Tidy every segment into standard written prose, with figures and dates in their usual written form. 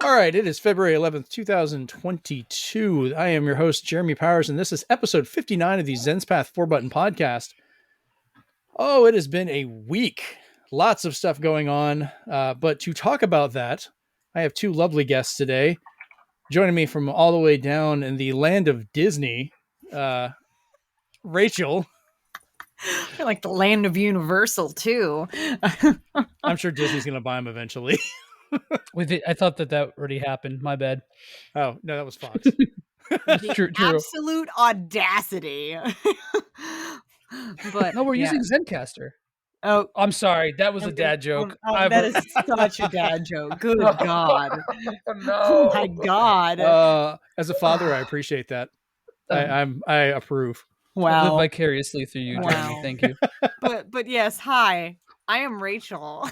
All right, it is February 11th, 2022. I am your host, Jeremy Powers, and this is episode 59 of the Zenspath 4-Button Podcast. Oh, it has been a week. Lots of stuff going on. But to talk about that, I have two lovely guests today. Joining me from all the way down in the land of Disney, Rachel. You're like the land of Universal, too. I'm sure Disney's going to buy them eventually. I thought that already happened. My bad. Oh, no, that was Fox. True. Absolute audacity. But no, we're using Zencastr. Oh, I'm sorry. That was a dad joke. That is such a dad joke. Good God. No. Oh my God. As a father, I appreciate that. I approve. Wow. I live vicariously through you, Jeremy. Thank you. But yes, hi. I am Rachel.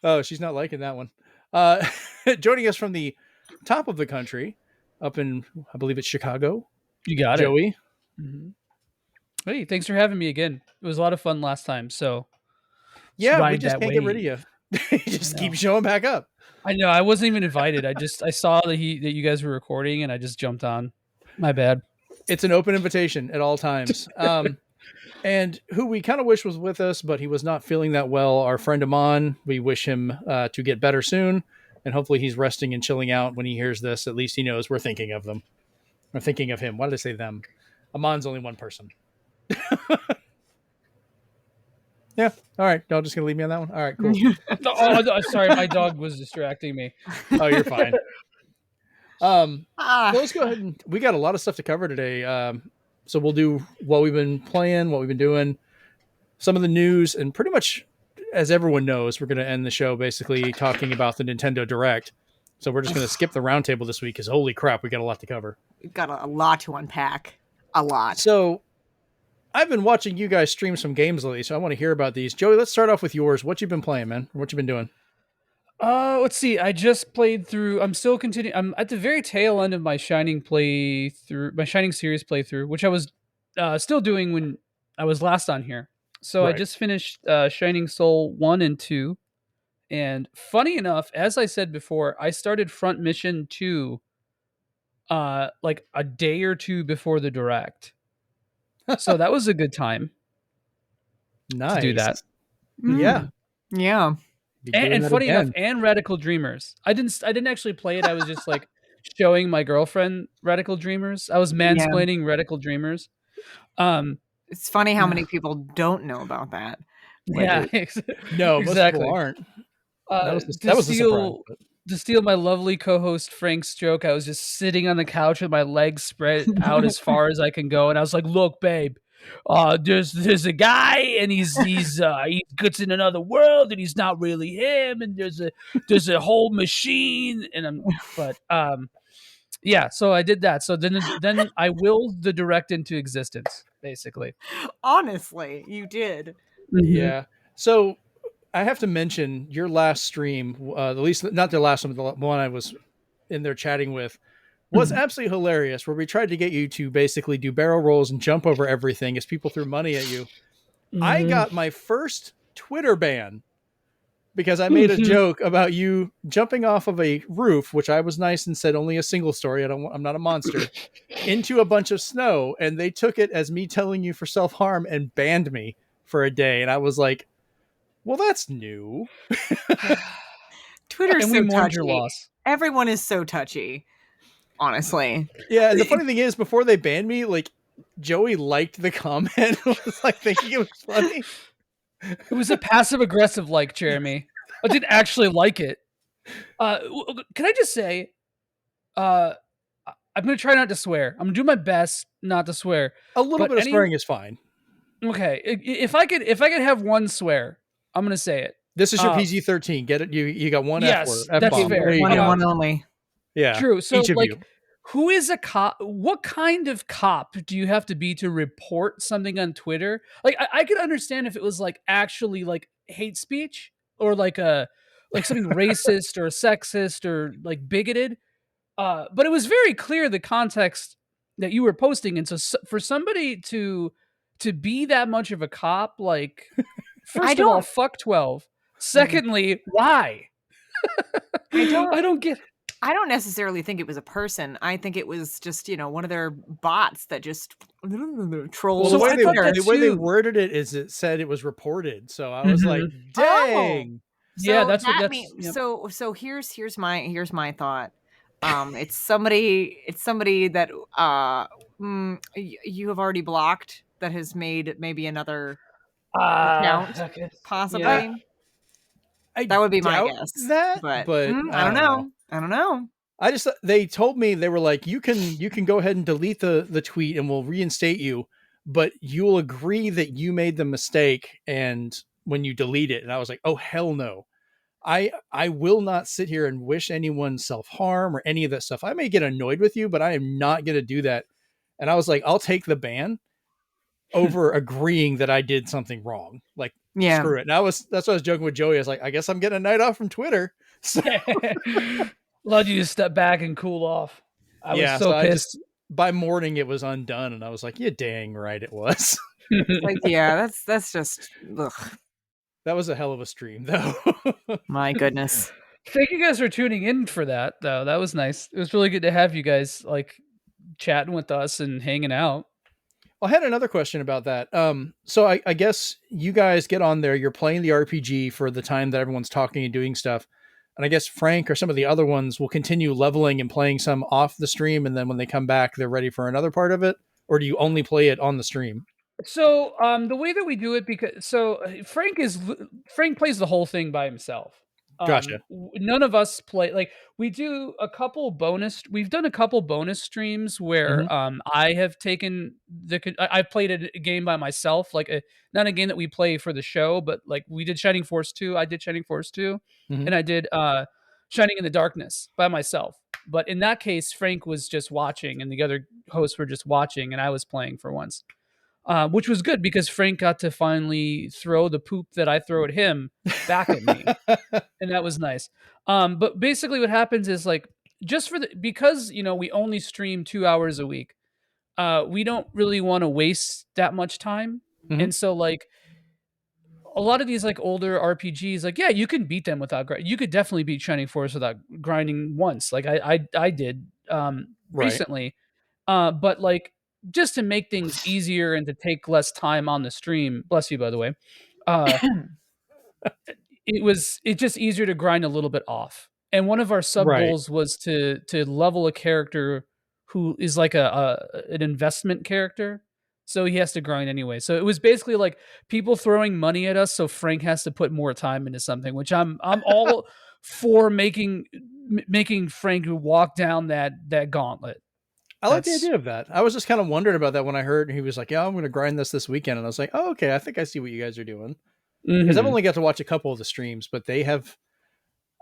Oh, she's not liking that one. Joining us from the top of the country, up in, I believe it's Chicago. You got Joey. it. Mm-hmm. Hey, thanks for having me again. It was a lot of fun last time. So yeah, we just can't get rid of you. Just keep showing back up. I know. I wasn't even invited. I saw that you guys were recording, and I just jumped on. My bad. It's an open invitation at all times. And who we kind of wish was with us, but he was not feeling that well. Our friend Amon, we wish him to get better soon. And hopefully he's resting and chilling out when he hears this. At least he knows we're thinking of them. We're thinking of him. Why did I say them? Amon's only one person. Yeah. All right. Y'all just going to leave me on that one? All right, cool. No, sorry. My dog was distracting me. Oh, you're fine. So let's go ahead and we got a lot of stuff to cover today. So we'll do what we've been playing, what we've been doing, some of the news, and pretty much, as everyone knows, we're going to end the show basically talking about the Nintendo Direct. So we're just going to skip the roundtable this week because holy crap, we got a lot to cover. We've got a lot to unpack. A lot. So I've been watching you guys stream some games lately, so I want to hear about these. Joey, let's start off with yours. What you been playing, man? What you been doing? Let's see. I just played through. I'm still continuing. I'm at the very tail end of my Shining series playthrough, which I was still doing when I was last on here. So right. I just finished Shining Soul 1 and 2. And funny enough, as I said before, I started Front Mission 2 like a day or two before the Direct. So that was a good time. Nice. To do that. Yeah. Yeah. And funny enough, and Radical Dreamers. I didn't actually play it. I was just like showing my girlfriend Radical Dreamers. I was mansplaining Radical Dreamers. It's funny how many people don't know about that. Yeah, no, exactly. Most people aren't. That was a surprise. To steal my lovely co-host Frank's joke, I was just sitting on the couch with my legs spread out as far as I can go, and I was like, "Look, babe, there's a guy, and he gets in another world, and he's not really him, and there's a whole machine, and yeah." So I did that. So then I willed the Direct into existence, basically. Honestly, you did. Mm-hmm. Yeah. So I have to mention your last stream, at least not the last one, but the one I was in there chatting with, was absolutely hilarious, where we tried to get you to basically do barrel rolls and jump over everything as people threw money at you. I got my first Twitter ban because I made a joke about you jumping off of a roof, which I was nice and said only a single story. I'm not a monster, into a bunch of snow. And they took it as me telling you for self-harm and banned me for a day. And I was like, well, that's new. Twitter's so touchy. Your loss. Everyone is so touchy, honestly. Yeah, and the funny thing is, before they banned me, like Joey liked the comment, was like thinking it was funny. It was a passive aggressive like, Jeremy. I didn't actually like it. Can I just say, I'm going to try not to swear. I'm going to do my best not to swear. A little bit of swearing is fine. Okay, if I could have one swear, I'm going to say it. This is your PG-13. Get it? You got one F word. Yes, that's fair. One only. Yeah. True. So each of you. Who is a cop? What kind of cop do you have to be to report something on Twitter? Like, I could understand if it was like actually like hate speech or like something racist or sexist or like bigoted. But it was very clear the context that you were posting. And so for somebody to be that much of a cop, like, first of all, fuck 12. Secondly, why? I don't get. I don't necessarily think it was a person. I think it was just, one of their bots that just trolls. Well, So I thought that the way they too. worded it is it said it was reported. So I was like, Mhm. dang. Yeah, So that's what that that's. means Yep. so here's my thought. It's somebody that you have already blocked that has made maybe another account, Okay. Yeah. possibly. I That would be my doubt guess. that, But but I I don't don't know. know. I don't know. I just they told me they were like, you can go ahead and delete the tweet and we'll reinstate you, but you'll agree that you made the mistake and when you delete it. And I was like, oh hell no. I will not sit here and wish anyone self-harm or any of that stuff. I may get annoyed with you, but I am not gonna do that. And I was like, I'll take the ban over agreeing that I did something wrong. Like, Yeah. screw it. And that's what I was joking with Joey. I was like, I guess I'm getting a night off from Twitter. So Allowed you to step back and cool off. I was yeah, so so I just pissed. by morning it was undone, and I was like, "Yeah, dang right it was." Like, yeah, that's just ugh, That was a hell of a stream, though. my goodness. Thank you guys for tuning in for that, though. That was nice. It was really good to have you guys like chatting with us and hanging out. I had another question about that. So I guess you guys get on there, you're playing the RPG for the time that everyone's talking and doing stuff. And I guess Frank or some of the other ones will continue leveling and playing some off the stream, and then when they come back, they're ready for another part of it? Or do you only play it on the stream? So, the way that we do it, because Frank plays the whole thing by himself. Gotcha. None of us play like we do a couple bonus. We've done a couple bonus streams where Mhm. I have taken I've played a game by myself, like not a game that we play for the show, but like we did Shining Force 2. I did Shining Force 2, Mhm. and I did Shining in the Darkness by myself. But in that case, Frank was just watching, and the other hosts were just watching, and I was playing for once, which was good because Frank got to finally throw the poop that I throw at him back at me, and that was nice. But basically, what happens is like just for the because we only stream 2 hours a week. We don't really want to waste that much time, Mhm. and so like a lot of these like older RPGs, like yeah, you can beat them without you could definitely beat Shining Force without grinding once, like I did Right. recently, but like just to make things easier and to take less time on the stream. Bless you, by the way. Uh, it just easier to grind a little bit off. And one of our sub Right. goals was to level a character who is like an investment character. So he has to grind anyway. So it was basically like people throwing money at us, so Frank has to put more time into something, which I'm all for making Frank walk down that gauntlet. I like the That's idea of that. I was just kind of wondering about that when I heard he was like, "Yeah, I'm going to grind this weekend," and I was like, "Oh, okay. I think I see what you guys are doing." Because I've mhm. only got to watch a couple of the streams, but they have.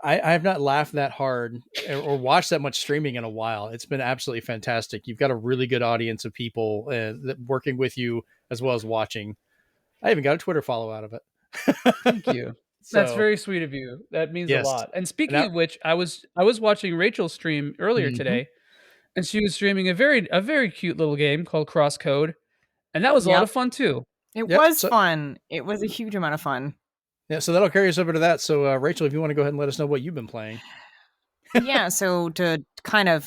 I have not laughed that hard or watched that much streaming in a while. It's been absolutely fantastic. You've got a really good audience of people working with you as well as watching. I even got a Twitter follow out of Thank it. you. That's So very sweet of you. That means a yes, lot. And and speaking that. of which, I was watching Rachel's stream earlier Mhm. today, and she was streaming a very cute little game called Crosscode, and that was a lot Yep. of fun too. It Yep. was So fun. It was a huge amount of fun. yeah, so that'll carry us over to that. So Rachel, if you want to go ahead and let us know what you've been playing. Yeah, so to kind of,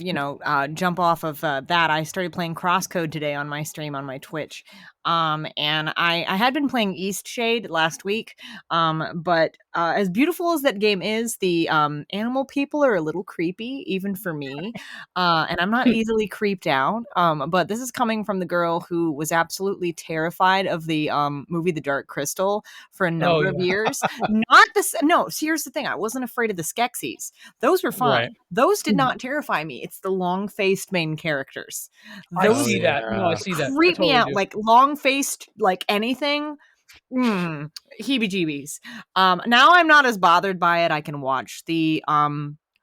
jump off of that, I started playing Crosscode today on my stream on my Twitch. And I had been playing East Shade last week. But as beautiful as that game is, the animal people are a little creepy, even for me. And I'm not easily creeped out. But this is coming from the girl who was absolutely terrified of the movie The Dark Crystal for a Oh number of yeah. years. Not this. No, see, here's the thing. I wasn't afraid of the Skeksis. Those were Right. fine. Those did not terrify me. It's the long-faced main characters. I Oh Those see that. No, I yeah. see that. I creep me totally out. do. Like long-faced, like anything. Heebie-jeebies. Now I'm not as bothered by it. I can watch the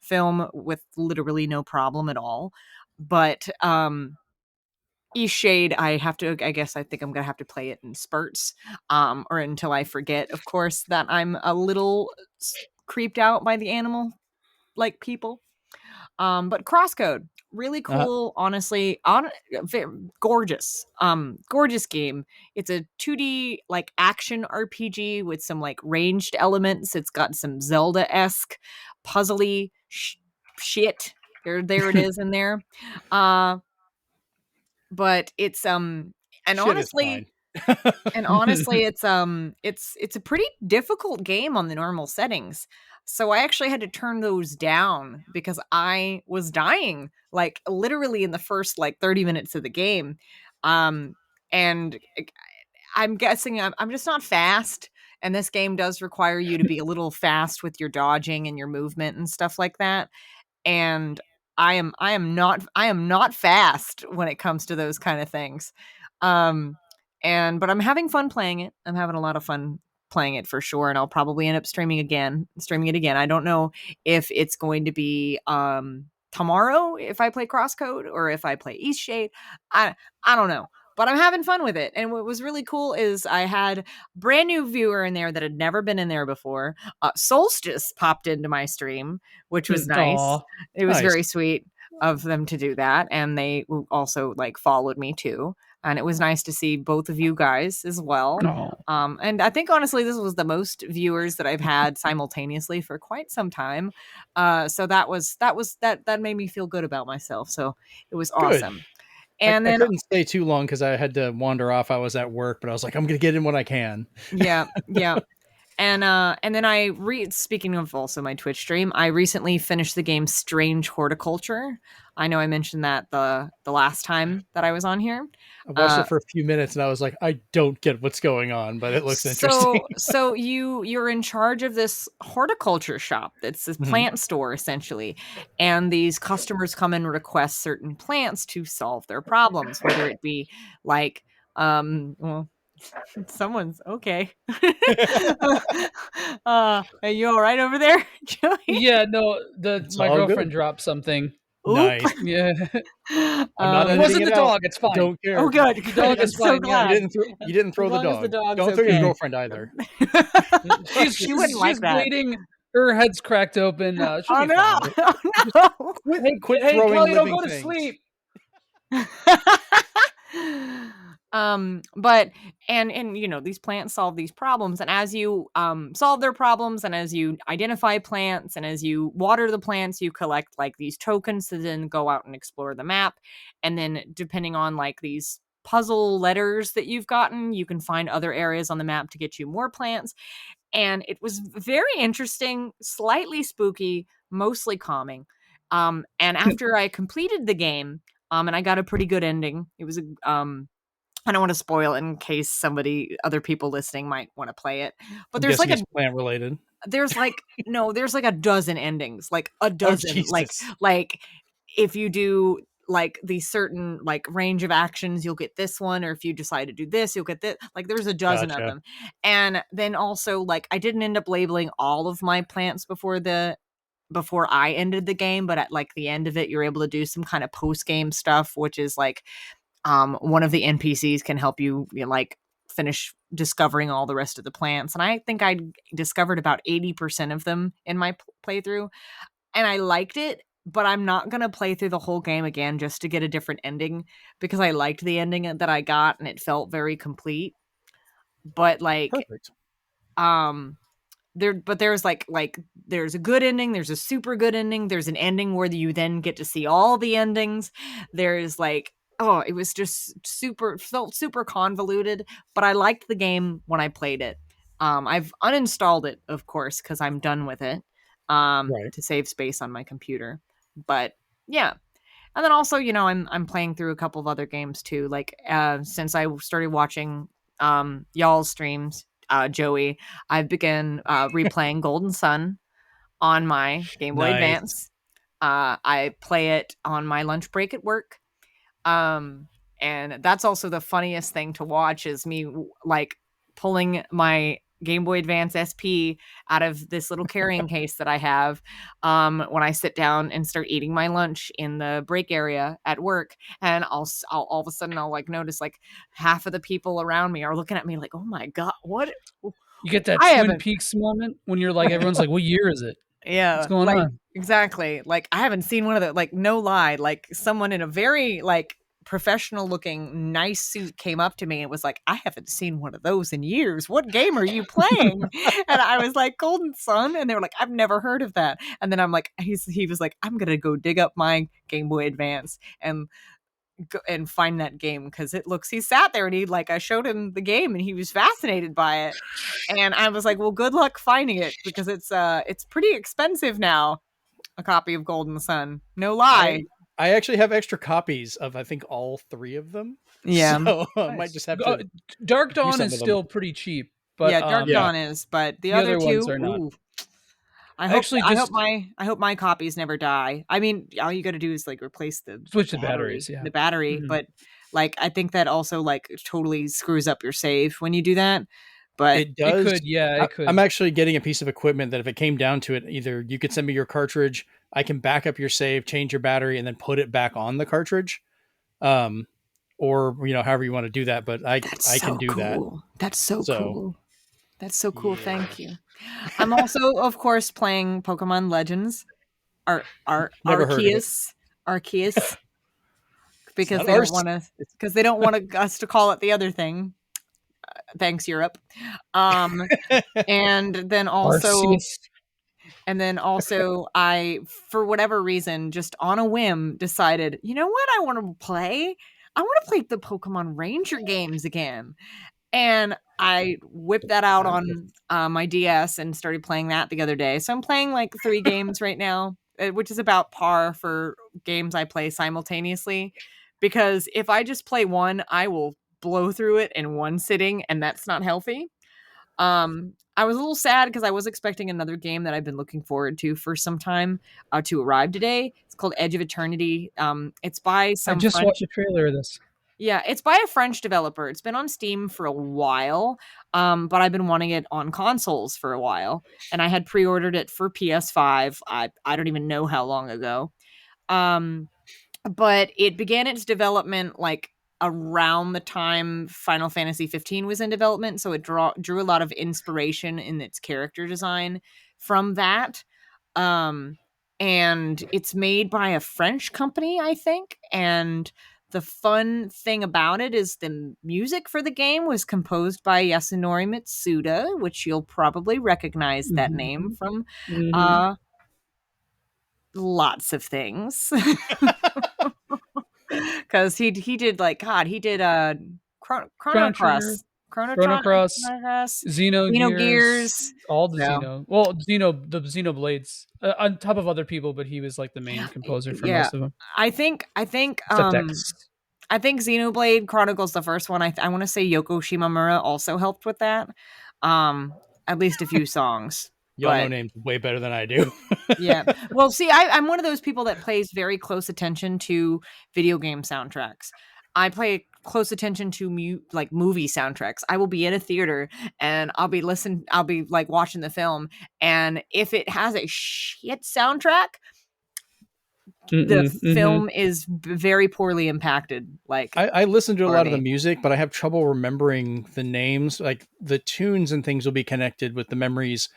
film with literally no problem at all. But East Shade, I think I'm gonna have to play it in spurts, or until I forget, of course, that I'm a little creeped out by the animal like people. But Crosscode, really Uh-huh. cool, honestly, gorgeous. Gorgeous game. It's a 2D like action RPG with some like ranged elements. It's got some Zelda-esque puzzly shit. There it is in there. But it's and Shit is fine. honestly, it's a pretty difficult game on the normal settings. So I actually had to turn those down because I was dying, like literally in the first like 30 minutes of the game. And I'm guessing I'm just not fast. And this game does require you to be a little fast with your dodging and your movement and stuff like that. And I am not fast when it comes to those kind of things. Um but I'm having fun playing it. I'm having a lot of fun playing it for sure, and I'll probably end up streaming it again. I don't know if it's going to be tomorrow if I play Crosscode or if I play Eastshade. I don't know. But I'm having fun with it. And what was really cool is I had a brand new viewer in there that had never been in there before. Solstice popped into my stream, which was nice. Aw. It was Nice. very sweet of them to do that. And they also like followed me too. And it was nice to see both of you guys as well. Oh. And I think honestly, this was the most viewers that I've had simultaneously for quite some time. So that made me feel good about myself. So it was Good. awesome. And I then couldn't stay too long because I had to wander off. I was at work, but I was like, I'm gonna get in when I can. yeah. And then speaking of also my Twitch stream, I recently finished the game Strange Horticulture. I know I mentioned that the last time that I was on here. I watched it for a few minutes and I was like, I don't get what's going on, but it looks interesting. So you're in charge of this horticulture shop. It's a plant store essentially. And these customers come and request certain plants to solve their problems, whether it be like well, someone's okay. Are you all right over there, Joey? Yeah, no, It's my all girlfriend good. dropped something. Nice. Yeah. I'm not It editing wasn't it the out. dog, it's fine. Don't care. Oh, good. The dog I'm is so fine, yeah. glad. You didn't throw the As long as the dog. dog's Don't throw your okay. girlfriend either. She wouldn't like she's that. bleeding. Her head's cracked open. She'll Oh be no! fine. Oh no! Quit Hey, throwing Kelly, don't living go to things. sleep. But and you know, these plants solve these problems, and as you solve their problems, and as you identify plants, and as you water the plants, you collect like these tokens to then go out and explore the map. And then depending on like these puzzle letters that you've gotten, you can find other areas on the map to get you more plants. And it was very interesting, slightly spooky, mostly calming. And after I completed the game, and I got a pretty good ending. It was I don't want to spoil it in case other people listening might want to play it. But there's like it's plant related. there's like a dozen endings, like a dozen, like if you do like the certain like range of actions, you'll get this one, or if you decide to do this, you'll get this. Like there's a dozen of them. And then also like I didn't end up labeling all of my plants before I ended the game, but at like the end of it, you're able to do some kind of post game stuff, which is like one of the NPCs can help you, like finish discovering all the rest of the plants. And I think I discovered about 80% of them in my playthrough, and I liked it. But I'm not going to play through the whole game again just to get a different ending, because I liked the ending that I got and it felt very complete. But like, perfect. There's there's a good ending, there's a super good ending, there's an ending where you then get to see all the endings. There's like, it was just felt super convoluted, but I liked the game when I played it. I've uninstalled it, of course, because I'm done with it, to save space on my computer. But yeah. And then also, I'm playing through a couple of other games too. Like, since I started watching y'all's streams, Joey, I've begun replaying Golden Sun on my Game Boy Advance. I play it on my lunch break at work. And that's also the funniest thing to watch, is me like pulling my Game Boy Advance SP out of this little carrying case that I have when I sit down and start eating my lunch in the break area at work. And I'll all of a sudden I'll like notice like half of the people around me are looking at me like, oh my God, what? You get that Twin Peaks moment when you're like, everyone's like, what year is it? Yeah. What's going on? Exactly. Like I haven't seen one of the, like, no lie, like someone in a very like professional looking nice suit came up to me and was like, I haven't seen one of those in years. What game are you playing? And I was like, Golden Sun. And they were like, I've never heard of that. And then I'm like, he was like, I'm going to go dig up my Game Boy Advance and go and find that game, because he sat there and I showed him the game and he was fascinated by it. And I was like, well, good luck finding it, because it's pretty expensive now, a copy of Golden Sun. No lie. I actually have extra copies of, I think, all 3 of them. Yeah. So I might just have to. Dark Dawn is still pretty cheap. But, yeah, Dark Dawn is, but the other 2 ones are not. Ooh, I hope my copies never die. I mean, all you got to do is replace the batteries, the battery. Mm-hmm. But I think that also totally screws up your save when you do that. But it does. It could. I'm actually getting a piece of equipment that if it came down to it, either you could send me your cartridge, I can back up your save, change your battery, and then put it back on the cartridge. Or however you want to do that. But I can do that. That's so cool. That's so cool. Yeah. Thank you. I'm also, of course, playing Pokemon Legends. Arceus. Because they don't want us to call it the other thing. Thanks, Europe. And then also, I, for whatever reason, just on a whim, decided, you know what I want to play? I want to play the Pokemon Ranger games again. And I whipped that out on my DS and started playing that the other day. So I'm playing 3 games right now, which is about par for games I play simultaneously. Because if I just play one, I will blow through it in one sitting, and that's not healthy. I was a little sad because I was expecting another game that I've been looking forward to for some time to arrive today. It's called Edge of Eternity. It's by some. I just watched a trailer of this. Yeah, it's by a French developer. It's been on Steam for a while, but I've been wanting it on consoles for a while, and I had pre-ordered it for PS5. I don't even know how long ago, but it began its development around the time Final Fantasy 15 was in development, so it drew a lot of inspiration in its character design from that. And it's made by a French company, I think, and the fun thing about it is the music for the game was composed by Yasunori Mitsuda, which you'll probably recognize that name from lots of things. Because he did Chrono Cross, Xenogears, all the Xeno. Well, the Xenoblades on top of other people, but he was the main composer for most of them. I think Xenoblade Chronicles, the first one. I want to say Yoko Shimomura also helped with that. At least a few songs. Y'all know names way better than I do. Yeah. Well, see, I'm one of those people that pays very close attention to video game soundtracks. I pay close attention to movie soundtracks. I will be in a theater and I'll be watching the film, and if it has a shit soundtrack, the film is very poorly impacted. I listen to a lot of the music, but I have trouble remembering the names. The tunes and things will be connected with the memories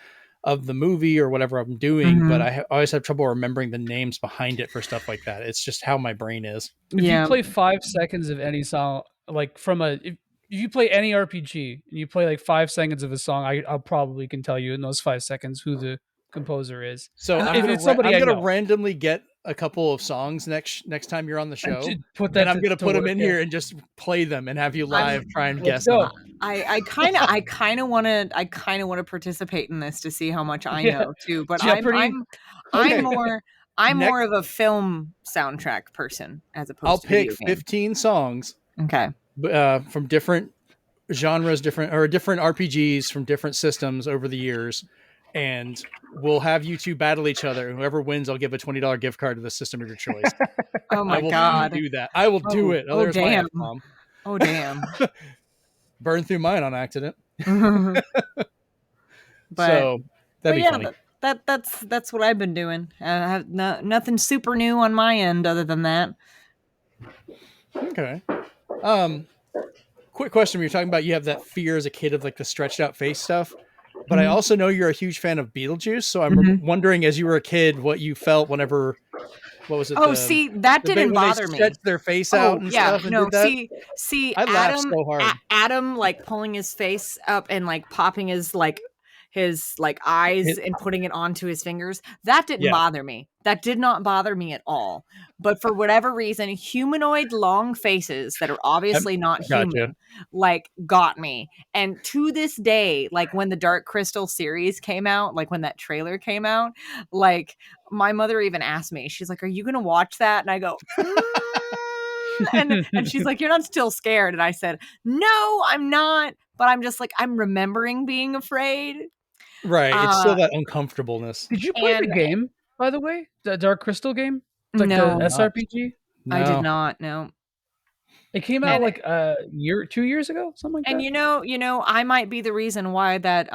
of the movie or whatever I'm doing, but I always have trouble remembering the names behind it for stuff like that. It's just how my brain is. If you play 5 seconds of any song, if you play any RPG and you play 5 seconds of a song, I'll probably can tell you in those 5 seconds who the composer is. So I'm gonna randomly get a couple of songs next time you're on the show, and I'm gonna put them in here and just play them and have you live try and guess them. I kind of want to participate in this to see how much I know too. But I'm more of a film soundtrack person as opposed to I'll pick 15 songs. Okay. From different genres, different RPGs from different systems over the years. And we'll have you two battle each other. Whoever wins, I'll give a $20 gift card to the system of your choice. Oh my God. Do that. I will do it. Oh, damn. Oh, damn. Burn through mine on accident. But, so that'd be funny. That's what I've been doing. I have nothing super new on my end other than that. Okay. Quick question. When you're talking about you have that fear as a kid of the stretched out face stuff. But I also know you're a huge fan of Beetlejuice, so I'm wondering, as you were a kid, what you felt whenever what was it? Oh, see, that The bit didn't when they bother me. stretched their face out and yeah, stuff and no, did that. see, I laughed so hard. Adam like pulling his face up and like popping his eyes and putting it onto his fingers. That didn't bother me. That did not bother me at all. But for whatever reason, humanoid long faces that are obviously not human, like got me. And to this day, like when the Dark Crystal series came out, like when that trailer came out, like my mother even asked me, she's like, "Are you going to watch that?" And I go, and she's like, "You're not still scared?" And I said, "No, I'm not. But I'm just like, I'm remembering being afraid." Right. It's still that uncomfortableness. Did you play the game, by the way? The Dark Crystal game? Like No. the SRPG? No. I did not, no. It came out like a year, 2 years ago, something like that. And you know, I might be the reason why that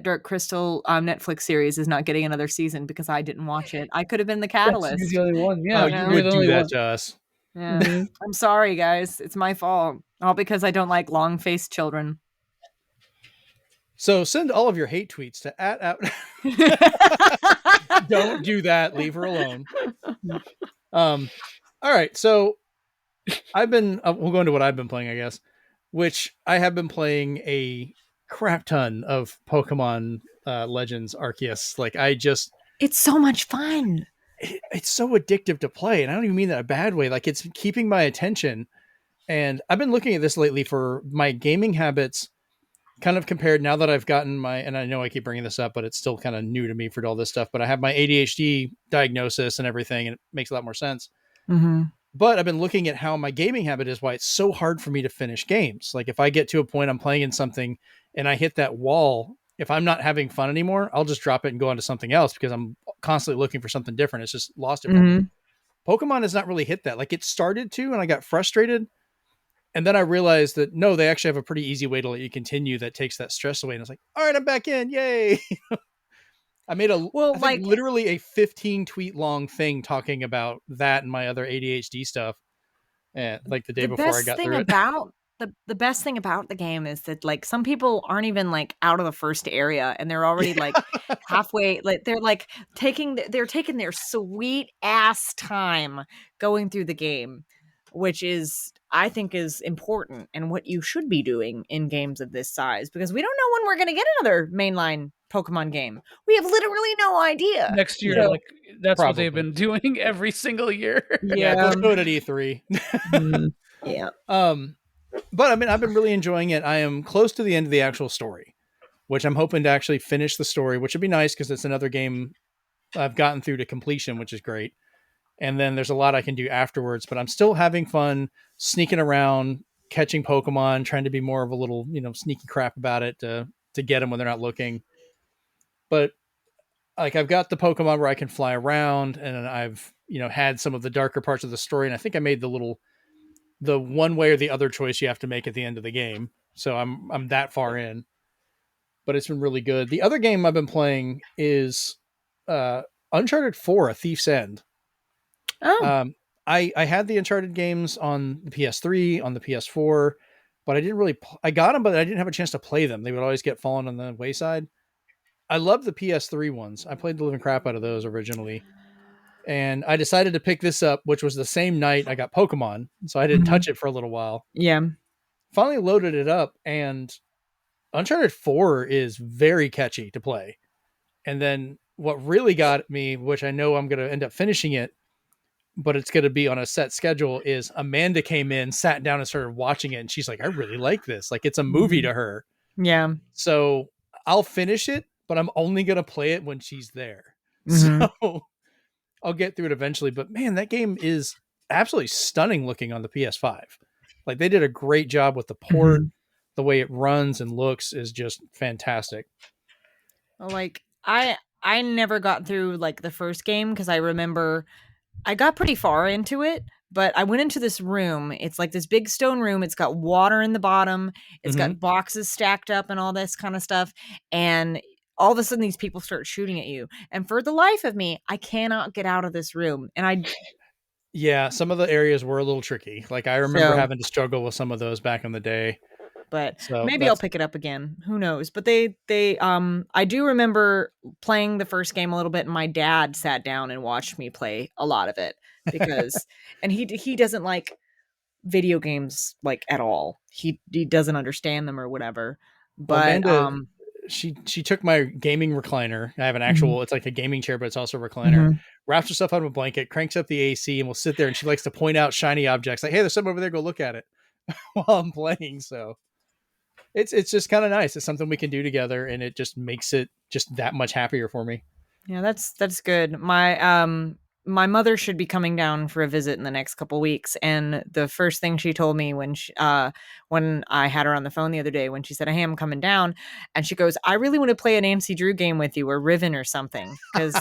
Dark Crystal Netflix series is not getting another season because I didn't watch it. I could have been the catalyst. You're the only one. Yeah, you would do that to us. Yeah. I'm sorry, guys. It's my fault. All because I don't like long-faced children. So send all of your hate tweets to Don't do that. Leave her alone. All right. So I've been, we'll go into what I've been playing, I guess, which I have been playing a crap ton of Pokemon Legends Arceus. Like it's so much fun. It's so addictive to play. And I don't even mean that in a bad way. Like it's keeping my attention. And I've been looking at this lately for my gaming habits, kind of compared now that I've gotten and I know I keep bringing this up, but it's still kind of new to me for all this stuff, but I have my ADHD diagnosis and everything, and it makes a lot more sense. Mm-hmm. But I've been looking at how my gaming habit is, why it's so hard for me to finish games. Like if I get to a point I'm playing in something and I hit that wall, if I'm not having fun anymore, I'll just drop it and go on to something else because I'm constantly looking for something different. It's just lost it for me. Pokemon has not really hit that. Like it started to, and I got frustrated. And then I realized that no, they actually have a pretty easy way to let you continue that takes that stress away. And I was like, all right, I'm back in. Yay. I made literally a 15 tweet long thing talking about that and my other ADHD stuff. And like the day before I got through it. The best thing about the game is that like some people aren't even like out of the first area and they're already like halfway, like they're taking their sweet ass time going through the game, which is, I think, is important and what you should be doing in games of this size, because we don't know when we're going to get another mainline Pokemon game. We have literally no idea. Next year, that's what they've been doing every single year. Yeah, let's do it at E3. Yeah. But I mean, I've been really enjoying it. I am close to the end of the actual story, which I'm hoping to actually finish the story, which would be nice because it's another game I've gotten through to completion, which is great. And then there's a lot I can do afterwards, but I'm still having fun sneaking around, catching Pokemon, trying to be more of a little, sneaky crap about it to get them when they're not looking. But like I've got the Pokemon where I can fly around, and I've, had some of the darker parts of the story. And I think I made the one way or the other choice you have to make at the end of the game. So I'm that far in, but it's been really good. The other game I've been playing is Uncharted 4, A Thief's End. Oh. I had the Uncharted games on the PS3, on the PS4, but I didn't really, I got them, but I didn't have a chance to play them. They would always get fallen on the wayside. I love the PS3 ones. I played the living crap out of those originally. And I decided to pick this up, which was the same night I got Pokemon. So I didn't touch it for a little while. Yeah. Finally loaded it up, and Uncharted 4 is very catchy to play. And then what really got me, which I know I'm going to end up finishing it, but it's going to be on a set schedule, is Amanda came in, sat down and started watching it. And she's like, I really like this. Like it's a movie to her. Yeah. So I'll finish it, but I'm only going to play it when she's there. So I'll get through it eventually. But man, that game is absolutely stunning looking on the PS5. Like they did a great job with the port. The way it runs and looks is just fantastic. Like I never got through like the first game because I remember I got pretty far into it, but I went into this room. It's like this big stone room. It's got water in the bottom. It's got boxes stacked up and all this kind of stuff. And all of a sudden these people start shooting at you. And for the life of me, I cannot get out of this room. And yeah, some of the areas were a little tricky. Like I remember having to struggle with some of those back in the day. but So maybe I'll that's pick it up again. Who knows? But I do remember playing the first game a little bit, and my dad sat down and watched me play a lot of it because, and he doesn't like video games like at all. He doesn't understand them or whatever. well, But Amanda. She took my gaming recliner. I have an Mhm. actual. It's like a gaming chair, but it's also a recliner. Mhm. Wraps herself up in a blanket, cranks up the AC, and we'll sit there. And she likes to point out shiny objects, like, "Hey, there's something over there. Go look at it," while I'm playing. So it's just kind of nice. It's something we can do together, and it just makes it just that much happier for me. Yeah, that's good. My mother should be coming down for a visit in the next couple weeks, and the first thing she told me when I had her on the phone the other day, when she said, "Hey, I'm coming down," and she goes, "I really want to play a Nancy Drew game with you, or Riven or something," because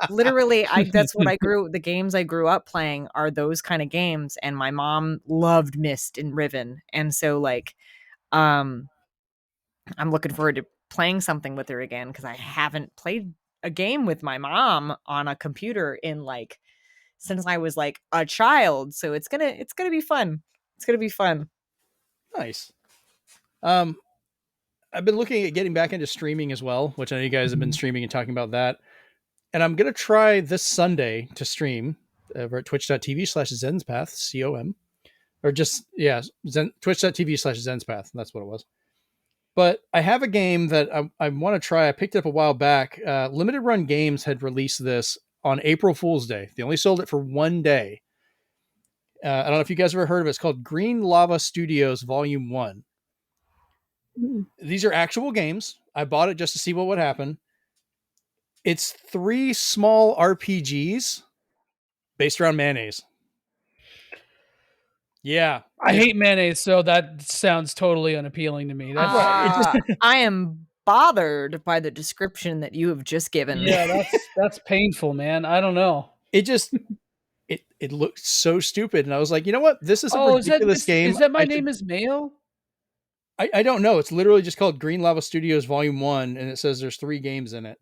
literally, I that's what the games I grew up playing are those kind of games, and my mom loved Myst and Riven, and so like, um, I'm looking forward to playing something with her again because I haven't played a game with my mom on a computer in like since I was like a child. So it's gonna be fun. It's gonna be fun. Nice. Um, I've been looking at getting back into streaming as well, which I know you guys have been Mhm. streaming and talking about that. And I'm gonna try this Sunday to stream over at twitch.tv/Zenspath, COM. Or just twitch.tv/Zenspath. That's what it was. But I have a game that I want to try. I picked it up a while back. Limited Run Games had released this on April Fool's Day. They only sold it for one day. I don't know if you guys ever heard of it. It's called Green Lava Studios Volume 1. These are actual games. I bought it just to see what would happen. It's 3 small RPGs based around mayonnaise. Yeah. I hate mayonnaise, so that sounds totally unappealing to me. That's I am bothered by the description that you have just given. yeah, that's painful, man. I don't know. It just it looked so stupid, and I was like, you know what? This is a Oh, ridiculous game. is that My I should. Name Is Mayo? I don't know. It's literally just called Green Lava Studios Volume 1, and it says there's 3 games in it.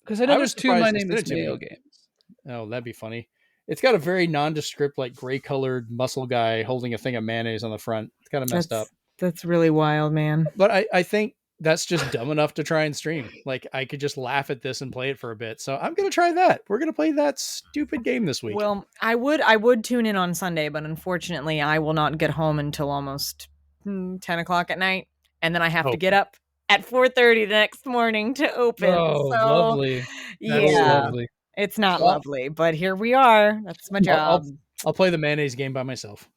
Because I know I was there's 2 My surprised they Name sent Is it to Mayo me. games. Oh, that'd be funny. It's got a very nondescript, like gray colored muscle guy holding a thing of mayonnaise on the front. It's kind of messed up. That's really wild, man. But I think that's just dumb enough to try and stream. Like I could just laugh at this and play it for a bit. So I'm gonna try that. We're gonna play that stupid game this week. Well, I would tune in on Sunday, but unfortunately, I will not get home until almost 10 o'clock at night, and then I have to get up at 4:30 the next morning to open. Oh, So, lovely. That's yeah, lovely. it's not Well, lovely, but here we are. That's my job. I'll play the mayonnaise game by myself.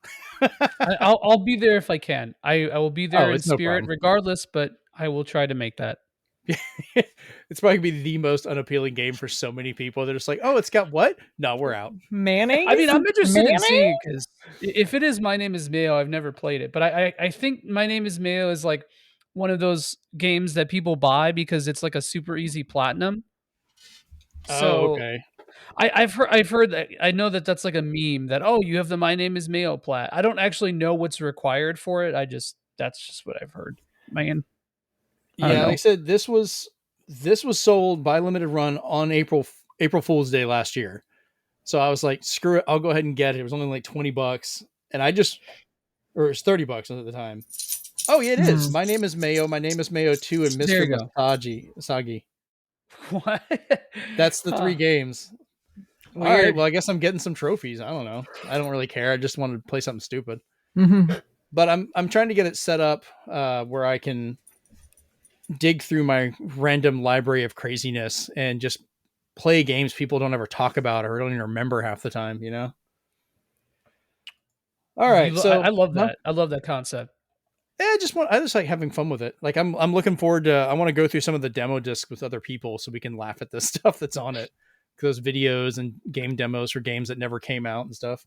I'll be there if I can. I will be there in It's no spirit problem. regardless, but I will try to make that. It's probably gonna be the most unappealing game for so many people. They're just like, oh, it's got what? No, we're out. Mayonnaise? I mean, I'm interested in Mayonnaise? seeing because if it is My Name Is Mayo, I've never played it, but I think My Name Is Mayo is like one of those games that people buy because it's like a super easy platinum. Oh, So okay. I've heard that I know that that's like a meme that you have the My Name Is Mayo plat. I don't actually know what's required for it. That's just what I've heard. Man, I don't Yeah, like I know. said, this was sold by Limited Run on April Fool's Day last year. So I was like, screw it, I'll go ahead and get it. It was only like $20, and or it was $30 at the time. Oh yeah, it is. My Name Is Mayo. My Name Is Mayo 2, and There Mr. you go. Sagi. What? That's the 3 Huh. games. All right. Weird. Well, I guess I'm getting some trophies. I don't know. I don't really care. I just wanted to play something stupid. Mhm. But I'm trying to get it set up where I can dig through my random library of craziness and just play games people don't ever talk about or don't even remember half the time, you know? All right. I So love that. I love that concept. I just like having fun with it. Like I'm looking forward to I want to go through some of the demo discs with other people so we can laugh at the stuff that's on it. Those videos and game demos for games that never came out and stuff.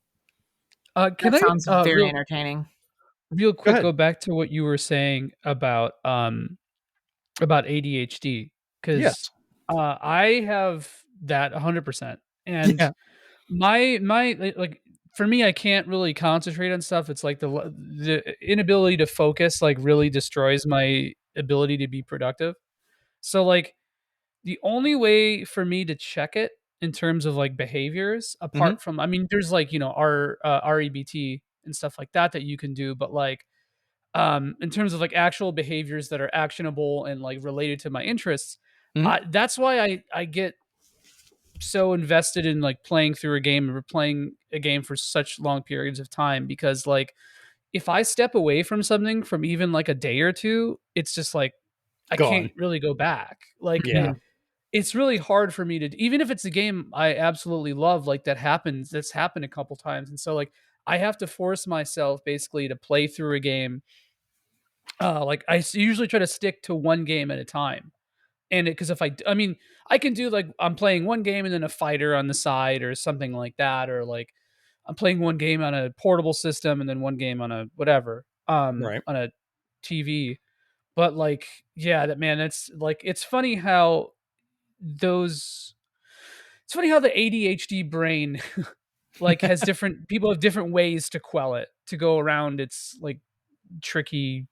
Can That sounds I very entertaining. real quick ahead. go back to what you were saying about ADHD because Yes. I have that 100%, and Yeah. my like for me, I can't really concentrate on stuff. It's like the inability to focus like really destroys my ability to be productive. So like the only way for me to check it in terms of like behaviors, Mm-hmm. apart from, I mean, there's like, REBT and stuff like that you can do, but like in terms of like actual behaviors that are actionable and like related to my interests. Mhm. That's why I get so invested in like playing through a game or playing a game for such long periods of time, because like if I step away from something from even like a day or two, it's just like I can't Gone. really go back. Like Yeah. it's really hard for me to, even if it's a game I absolutely love, like that's happened a couple times. And so like I have to force myself basically to play through a game. Like usually try to stick to one game at a time. And it, because if I mean, I can do like I'm playing one game and then a fighter on the side or something like that, or like I'm playing one game on a portable system and then one game on a whatever, Right. on a TV. But like, yeah, that man, that's like, those, it's funny how the ADHD brain like has different people have different ways to quell it, to go around its like tricky,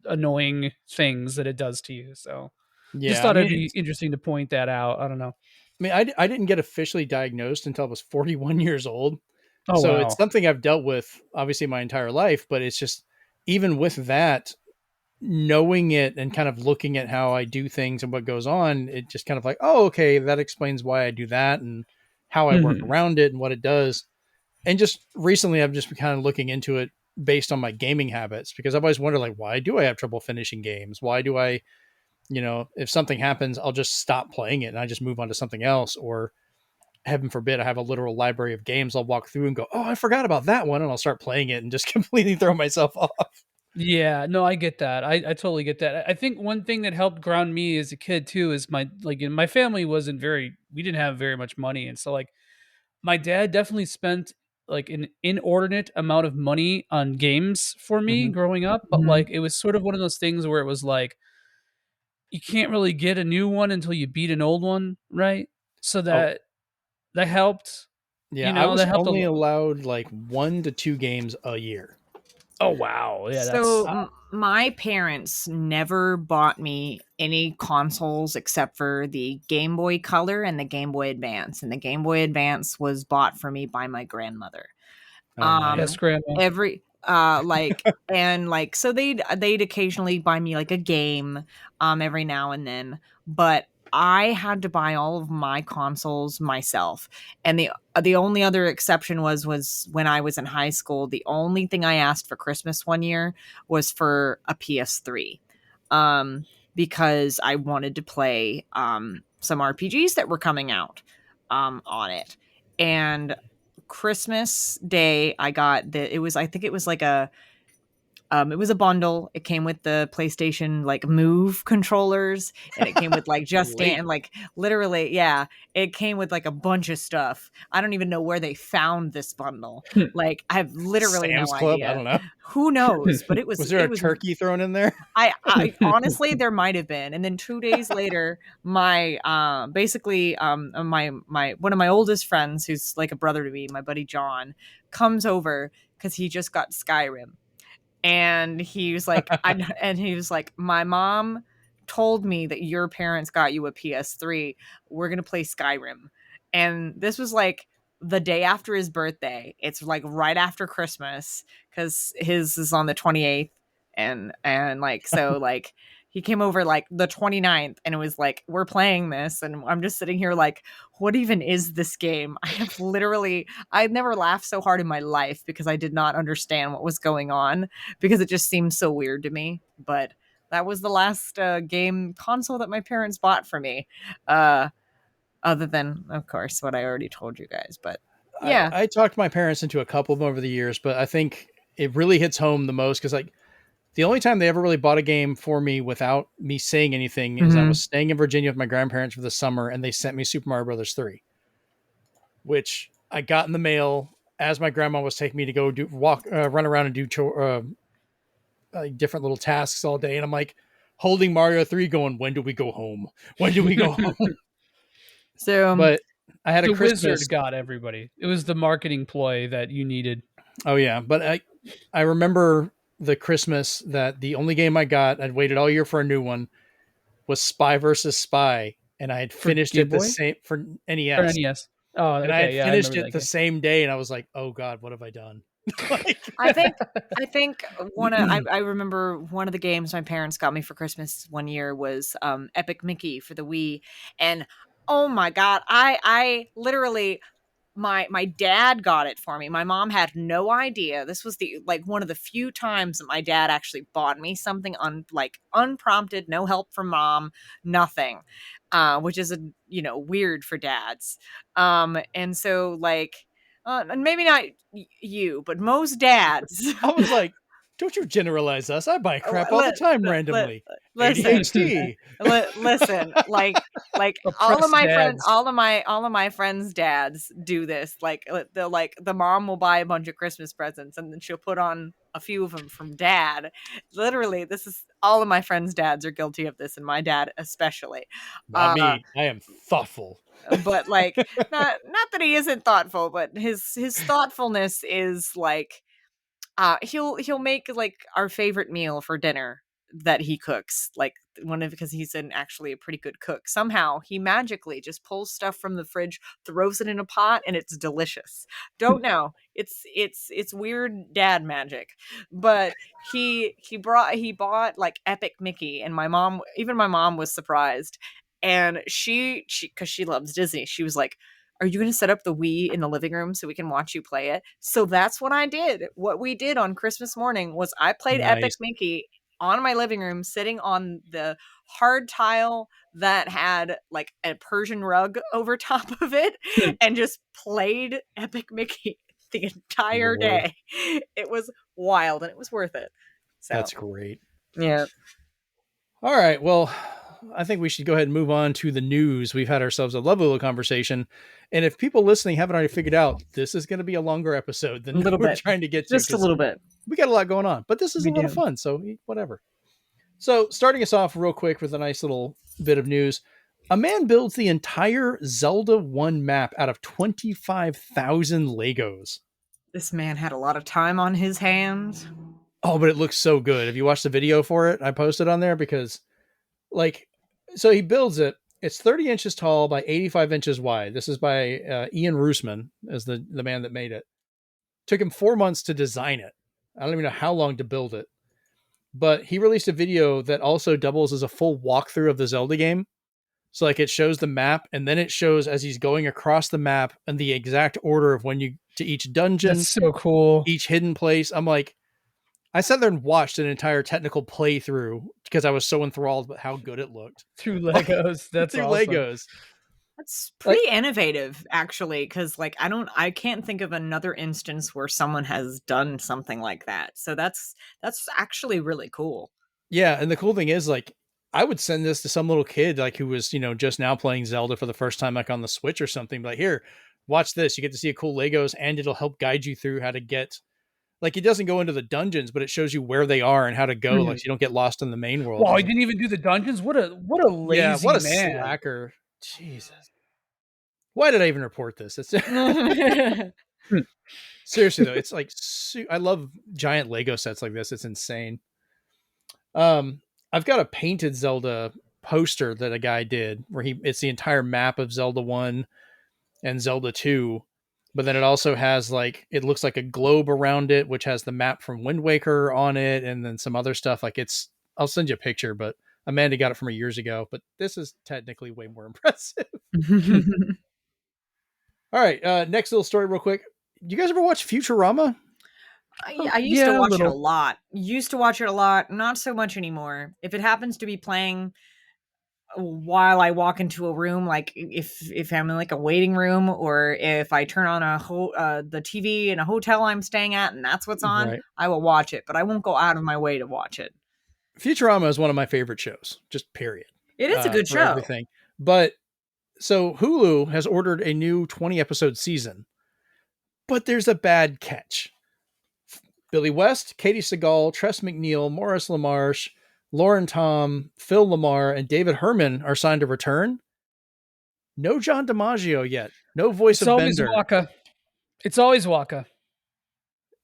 annoying things that it does to you. So just Yeah. I thought it'd mean, be interesting to point that out. I don't know. I didn't get officially diagnosed until I was 41 years old. Oh So it's wow. something I've dealt with obviously my entire life, but it's just even with that, knowing it and kind of looking at how I do things and what goes on, it just kind of like, oh, okay, that explains why I do that and how I work Mhm. around it and what it does. And just recently, I've just been kind of looking into it based on my gaming habits because I've always wondered, like, why do I have trouble finishing games? Why do I, if something happens, I'll just stop playing it and I just move on to something else. Or heaven forbid, I have a literal library of games I'll walk through and go, oh, I forgot about that one. And I'll start playing it and just completely throw myself off. Yeah, no, I get that. I totally get that. I think one thing that helped ground me as a kid too is my, like, my family wasn't very, we didn't have very much money, and so like my dad definitely spent like an inordinate amount of money on games for me Hmm. growing up, but like it was sort of one of those things where it was like you can't really get a new one until you beat an old one, right? So Oh, that helped, yeah. I was that helped a only lot. allowed like 1 to 2 games a year. Oh wow. Yeah, So that's my parents never bought me any consoles except for the Game Boy Color and the Game Boy Advance, and the Game Boy Advance was bought for me by my grandmother. Oh, nice. yes, grandma. Every like and like so they'd occasionally buy me like a game every now and then, but I had to buy all of my consoles myself. And the only other exception was when I was in high school. The only thing I asked for Christmas one year was for a PS3. Because I wanted to play some RPGs that were coming out on it. And Christmas Day, I got it was, I think it was like it was a bundle. It came with the PlayStation like Move controllers, and it came with like Just Dance, Late. and like literally, yeah, it came with like a bunch of stuff. I don't even know where they found this bundle. Like I have literally no Sam's Club. I idea. don't know. Who knows? But Was there a turkey thrown in there? I honestly, there might have been. And then 2 days later, my basically my one of my oldest friends, who's like a brother to me, my buddy John, comes over because he just got Skyrim. And he was like, my mom told me that your parents got you a PS3. We're gonna play Skyrim. And this was like the day after his birthday. It's like right after Christmas because his is on the 28th. And like so like he came over like the 29th, and it was like, we're playing this, and I'm just sitting here like, what even is this game? I've never laughed so hard in my life because I did not understand what was going on, because it just seemed so weird to me. But that was the last game console that my parents bought for me. Uh, Other than, of course, what I already told you guys. But yeah. I talked my parents into a couple of them over the years, but I think it really hits home the most because like the only time they ever really bought a game for me without me saying anything is I Mhm. was staying in Virginia with my grandparents for the summer and they sent me Super Mario Brothers 3, which I got in the mail as my grandma was taking me to go run around and do different little tasks all day. And I'm like holding Mario 3 going, when do we go home? When do we go home? So But I had a The wizard Christmas. got everybody. It was the marketing ploy that you needed. Oh yeah. But I remember the Christmas that the only game I got, I'd waited all year for a new one, was Spy versus Spy. And I had For finished Game it the Boy same for or NES. NES. Oh, And I had okay, yeah, I finished remember it that the game. same day and I was like, oh God, what have I done? I think I remember one of the games my parents got me for Christmas one year was Epic Mickey for the Wii, and oh my god, I literally my dad got it for me. My mom had no idea. This was the one of the few times that my dad actually bought me something unprompted, no help from mom, nothing. Which is weird for dads. And so and maybe not you, but most dads. I was like, don't you generalize us. I buy crap all the time randomly. Listen, ADHD. listen, like all of Oppressed my friends, dads. all of my friends' dads do this. The mom will buy a bunch of Christmas presents and then she'll put on a few of them from dad. Literally, this is all of my friends' dads are guilty of this, and my dad especially. Not me. I am thoughtful. But not that he isn't thoughtful, but his thoughtfulness is he'll make our favorite meal for dinner that he cooks, because he's actually a pretty good cook. Somehow he magically just pulls stuff from the fridge, throws it in a pot, and it's delicious. Don't know. It's weird dad magic. But he bought Epic Mickey, and my mom was surprised. And she because she loves Disney, she was like, are you going to set up the Wii in the living room so we can watch you play it? So that's what I did. What we did on Christmas morning was I played Epic Nice. Mickey on my living room, sitting on the hard tile that had a Persian rug over top of it, and just played Epic Mickey the entire Lord. day. It was wild, and it was worth it. So That's great. yeah. All right. Well, I think we should go ahead and move on to the news. We've had ourselves a lovely little conversation. And if people listening haven't already figured out, this is going to be a longer episode than we're trying to get to. Just a little bit. We got a lot going on, but this is a lot of fun. So whatever. So starting us off real quick with a nice little bit of news. A man builds the entire Zelda 1 map out of 25,000 Legos. This man had a lot of time on his hands. Oh, but it looks so good. Have you watched the video for it? I posted on there because so he builds it. It's 30 inches tall by 85 inches wide. This is by Ian Roosman, as the man that made it. Took him 4 months to design it. I don't even know how long to build it. But he released a video that also doubles as a full walkthrough of the Zelda game. So it shows the map, and then it shows as he's going across the map and the exact order of when you to each dungeon. That's so cool. Each hidden place. I'm like, I sat there and watched an entire technical playthrough because I was so enthralled with how good it looked. Through Legos. That's through awesome. Legos. That's pretty innovative, actually, because I can't think of another instance where someone has done something like that. So that's actually really cool. Yeah, and the cool thing is I would send this to some little kid who was, just now playing Zelda for the first time on the Switch or something. But here, watch this. You get to see a cool Legos, and it'll help guide you through how to get. It doesn't go into the dungeons, but it shows you where they are and how to go, so you don't get lost in the main world. Wow, he didn't even do the dungeons? What a lazy what a man. slacker. Jesus. Why did I even report this? It's seriously though, it's I love giant Lego sets like this. It's insane. I've got a painted Zelda poster that a guy did where it's the entire map of Zelda 1 and Zelda 2. But then it also has it looks like a globe around it, which has the map from Wind Waker on it, and then some other stuff. I'll send you a picture, but Amanda got it from me years ago. But this is technically way more impressive. All right, next little story, real quick. You guys ever watch Futurama? I used to watch it a lot. Used to watch it a lot. Not so much anymore. If it happens to be playing while I walk into a room, if I'm in a waiting room, or if I turn on the TV in a hotel I'm staying at and that's what's on, right, I will watch it, but I won't go out of my way to watch it. Futurama is one of my favorite shows, just period. It is a good show. Everything. But so Hulu has ordered a new 20 episode season, but there's a bad catch. Billy West, Katie Seagal, Tress MacNeille, Maurice LaMarche, Lauren Tom, Phil Lamar, and David Herman are signed to return. No John DiMaggio yet. No voice of Bender. It's always Waka.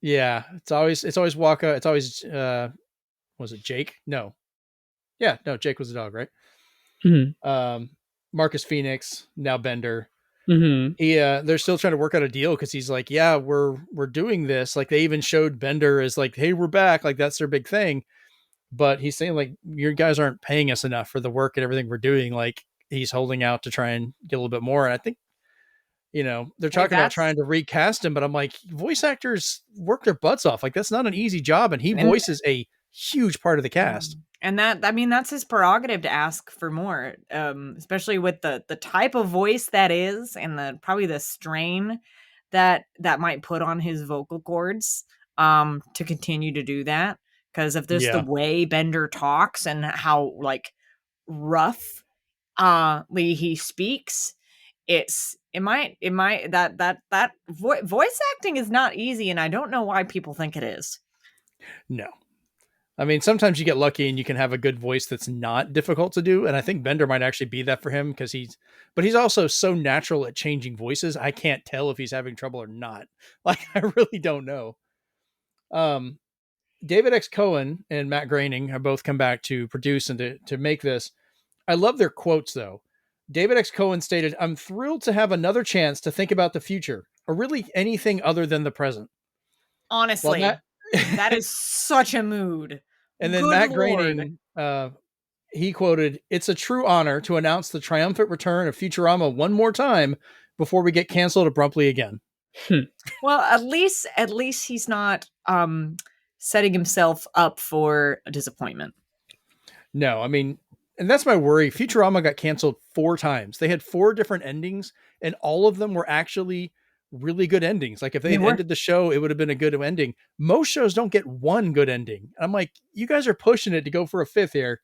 Yeah, it's always Waka. It's always was it Jake? No. Yeah, no, Jake was the dog, right? Mm-hmm. Marcus Phoenix, now Bender. Mm-hmm. They're still trying to work out a deal because he's like, yeah, we're doing this. Like they even showed Bender as like, hey, we're back. Like that's their big thing. But he's saying like, you guys aren't paying us enough for the work and everything we're doing. Like he's holding out to try and get a little bit more. And I think, they're talking about trying to recast him, but I'm like, voice actors work their butts off. Like that's not an easy job. And he voices a huge part of the cast. And that's his prerogative to ask for more, especially with the type of voice that is, and probably the strain that might put on his vocal cords, to continue to do that. Because if there's the way Bender talks and how like rough, he speaks, voice acting is not easy, and I don't know why people think it is. No. I mean, sometimes you get lucky and you can have a good voice that's not difficult to do. And I think Bender might actually be that for him because he's also so natural at changing voices. I can't tell if he's having trouble or not. Like, I really don't know. David X. Cohen and Matt Groening have both come back to produce and to make this. I love their quotes though. David X. Cohen stated, "I'm thrilled to have another chance to think about the future or really anything other than the present." Honestly, that is such a mood. And then Matt Groening, he quoted, "It's a true honor to announce the triumphant return of Futurama one more time before we get canceled abruptly again." Well, at least he's not setting himself up for a disappointment. No, I mean, and that's my worry. Futurama got canceled 4 times. They had 4 different endings, and all of them were actually really good endings. Like if they had ended the show, it would have been a good ending. Most shows don't get one good ending. I'm like, you guys are pushing it to go for a 5th here.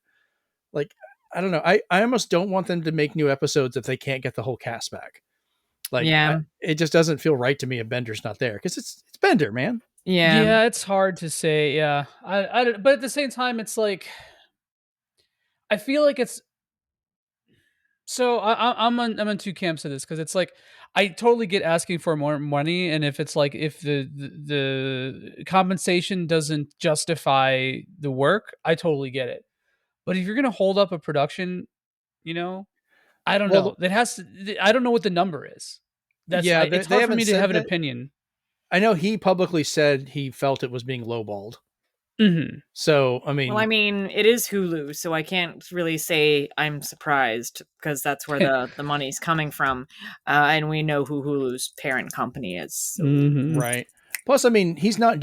Like, I don't know. I almost don't want them to make new episodes if they can't get the whole cast back. Like, it just doesn't feel right to me if Bender's not there because it's Bender, man. Yeah, it's hard to say. Yeah, but at the same time, it's like I feel like it's. So I'm on 2 camps of this because it's like I totally get asking for more money, and if it's like if the compensation doesn't justify the work, I totally get it. But if you're gonna hold up a production, I don't know. It has to. I don't know what the number is. It's hard for me to have an opinion. I know he publicly said he felt it was being lowballed. Mm-hmm. So, I mean, it is Hulu, so I can't really say I'm surprised because that's where the money's coming from. And we know who Hulu's parent company is. So. Mm-hmm. Right. Plus, I mean, it's not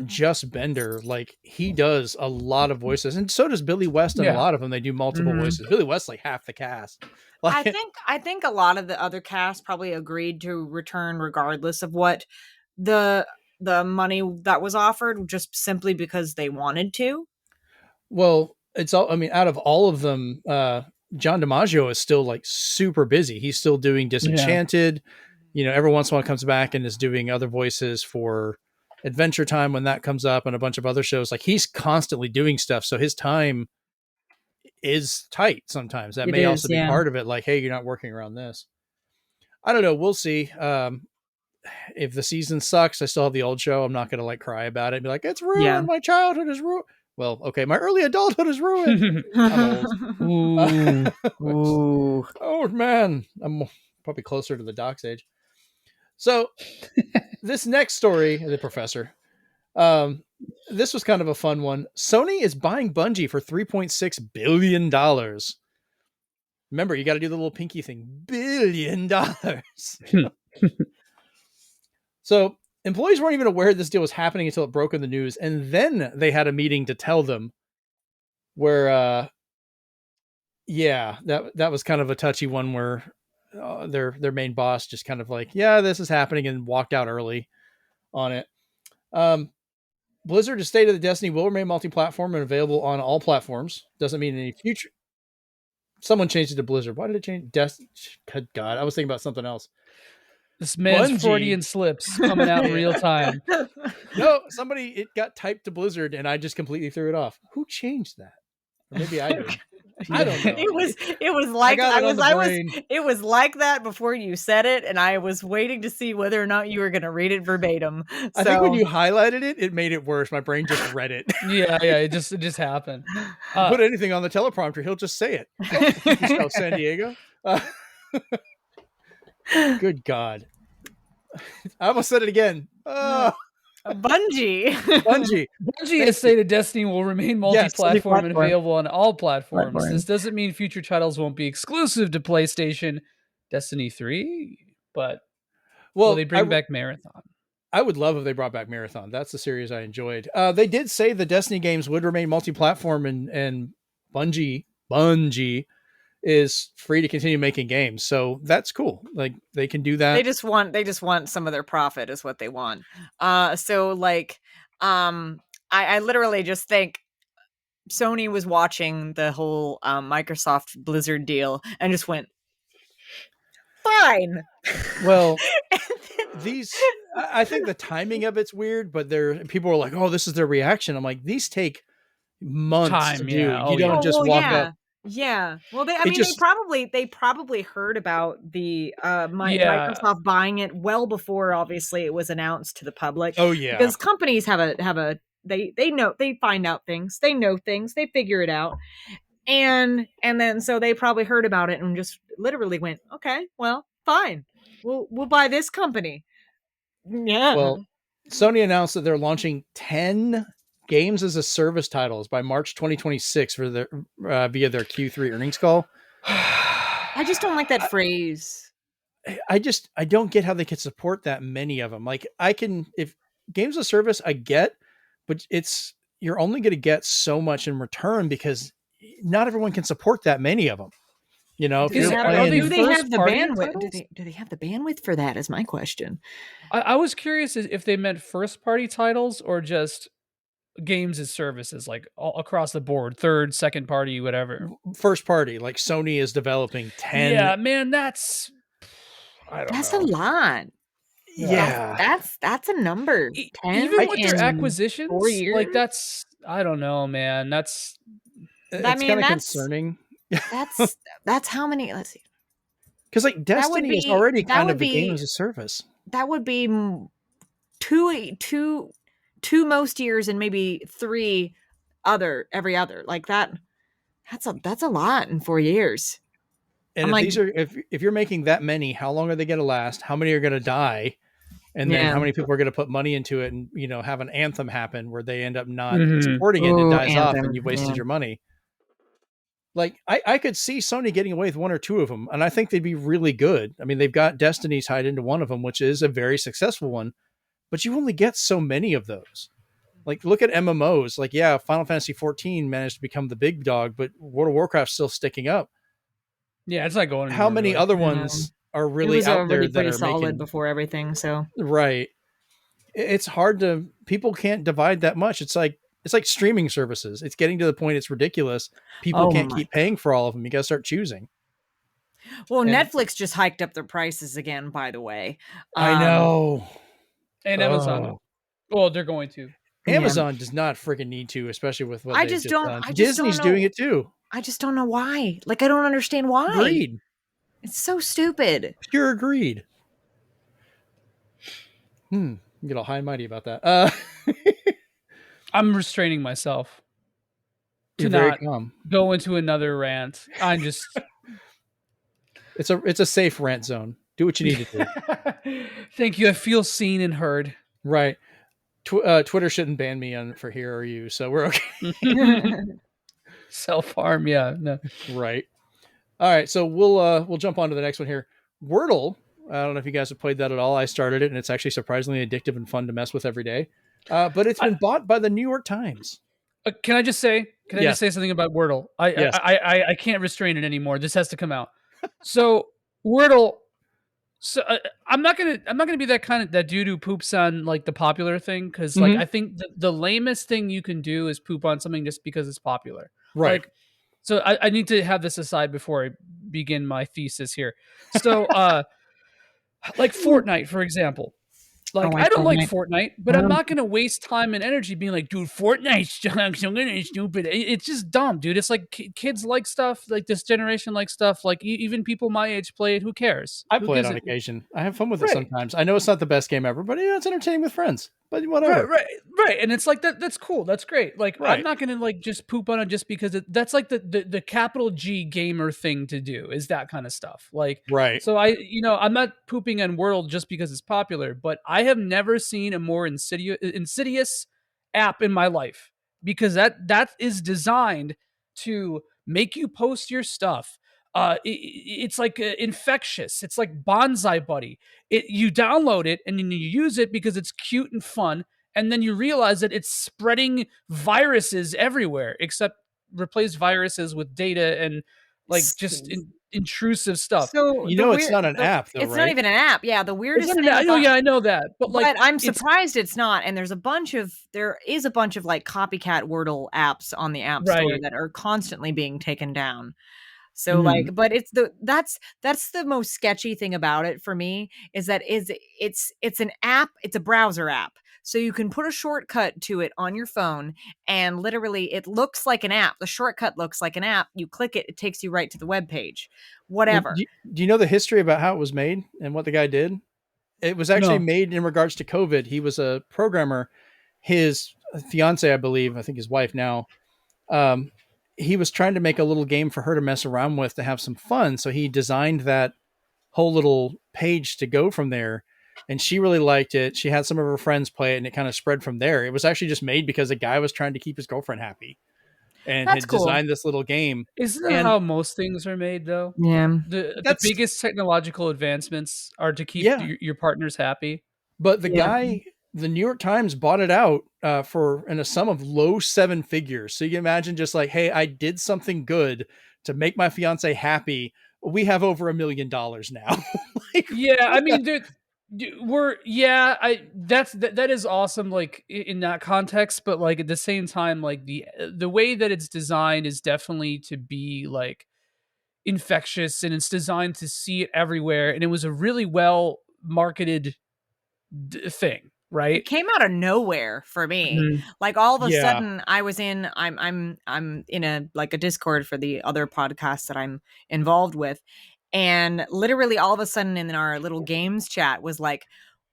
just Bender. Like he does a lot of voices and so does Billy West and a lot of them. They do multiple voices. Billy West's like half the cast. Like, I think a lot of the other cast probably agreed to return regardless of what the money that was offered, just simply because they wanted to. Well, out of all of them, John DiMaggio is still like super busy. He's still doing Disenchanted. Every once in a while comes back and is doing other voices for Adventure Time when that comes up and a bunch of other shows. Like he's constantly doing stuff. So his time is tight sometimes. That may also be part of it. Like, hey, you're not working around this. I don't know. We'll see. If the season sucks, I still have the old show. I'm not going to like cry about it and be like, it's ruined. Yeah. My childhood is ruined. Well, okay. My early adulthood is ruined. I'm old. Ooh. Oh man. I'm probably closer to the Doc's age. So this next story, the professor, this was kind of a fun one. Sony is buying Bungie for $3.6 billion. Remember, you got to do the little pinky thing. $1 billion. So employees weren't even aware this deal was happening until it broke in the news. And then they had a meeting to tell them where, that was kind of a touchy one where their main boss just kind of like, yeah, this is happening and walked out early on it. Blizzard has stated that Destiny will remain multi-platform and available on all platforms. Doesn't mean any future. Someone changed it to Blizzard. Why did it change? Good God. I was thinking about something else. This man's Freudian slips coming out in real time. No, it got typed to Blizzard and I just completely threw it off. Who changed that? Or maybe I did. I don't know. It was like it was like that before you said it, and I was waiting to see whether or not you were going to read it verbatim. So. I think when you highlighted it, it made it worse. My brain just read it. Yeah, it just happened. Put anything on the teleprompter, he'll just say it. San Diego. Good God. I almost said it again. Oh, Bungie. Bungie. Bungie has stated Destiny will remain multi-platform and Multi-platform. available on all platforms. Platforms. This doesn't mean future titles won't be exclusive to PlayStation. Destiny 3, but will they bring back Marathon? I would love if they brought back Marathon. That's the series I enjoyed. They did say the Destiny games would remain multi-platform, and Bungie is free to continue making games. So that's cool. Like they can do that. They just want some of their profit is what they want. So like, I literally just think Sony was watching the whole Microsoft Blizzard deal and just went, fine. Well, I think the timing of it's weird, but people are like, oh, this is their reaction. I'm like, these take months to do. You don't just walk up. Yeah. Well, they probably heard about the Microsoft buying it well before obviously it was announced to the public. Oh yeah. Because companies they know, they find out things, they know things, they figure it out. And then so they probably heard about it and just literally went, okay, well, fine. We'll buy this company. Yeah. Well, Sony announced that they're launching 10 games as a service titles by March 2026 for their via their Q3 earnings call. I just don't like that phrase. I don't get how they could support that many of them. Like if games as a service I get, but you're only going to get so much in return because not everyone can support that many of them. You know, do they have the bandwidth? Do they have the bandwidth for that? Is my question. I was curious if they meant first party titles or just games as services, like all across the board, third, second party, whatever. First party, like Sony is developing 10. Yeah, man, that's a lot. Yeah, that's a number. 10 even with their acquisitions, 4 years? Like that's, I don't know, man. It's kind of concerning. That's how many? Let's see. Because like Destiny is already kind of a game as a service. That would be two most years and maybe 3 every other, like that. That's a lot in 4 years. And if you're making that many, how long are they going to last? How many are going to die? And then how many people are going to put money into it and, have an Anthem happen where they end up not supporting it and it dies off and you've wasted your money. Like I could see Sony getting away with 1 or 2 of them. And I think they'd be really good. I mean, they've got Destiny tied into one of them, which is a very successful one, but you only get so many of those. Like look at MMOs, like, Final Fantasy 14 managed to become the big dog, but World of Warcraft's still sticking up. Yeah, it's not going anywhere. How many other ones are really out there that are solid before everything? So right, it's hard to. People can't divide that much. It's like streaming services. It's getting to the point it's ridiculous. People can't keep paying for all of them. You got to start choosing. Well, Netflix just hiked up their prices again. By the way, I know. And Amazon. Well, they're going to. Amazon does not freaking need to, especially with what they've just done. Disney's doing it too. I just don't know why. Like, I don't understand why. Greed. It's so stupid. Pure greed. You get all high and mighty about that. I'm restraining myself to not go into another rant. I'm just. It's a safe rant zone. Do what you need to do. Thank you. I feel seen and heard. Right. Twitter shouldn't ban me for Here Are You, so we're okay. Self-harm, yeah. No. Right. All right, so we'll jump on to the next one here. Wordle. I don't know if you guys have played that at all. I started it, and it's actually surprisingly addictive and fun to mess with every day. But it's been bought by the New York Times. Can I just say something about Wordle? I can't restrain it anymore. This has to come out. So Wordle. So I'm not gonna be that dude who poops on like the popular thing, because like I think the lamest thing you can do is poop on something just because it's popular. Right. Like, so I need to have this aside before I begin my thesis here. So like Fortnite, for example. Like, I don't like Fortnite, but I'm not going to waste time and energy being like, dude, Fortnite's stupid. It's just dumb, dude. It's like kids like stuff, like this generation like stuff. Like even people my age play it. Who cares? I play it on occasion. I have fun with it sometimes. I know it's not the best game ever, but it's entertaining with friends. but whatever. Right. And it's like that's cool. That's great. Like I'm Right. not gonna like just poop on it just because that's like the capital G gamer thing to do is that kind of stuff. Like Right. so I'm not pooping on Wordle just because it's popular, but I have never seen a more insidious app in my life because that is designed to make you post your stuff. It's like infectious. It's like Bonsai Buddy. You download it and then you use it because it's cute and fun, and then you realize that it's spreading viruses everywhere. Except replace viruses with data and like just intrusive stuff. So You the know, it's weird, not an app, though, it's right? not even an app. Yeah, the It's weirdest not thing an, oh about, yeah, I know that, but like, but I'm it's surprised it's not. And there is a bunch of like copycat Wordle apps on the App Store right. that are constantly being taken down. So like, Mhm. but that's the most sketchy thing about it for me is that it's an app, it's a browser app. So you can put a shortcut to it on your phone and literally it looks like an app. The shortcut looks like an app. You click it, it takes you right to the web page. Well, Whatever. do you know the history about how it was made and what the guy did? It was actually No. made in regards to COVID. He was a programmer. His fiance, I believe, I think his wife now, um, he was trying to make a little game for her to mess around with to have some fun. So he designed that whole little page to go from there. And she really liked it. She had some of her friends play it and it kind of spread from there. It was actually just made because a guy was trying to keep his girlfriend happy and That's had cool. designed this little game. Isn't that And how most things are made though? Yeah. The that's, biggest technological advancements are to keep yeah. your partners happy. But the Yeah. guy, the New York Times bought it out for in a sum of low seven figures. So you can imagine just like, hey, I did something good to make my fiance happy. We have over $1 million now. Like, Yeah, I what the- mean, we're yeah, that is awesome. Like in that context, but like at the same time, like the way that it's designed is definitely to be like infectious, and it's designed to see it everywhere. And it was a really well marketed thing, right? It came out of nowhere for me. Mhm. Like all of a yeah, sudden I was in I'm in a like a Discord for the other podcasts that I'm involved with. And literally all of a sudden in our little games chat was like,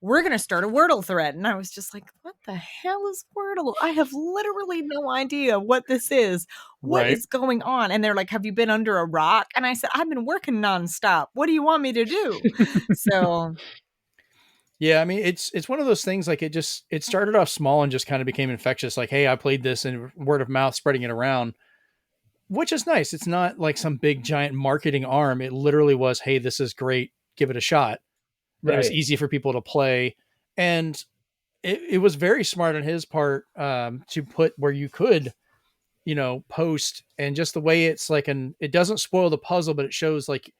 we're going to start a Wordle thread. And I was just like, what the hell is Wordle? I have literally no idea what this is. What right. is going on? And they're like, have you been under a rock? And I said, I've been working nonstop. What do you want me to do? So Yeah, I mean, it's one of those things like it started off small and just kind of became infectious. Like, hey, I played this and word of mouth spreading it around, which is nice. It's not like some big giant marketing arm. It literally was, hey, this is great. Give it a shot. And it was Right. easy for people to play. And it was very smart on his part to put where you could, post and just the way it's like it doesn't spoil the puzzle, but it shows like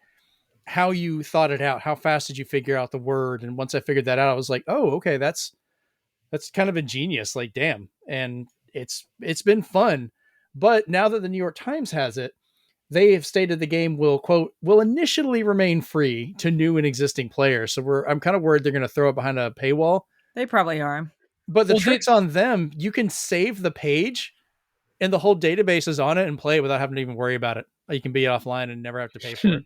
how you thought it out. How fast did you figure out the word? And once I figured that out, I was like, oh, okay, that's kind of ingenious. Like, damn. And it's been fun. But now that the New York Times has it, they have stated the game will quote will initially remain free to new and existing players. So I'm kind of worried they're going to throw it behind a paywall. they probably are. But the Well, trick's on them. You can save the page and the whole database is on it and play it without having to even worry about it. You can be offline and never have to pay for it.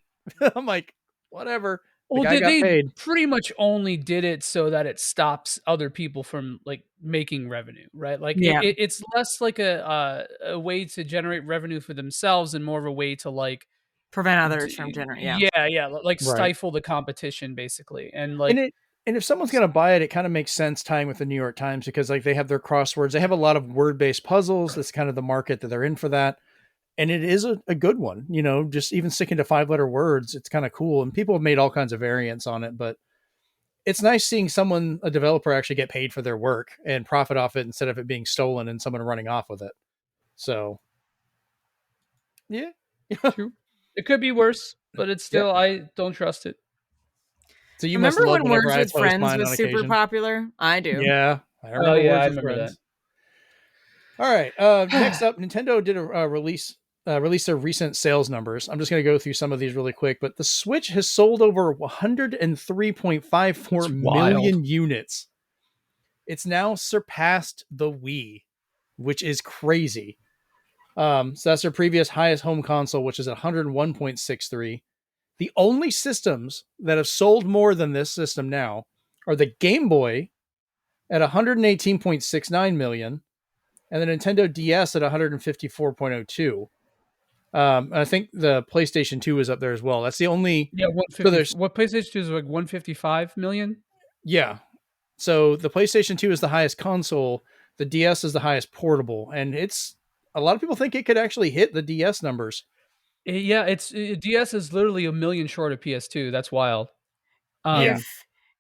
I'm like, whatever. The Well, guy got they paid. pretty much only did it so that it stops other people from like making revenue, right? Like Yeah. it's less like a way to generate revenue for themselves and more of a way to like Prevent others from generating. Yeah. yeah, like Right. stifle the competition basically. And And like and if someone's going to buy it, it kind of makes sense tying with the New York Times because like they have their crosswords. They have a lot of word-based puzzles. That's kind of the market that they're in for that. And it is a good one, just even sticking to 5-letter words. It's kind of cool. And people have made all kinds of variants on it, but it's nice seeing a developer actually get paid for their work and profit off it instead of it being stolen and someone running off with it. So yeah. true. It could be worse, but it's still I don't trust it. So you must Remember love when whenever Words I with post Friends mine was on super occasion. popular? I do. Yeah. I Oh remember yeah, Words I with remember Friends. All right. Next up, Nintendo did a release their recent sales numbers. I'm just going to go through some of these really quick, but the Switch has sold over 103.54 It's wild. million units. It's now surpassed the Wii, which is crazy. So that's their previous highest home console, which is at 101.63. The only systems that have sold more than this system now are the Game Boy, at 118.69 million, and the Nintendo DS at 154.02. I think the PlayStation 2 is up there as well. That's the only. Yeah, So 150. there's What PlayStation 2 is like 155 million? yeah. So the PlayStation 2 is the highest console. The DS is the highest portable, and it's a lot of people think it could actually hit the DS numbers. Yeah, DS is literally a million short of PS2. That's wild. Yeah. Um,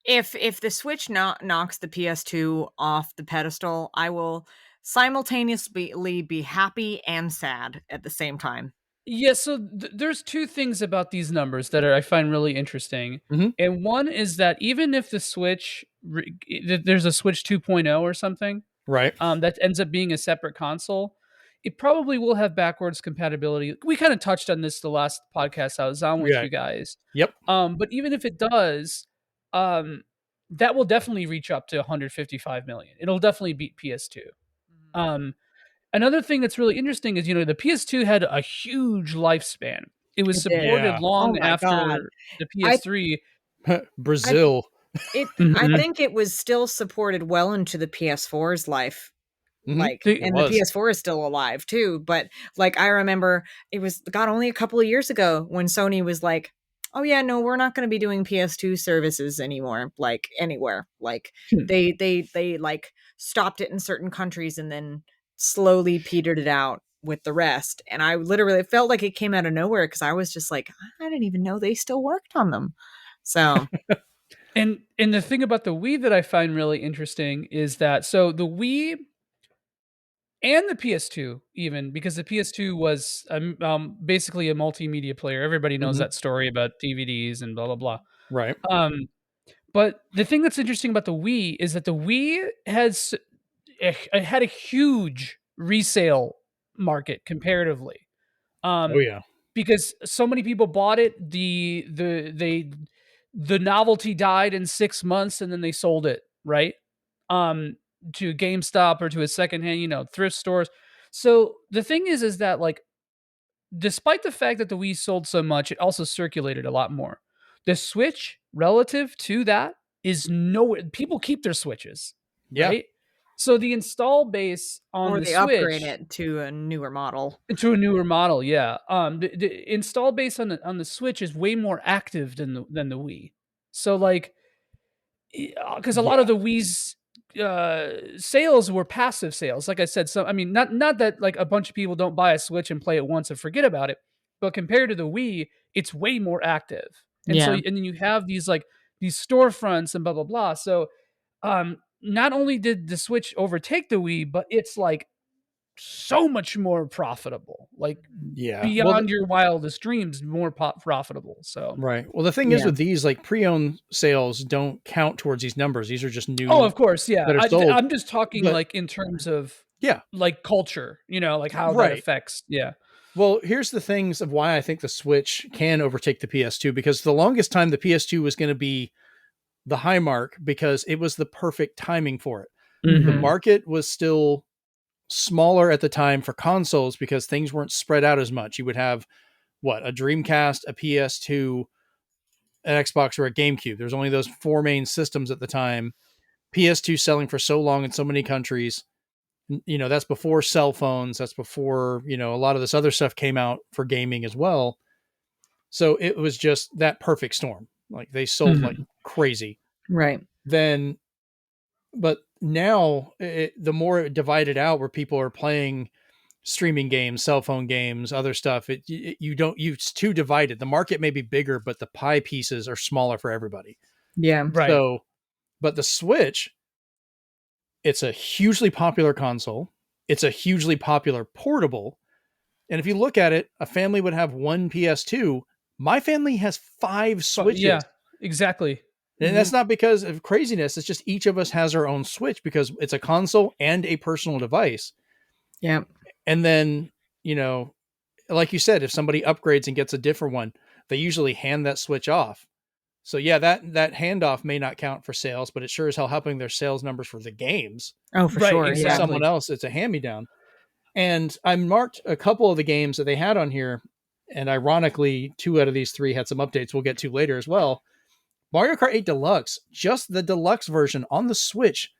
If the Switch knocks the PS2 off the pedestal, I will simultaneously be happy and sad at the same time. yeah, so there's two things about these numbers that I find really interesting. Mhm. And one is that even if the Switch, there's a Switch 2.0 or something, Right. that ends up being a separate console, it probably will have backwards compatibility. We kind of touched on this the last podcast I was on with Yeah. you guys. Yep. But even if it does, um, that will definitely reach up to 155 million. It'll definitely beat PS2. Um, Another thing that's really interesting is, the PS2 had a huge lifespan. It was It did. supported Yeah. Oh long my god. after the I PS3. I Brazil. I Mhm. think it was still supported well into the PS4's life. Mhm. Like, It and the was. PS4 is still alive too, but like I remember it was God only a couple of years ago when Sony was like, "Oh yeah, no, we're not going to be doing PS2 services anymore, like anywhere." Like Hmm. they like stopped it in certain countries and then slowly petered it out with the rest. And I literally felt like it came out of nowhere because I was just like, I didn't even know they still worked on them. So, And the thing about the Wii that I find really interesting is that the Wii and the PS2, even because the PS2 was basically a multimedia player. Everybody knows Mhm. that story about DVDs and blah blah blah. Right. But the thing that's interesting about the Wii is that the Wii had a huge resale market comparatively. Oh Um, yeah. because so many people bought it, the novelty died in 6 months and then they sold it, right? Um, to GameStop or to a secondhand, thrift stores. So the thing is that, like, despite the fact that the Wii sold so much, it also circulated a lot more. The Switch, relative to that, is nowhere. People keep their Switches, Yeah. right? So the install base on or the they upgrade Switch it to a newer model. to a newer model, yeah. The install base on the Switch is way more active than the Wii. So, like, because a lot of Yeah. the Wii's sales were passive sales. Like I said, so I mean, not that like a bunch of people don't buy a Switch and play it once and forget about it, but compared to the Wii, it's way more active. And so, Yeah. and then you have these storefronts and blah blah blah. So, not only did the Switch overtake the Wii, but it's like so much more profitable, like Yeah. Well, beyond your wildest dreams, more profitable. So, right. Well, the thing is Yeah. with these, like pre-owned sales don't count towards these numbers. These are just oh, new of course, yeah. that are sold. I'm just talking But like in terms of yeah, like culture, like how that right. affects. Yeah. Well, here's the things of why I think the Switch can overtake the PS2 because the longest time the PS2 was going to be the high mark because it was the perfect timing for it. The Mhm. market was still smaller at the time for consoles because things weren't spread out as much. You would have a Dreamcast, a PS2, an Xbox, or a GameCube. There's only those four main systems at the time. PS2 selling for so long in so many countries. That's before cell phones. That's before, a lot of this other stuff came out for gaming as well. So it was just that perfect storm. Like they sold like Mhm. crazy. Right. Then, but now the more it divided out where people are playing streaming games, cell phone games, other stuff, it's too divided. The market may be bigger, but the pie pieces are smaller for everybody. Yeah. Right. So, but the Switch, it's a hugely popular console. It's a hugely popular portable. And if you look at it, a family would have one PS2. My family has 5 Yeah. Switches. Exactly. And that's not because of craziness. It's just each of us has our own Switch because it's a console and a personal device. Yeah. And then, like you said, if somebody upgrades and gets a different one, they usually hand that Switch off. So yeah, that handoff may not count for sales, but it sure as hell helping their sales numbers for the games. Oh, for Right, sure. For Yeah. someone else, it's a hand-me-down. And I marked a couple of the games that they had on here, and ironically, 2 out of these 3 had some updates we'll get to later as well. Mario Kart 8 Deluxe, just the deluxe version on the Switch,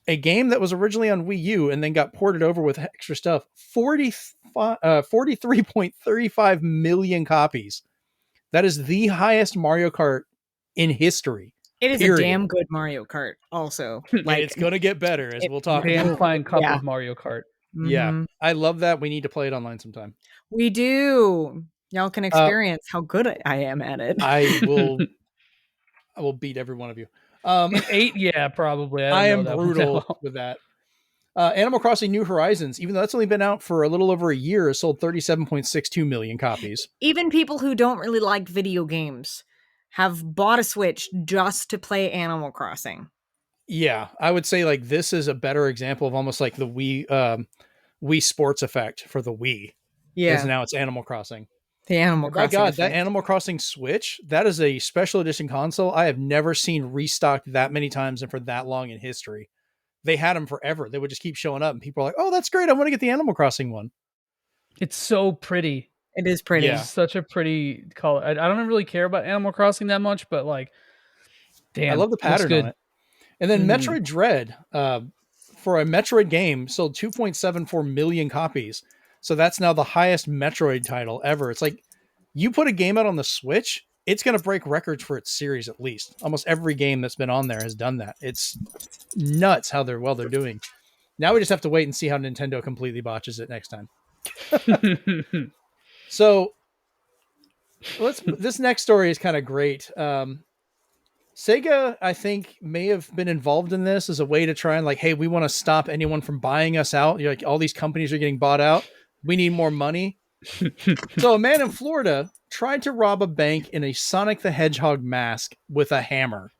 a game that was originally on Wii U and then got ported over with extra stuff, 43.35 million copies. That is the highest Mario Kart in history. It is period. a damn good Mario Kart. Also, like It's gonna get better, as we'll talk Damn about. fine cup Yeah. of Mario Kart. Yeah, Mhm. I love that. We need to play it online sometime. We do. Y'all can experience how good I am at it. I will beat every one of you. In 8, yeah, probably. I don't am know that one that brutal well. with that. Animal Crossing New Horizons, even though that's only been out for a little over a year, has sold 37.62 million copies. Even people who don't really like video games have bought a Switch just to play Animal Crossing. Yeah, I would say like this is a better example of almost like the Wii Sports effect for the Wii. Yeah, Is now it's Animal Crossing. the Animal My Crossing. God, that effect. Animal Crossing Switch, that is a special edition console I have never seen restocked that many times and for that long in history. They had them forever. They would just keep showing up and people are like, oh, that's great. I want to get the Animal Crossing one. It's so pretty. It is pretty. Yeah. It's such a pretty color. I don't really care about Animal Crossing that much, but like, damn, I love the pattern on it. And then Metroid Dread, for a Metroid game, sold 2.74 million copies. So that's now the highest Metroid title ever. It's like you put a game out on the Switch, it's going to break records for its series at least. Almost every game that's been on there has done that. It's nuts how they're doing. Now we just have to wait and see how Nintendo completely botches it next time. So this next story is kind of great. Sega, I think, may have been involved in this as a way to try and like, hey, we want to stop anyone from buying us out. You're like, all these companies are getting bought out. We need more money. So a man in Florida tried to rob a bank in a Sonic the Hedgehog mask with a hammer.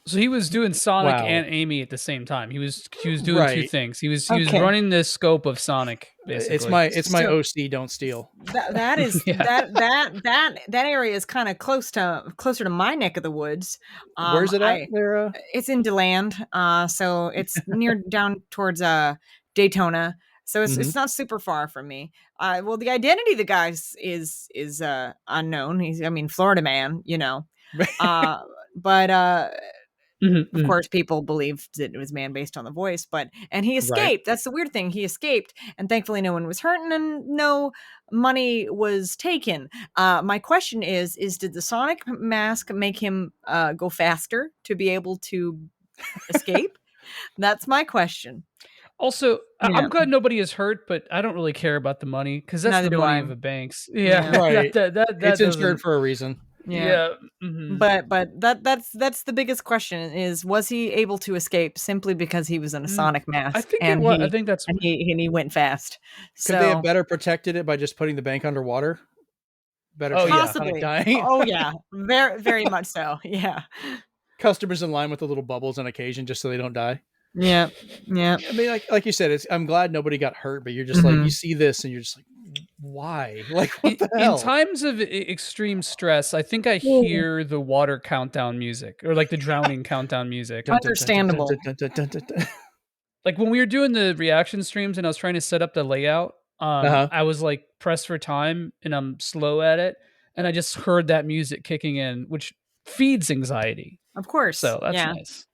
So he was doing Sonic Wow. and Amy at the same time. He was doing two Right. things. He was Okay. running the scope of Sonic. Basically, It's my OC. Don't steal. That is Yeah. that area is kind of closer to my neck of the woods. Where's it at? There. It's in DeLand, so it's near down towards Daytona. So it's not super far from me. Well, the identity of the guy is unknown. He's Florida man, you know. But of course, people believed that it was man based on the voice, and he escaped. Right. That's the weird thing. He escaped, and thankfully, no one was hurt, and no money was taken. My question is did the Sonic mask make him go faster to be able to escape? That's my question. Also, Yeah. I'm glad nobody is hurt, but I don't really care about the money because that's Neither the do money I. of the banks. Yeah, Right. that It's doesn't- insured for a reason. Yeah. But that's the biggest question is, was he able to escape simply because he was in a Sonic mask? I think and it was. he, I think that's. and he went fast. Could they have better protected it by just putting the bank underwater? Better Oh, chance yeah. of Sonic Possibly. dying. Oh yeah, very much so. Yeah. Customers in line with the little bubbles on occasion just so they don't die. Yeah. I mean, like you said, I'm glad nobody got hurt, but you're just like, you see this and you're just like, why? Like, what the hell? In times of extreme stress, I think I hear the water countdown music or like the drowning countdown music. Understandable. Like when we were doing the reaction streams and I was trying to set up the layout, I was like pressed for time and I'm slow at it, and I just heard that music kicking in, which feeds anxiety. Of course. So that's yeah. nice.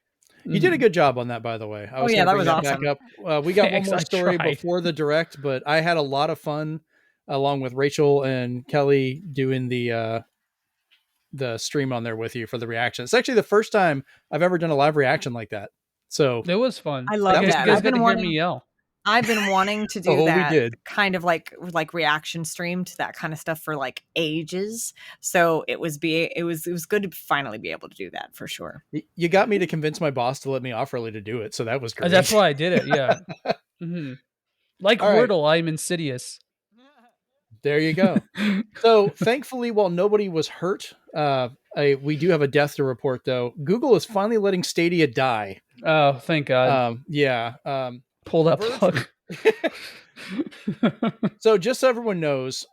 You did a good job on that, by the way. I was yeah, gonna that bring was back awesome. up. We got one Thanks, more I story tried. before the direct, but I had a lot of fun along with Rachel and Kelly doing the stream on there with you for the reaction. It's actually the first time I've ever done a live reaction like that. So It was fun. I love You guys that. got I've been to hear wanting- me yell. I've been wanting to do Oh, we that did. kind of like reaction stream to that kind of stuff for like ages. So it was good to finally be able to do that for sure. You got me to convince my boss to let me off early to do it. So that was great. That's why I did it. Yeah. Like All right. Wordle, I'm insidious. There you go. So thankfully, while nobody was hurt, we do have a death to report though. Google is finally letting Stadia die. Oh, thank God. Pull Pull that plug. So just so everyone knows,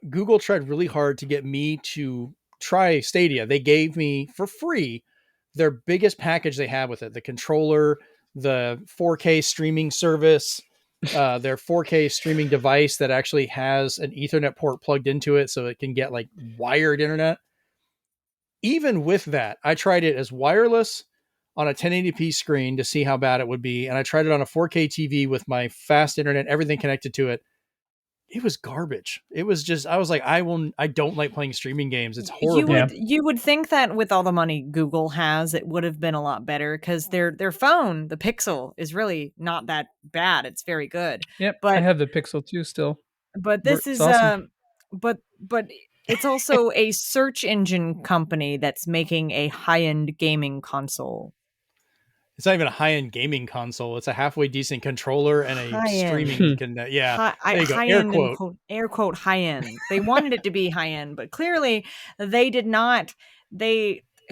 Google tried really hard to get me to try Stadia. They gave me for free their biggest package they have with it, the controller, the 4K streaming service, their 4K streaming device that actually has an Ethernet port plugged into it so it can get like wired internet. Even with that, I tried it as wireless on a 1080p screen to see how bad it would be, and I tried it on a 4K TV with my fast internet, everything connected to it. It was garbage. It was just, I was like, I don't like playing streaming games. It's horrible. You would think that with all the money Google has, it would have been a lot better because their phone, the Pixel, is really not that bad. It's very good. Yep, But I have the Pixel 2 still. But this is awesome. but it's also a search engine company that's making a high-end gaming console. It's not even a high-end gaming console. It's a halfway decent controller and a High-end. streaming yeah. There you go. High-end, air quote high-end. They wanted it to be high-end, but clearly they did not.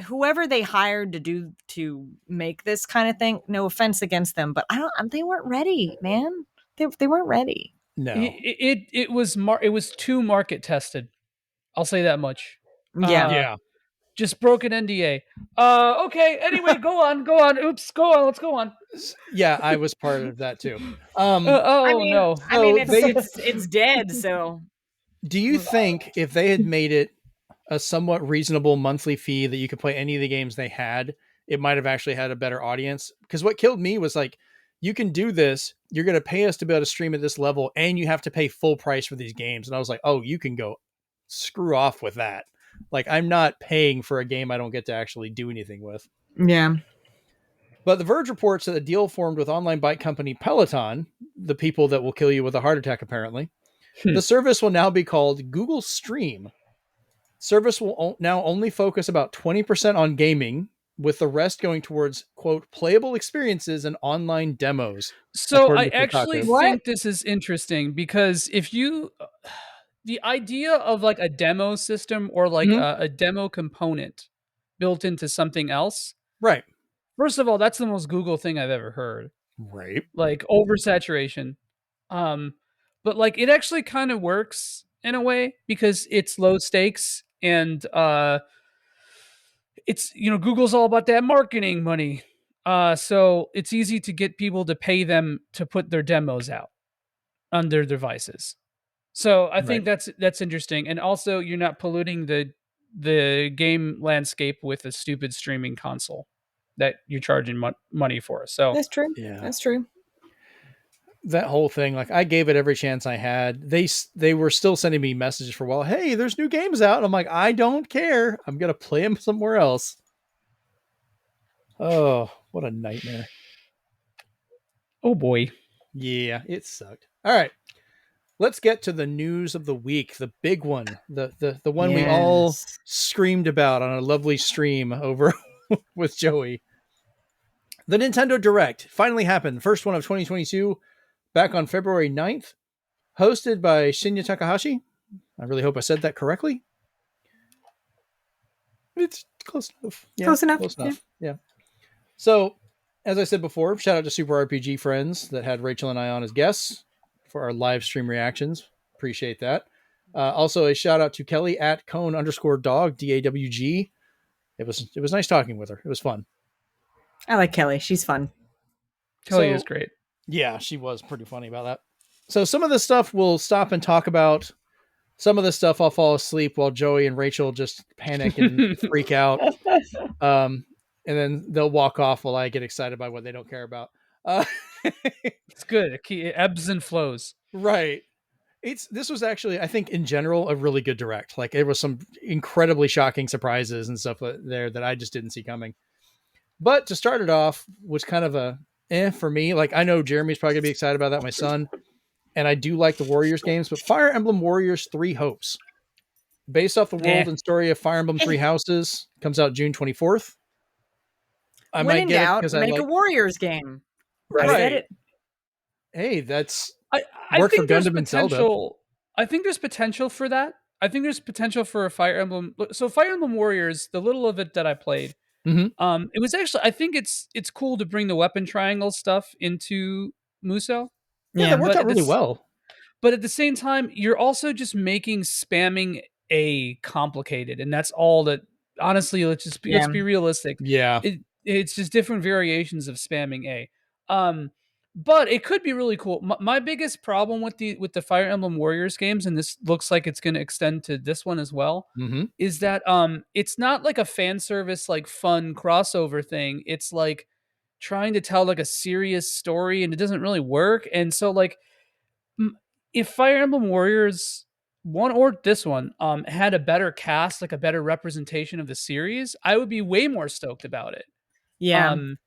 Whoever they hired to make this kind of thing, no offense against them, but they weren't ready, man. They weren't ready. No. It was too market tested. I'll say that much. Yeah. Just broke an NDA. Okay. Anyway, go on. Oops. Go on. Let's go on. Yeah, I was part of that too. No. I mean, it's dead. So, do you think if they had made it a somewhat reasonable monthly fee that you could play any of the games they had, it might have actually had a better audience? Because what killed me was like, you can do this. You're going to pay us to be able to stream at this level, and you have to pay full price for these games. And I was like, oh, you can go screw off with that. Like, I'm not paying for a game I don't get to actually do anything with. Yeah. But The Verge reports that a deal formed with online bike company Peloton, the people that will kill you with a heart attack, apparently. The service will now be called Google Stream. Service will now only focus about 20% on gaming, with the rest going towards, quote, playable experiences and online demos. So I actually think this is interesting because if you... the idea of like a demo system or like a demo component built into something else. Right. First of all, that's the most Google thing I've ever heard. Right. Like oversaturation. But like it actually kind of works in a way because it's low stakes and it's, Google's all about that marketing money. So it's easy to get people to pay them to put their demos out on their devices. So I think that's interesting, and also you're not polluting the game landscape with a stupid streaming console that you're charging money for. So that's true. Yeah, that's true. That whole thing, like I gave it every chance I had. They were still sending me messages for a while. Hey, there's new games out. And I'm like, I don't care. I'm gonna play them somewhere else. Oh, what a nightmare! Oh boy. Yeah, it sucked. All right. Let's get to the news of the week, the big one, the one we all screamed about on a lovely stream over with Joey. The Nintendo Direct finally happened. First one of 2022, back on February 9th, hosted by Shinya Takahashi. I really hope I said that correctly. It's close enough. Yeah, close enough. Yeah. So, as I said before, shout out to Super RPG Friends that had Rachel and I on as guests for our live stream reactions. Appreciate that. Also a shout out to Kelly at Cone_dog, DAWG. It was nice talking with her. It was fun. I like Kelly. She's fun. Kelly is great. Yeah, she was pretty funny about that. So some of the stuff we'll stop and talk about. Some of the stuff I'll fall asleep while Joey and Rachel just panic and freak out. And then they'll walk off while I get excited by what they don't care about. It's good. It ebbs and flows. Right. This was actually, I think, in general, a really good direct. Like, it was some incredibly shocking surprises and stuff there that I just didn't see coming. But to start it off was kind of a for me. Like, I know Jeremy's probably gonna be excited about that, my son, and I do like the Warriors games. But Fire Emblem Warriors 3 Hopes, based off the world and story of Fire Emblem 3 Houses, comes out June 24th. I might get it because I like a Warriors game. Right. I said it. Hey, that's I work think for Gundam and Zelda. I think there's potential for that. I think there's potential for a Fire Emblem. So Fire Emblem Warriors, the little of it that I played, it was actually, I think it's cool to bring the weapon triangle stuff into Musou. Yeah, that worked out really well. But at the same time, you're also just making spamming A complicated, and that's all that. Honestly, let's be realistic. Yeah, it's just different variations of spamming A. but it could be really cool. My biggest problem with the Fire Emblem Warriors games, and this looks like it's going to extend to this one as well, Mm-hmm. is that it's not like a fan service like fun crossover thing. It's like trying to tell like a serious story, and it doesn't really work. And so like if Fire Emblem Warriors one or this one had a better cast, like a better representation of the series, I would be way more stoked about it. Yeah. Um,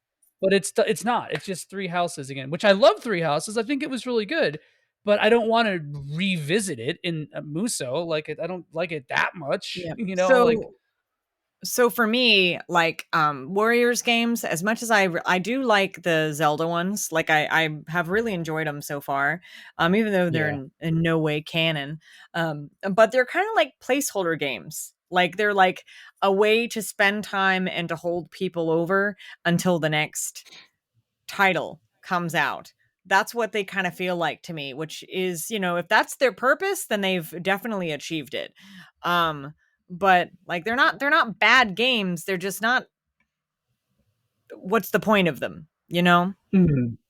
but it's not. It's just Three Houses again, which I love. Three Houses. I think it was really good, but I don't want to revisit it in Muso. Like I don't like it that much. Yeah. You know, like So for me, like Warriors games, as much as I do like the Zelda ones, like I have really enjoyed them so far, even though they're Yeah. in no way canon. But they're kind of like placeholder games. Like they're like a way to spend time and to hold people over until the next title comes out. That's what they kind of feel like to me, which is, if that's their purpose, then they've definitely achieved it. But like they're not bad games, they're just not, what's the point of them,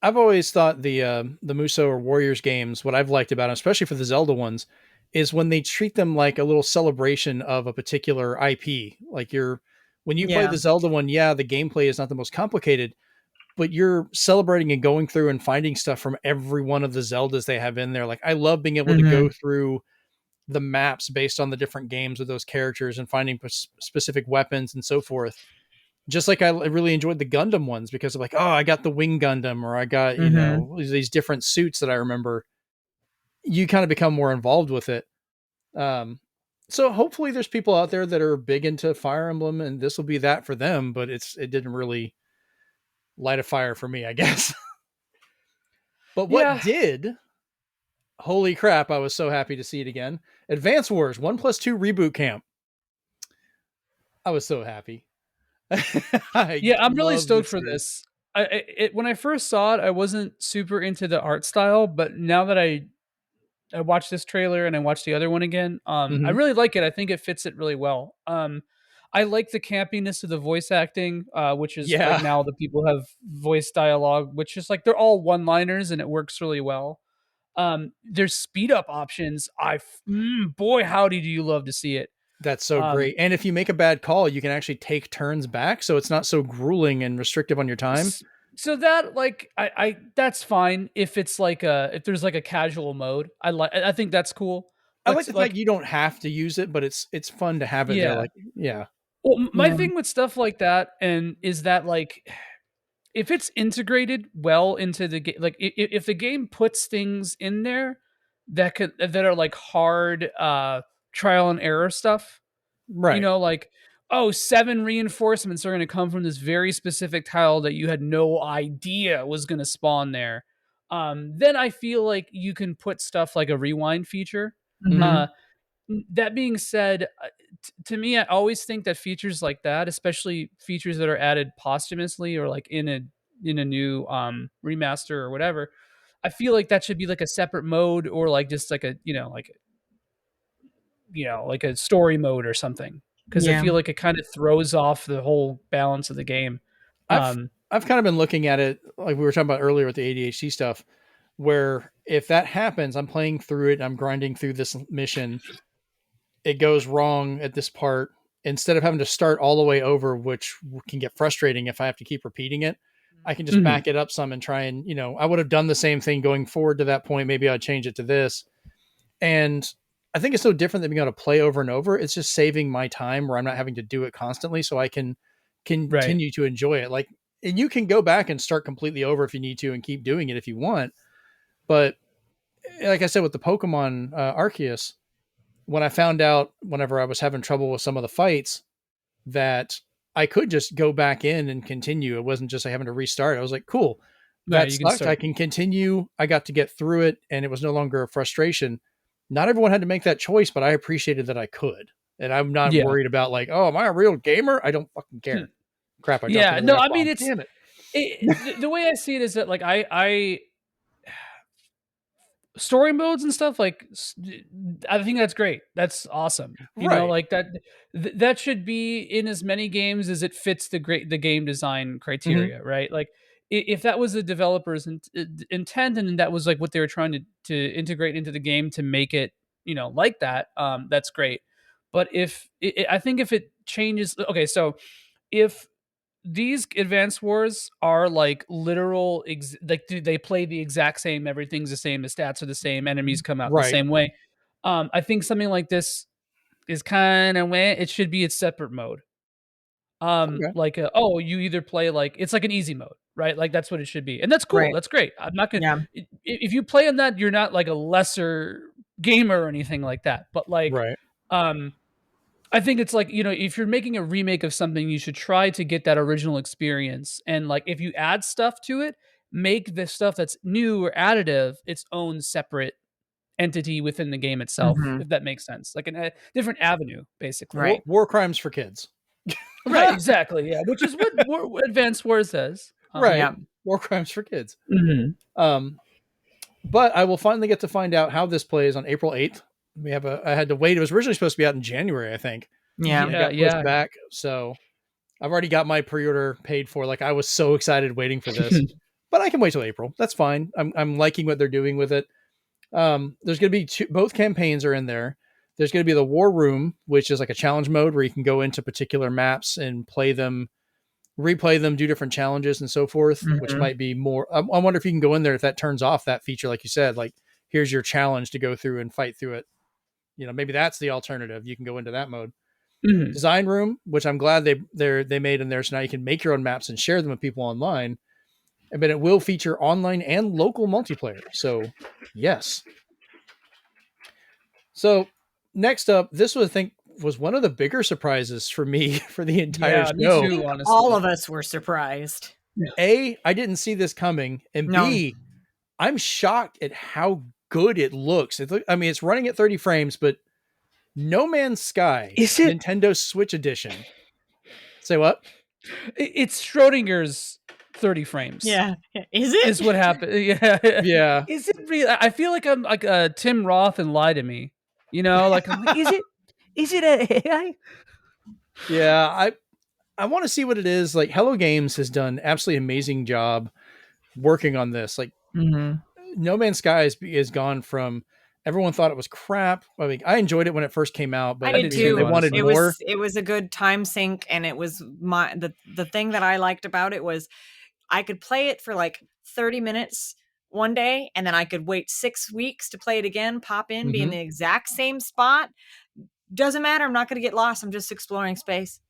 I've always thought the Muso or Warriors games, what I've liked about them, especially for the Zelda ones, is when they treat them like a little celebration of a particular IP. Like when you play Yeah. the Zelda one, yeah, the gameplay is not the most complicated, but you're celebrating and going through and finding stuff from every one of the Zeldas they have in there. Like I love being able to go through the maps based on the different games with those characters and finding specific weapons and so forth. Just like I really enjoyed the Gundam ones because of like, oh, I got the Wing Gundam or I got, these different suits that I remember. You kind of become more involved with it. So hopefully there's people out there that are big into Fire Emblem and this will be that for them, but it didn't really light a fire for me, I guess. But what did, holy crap, I was so happy to see it again. Advance Wars 1+2 Reboot Camp. I was so happy. I'm really stoked for this. When I first saw it, I wasn't super into the art style, but now that I watched this trailer and I watched the other one again, I really like it. I think it fits it really well. I like the campiness of the voice acting, which is right now the people have voice dialogue, which is like they're all one-liners and it works really well. There's speed up options. Boy, howdy, do you love to see it. That's so great. And if you make a bad call, you can actually take turns back, so it's not so grueling and restrictive on your time. So that like I that's fine if it's like if there's like a casual mode. I think that's cool. I like the fact you don't have to use it, but it's fun to have it there. Like, yeah. Well, my thing with stuff like that is that like if it's integrated well into the game, like if the game puts things in there that are like hard trial and error stuff, right? Like 7 reinforcements are going to come from this very specific tile that you had no idea was going to spawn there. Then I feel like you can put stuff like a rewind feature. That being said, to me, I always think that features like that, especially features that are added posthumously or like in a new remaster or whatever, I feel like that should be like a separate mode or like just like a like a story mode or something, because I feel like it kind of throws off the whole balance of the game. I've kind of been looking at it like we were talking about earlier with the ADHD stuff, where if that happens, I'm playing through it, I'm grinding through this mission, it goes wrong at this part, instead of having to start all the way over, which can get frustrating if I have to keep repeating it, I can just back it up some and try and, I would have done the same thing going forward to that point. Maybe I'd change it to this. And I think it's so different than being able to play over and over. It's just saving my time where I'm not having to do it constantly, so I can continue to enjoy it. Like, and you can go back and start completely over if you need to and keep doing it if you want. But like I said, with the Pokemon Arceus, when I found out whenever I was having trouble with some of the fights that I could just go back in and continue. It wasn't just like having to restart. I was like, cool, that sucked. I can continue. I got to get through it and it was no longer a frustration. Not everyone had to make that choice, but I appreciated that I could. And I'm not worried about like, oh, am I a real gamer? I don't fucking care. Crap. I mean, damn it. The way I see it is that like I story modes and stuff, like I think that's great. That's awesome. You know, like that should be in as many games as it fits the game design criteria, right? Like if that was the developer's intent, and that was like what they were trying to integrate into the game to make it, like that, that's great. But I think if it changes, okay, so if these advanced wars are like literal, like they play the exact same, everything's the same, the stats are the same, enemies come out the Right. same way. I think something like this is kind of where it should be its separate mode. Okay. Like you either play, like it's like an easy mode, right? Like that's what it should be, and that's cool. Right. That's great. I'm not gonna Yeah. if you play on that, you're not like a lesser gamer or anything like that. But like, Right. I think it's like, if you're making a remake of something, you should try to get that original experience. And like, if you add stuff to it, make the stuff that's new or additive its own separate entity within the game itself, if that makes sense. Like a different avenue, basically. Right. War crimes for kids. Right, exactly. Yeah, which is what Advanced Wars says. Right. Yeah. War crimes for kids. Mm-hmm. But I will finally get to find out how this plays on April 8th. I had to wait. It was originally supposed to be out in January, I think. Yeah. It got pushed back. So I've already got my pre-order paid for. Like, I was so excited waiting for this, but I can wait till April. That's fine. I'm liking what they're doing with it. There's going to be both campaigns are in there. There's going to be the War Room, which is like a challenge mode where you can go into particular maps and play them, replay them, do different challenges and so forth, which might be more. I wonder if you can go in there, if that turns off that feature, like you said, like here's your challenge to go through and fight through it. Maybe that's the alternative. You can go into that mode. Design Room, which I'm glad they made in there, so now you can make your own maps and share them with people online. But it will feature online and local multiplayer. So yes. So next up, this was, I think, was one of the bigger surprises for me for the entire show. Me too, honestly. All of us were surprised. A, I didn't see this coming, and B, I'm shocked at how good it looks. It's running at 30 frames, but No Man's Sky, is it Nintendo Switch Edition? Say what? It's Schrodinger's 30 frames. Yeah, is it? Is what happened. Yeah. Is it real? I feel like I'm like Tim Roth and Lie to Me. Like, I'm like, is it a AI? Yeah, I want to see what it is. Like, Hello Games has done absolutely amazing job working on this. Like, No Man's Sky is gone from everyone thought it was crap. I mean, I enjoyed it when it first came out, but I did too. They wanted more. It was a good time sink, and it was the thing that I liked about it was I could play it for like 30 minutes one day, and then I could wait 6 weeks to play it again, pop in, be in the exact same spot. Doesn't matter. I'm not going to get lost. I'm just exploring space.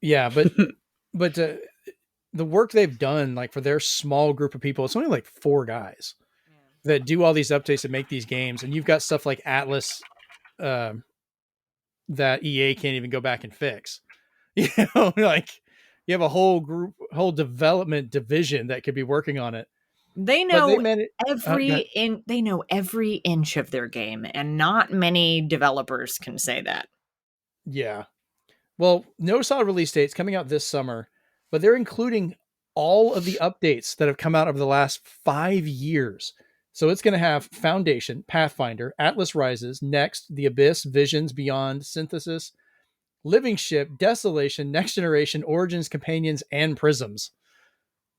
Yeah, but the work they've done, like for their small group of people, it's only like 4 guys that do all these updates and make these games. And you've got stuff like Atlas that EA can't even go back and fix. Like you have a whole development division that could be working on it. They know they know every inch of their game, and not many developers can say that. Yeah. Well, no solid release date's coming out this summer, but they're including all of the updates that have come out over the last 5 years. So it's going to have Foundation, Pathfinder, Atlas Rises, Next, The Abyss, Visions, Beyond, Synthesis, Living Ship, Desolation, Next Generation, Origins, Companions, and Prisms.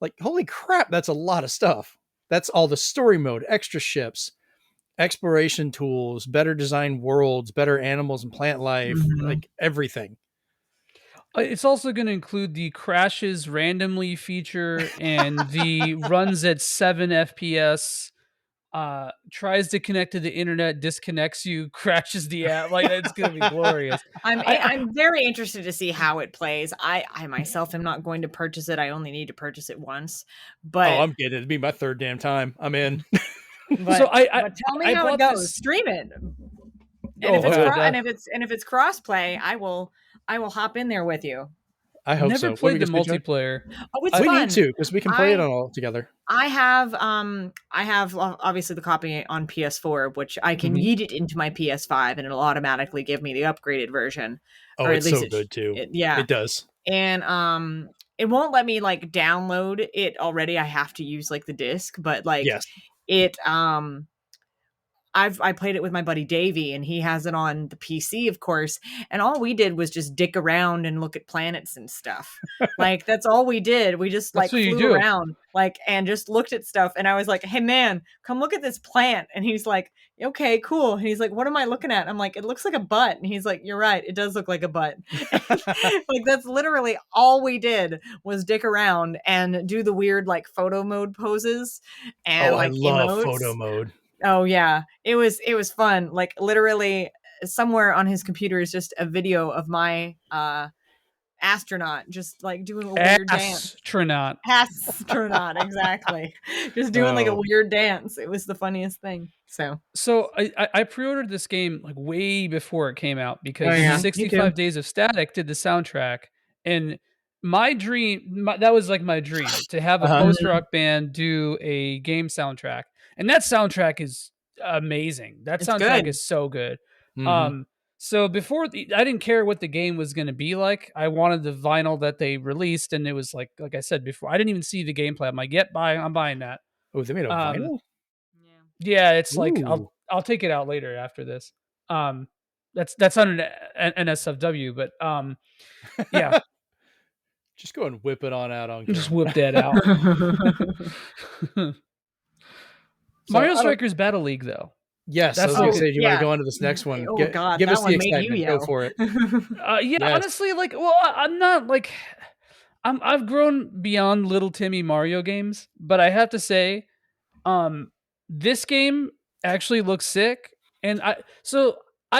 Like, holy crap, that's a lot of stuff. That's all the story mode, extra ships, exploration tools, better designed worlds, better animals and plant life, like everything. It's also going to include the crashes randomly feature and the runs at 7 FPS. Tries to connect to the internet, disconnects you, crashes the app. Like, it's gonna be glorious. I'm very interested to see how it plays. I myself am not going to purchase it. I only need to purchase it once. But I'm getting it. It'll be my 3rd damn time. I'm in. But tell me how it goes. Stream it. And if it's crossplay, I will hop in there with you. I hope Never so. played the multiplayer. Oh, it's fun. We need to, because we can play it all together. I have obviously the copy on PS4, which I can yeet it into my PS5, and it'll automatically give me the upgraded version. Oh, it's so good too. It does. And it won't let me like download it already. I have to use like the disc, but like it I played it with my buddy Davey, and he has it on the PC, of course. And all we did was just dick around and look at planets and stuff. Like that's all we did. We just That's like what you flew do. around, like, and just looked at stuff. And I was like, "Hey man, come look at this plant." And he's like, "Okay, cool." And he's like, "What am I looking at?" I'm like, "It looks like a butt." And he's like, "You're right, it does look like a butt." Like that's literally all we did was dick around and do the weird like photo mode poses and I like love emotes. photo mode. Oh yeah, it was fun. Like literally somewhere on his computer is just a video of my astronaut just like doing a weird dance. Astronaut, exactly. Just doing like a weird dance. It was the funniest thing. So I pre-ordered this game like way before it came out because Oh, yeah. 65 Days of Static did the soundtrack, and my dream that was like my dream to have a post-rock band do a game soundtrack, and that soundtrack is amazing. That It's soundtrack good. is so good. Mhm. So before I didn't care what the game was going to be like. I wanted the vinyl that they released, and it was like I said before, I didn't even see the gameplay. I'm like, yep, I'm buying that. Oh, they made a vinyl? Yeah, it's like Ooh. I'll take it out later after this. That's on an NSFW, but yeah, Just go and whip it on out on just camera. whip that out. Mario Strikers Battle League, though. Yes, I That's was going to like say, do you want to go on to this next one? Oh god, Give that us the one made you excitement. Go yell. for it. yeah, Yes. honestly, like, well, I'm not like I've grown beyond little Timmy Mario games, but I have to say, this game actually looks sick, and I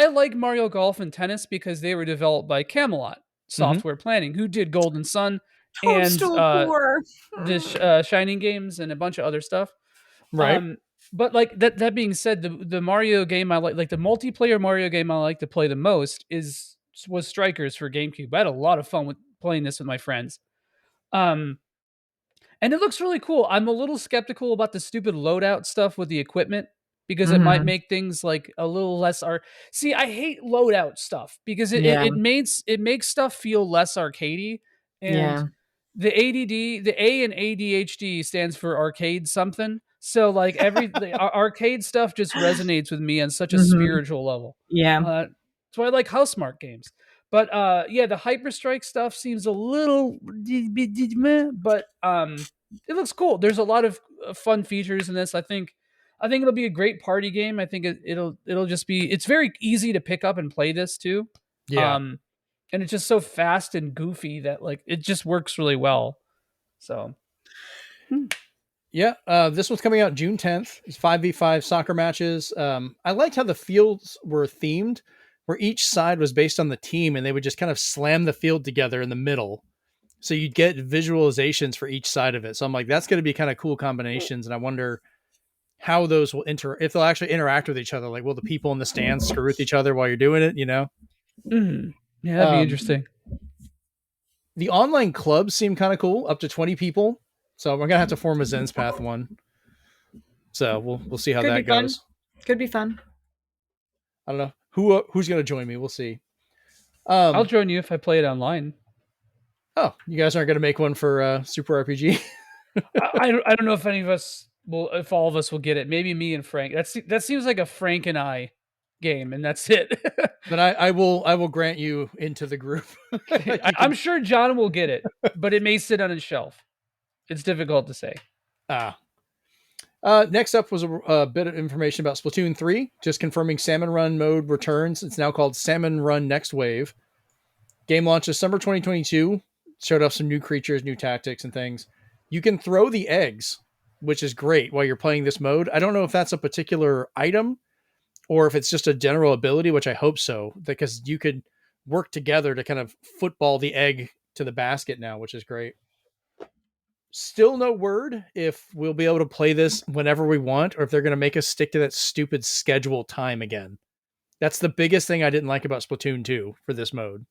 like Mario Golf and Tennis because they were developed by Camelot Software Planning, who did Golden Sun and Postal poor. the Shining games and a bunch of other stuff. Right. But like that being said, the Mario game I like the multiplayer Mario game I like to play the most was Strikers for GameCube. I had a lot of fun with playing this with my friends. And it looks really cool. I'm a little skeptical about the stupid loadout stuff with the equipment because it might make things like a little less See, I hate loadout stuff because it makes stuff feel less arcadey. And the ADD, the A in ADHD stands for arcade something. So like the arcade stuff just resonates with me on such a spiritual level. Yeah. That's why I like Housemarque games. But yeah, the Hyperstrike stuff seems a little meh, but it looks cool. There's a lot of fun features in this. I think it'll be a great party game. I think it'll just be it's very easy to pick up and play this too. Yeah. And it's just so fast and goofy that like it just works really well. So Yeah, this one's coming out June 10th. It's 5v5 soccer matches. I liked how the fields were themed, where each side was based on the team, and they would just kind of slam the field together in the middle. So you'd get visualizations for each side of it. So I'm like, that's going to be kind of cool combinations, and I wonder how those will if they'll actually interact with each other. Like, will the people in the stands screw with each other while you're doing it? You know? Yeah, that'd be interesting. The online clubs seem kind of cool, up to 20 people. So we're gonna have to form a Zenspath one. So we'll see how that goes. Could be fun. I don't know who's gonna join me. We'll see. I'll join you if I play it online. Oh, you guys aren't gonna make one for Super RPG? I don't know if any of us will, if all of us will get it. Maybe me and Frank. That seems like a Frank and I game, and that's it. But I will grant you into the group. I'm sure John will get it, but it may sit on his shelf. It's difficult to say. Next up was a bit of information about Splatoon 3, just confirming Salmon Run mode returns. It's now called Salmon Run Next Wave. Game launches summer 2022. Showed off some new creatures, new tactics, and things. You can throw the eggs, which is great while you're playing this mode. I don't know if that's a particular item or if it's just a general ability, which I hope so, because you could work together to kind of football the egg to the basket now, which is great. Still no word if we'll be able to play this whenever we want, or if they're going to make us stick to that stupid schedule time again. That's the biggest thing I didn't like about Splatoon 2 for this mode.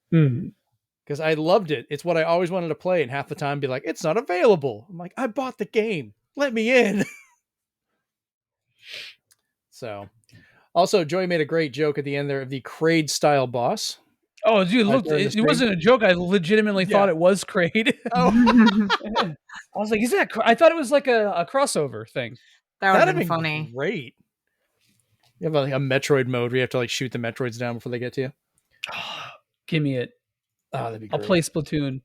Because I loved it. It's what I always wanted to play, and half the time be like, it's not available. I'm like, I bought the game. Let me in. So, also, Joey made a great joke at the end there of the Kraid style boss. Oh, dude, look, it wasn't a joke. I legitimately thought it was Kraid. Oh. I was like, is that? I thought it was like a crossover thing. That would have been funny. Great. You have like a Metroid mode where you have to like shoot the Metroids down before they get to you. Give me it. Oh, that'd be I'll great. play Splatoon.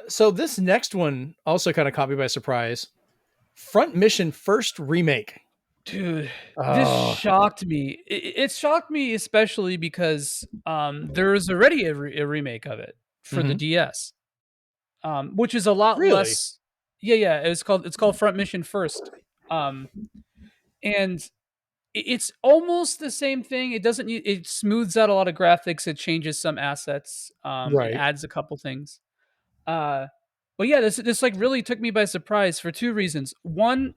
So this next one also kind of caught me by surprise. Front Mission First Remake. Dude, this Oh, shocked me. It shocked me especially because there is already a remake of it for the Mhm. DS, which is a lot Really? less. Yeah. It's called Front Mission First, and it's almost the same thing. It doesn't. It smooths out a lot of graphics. It changes some assets. It Right. adds a couple things. Uh, but yeah, this like really took me by surprise for two reasons. One,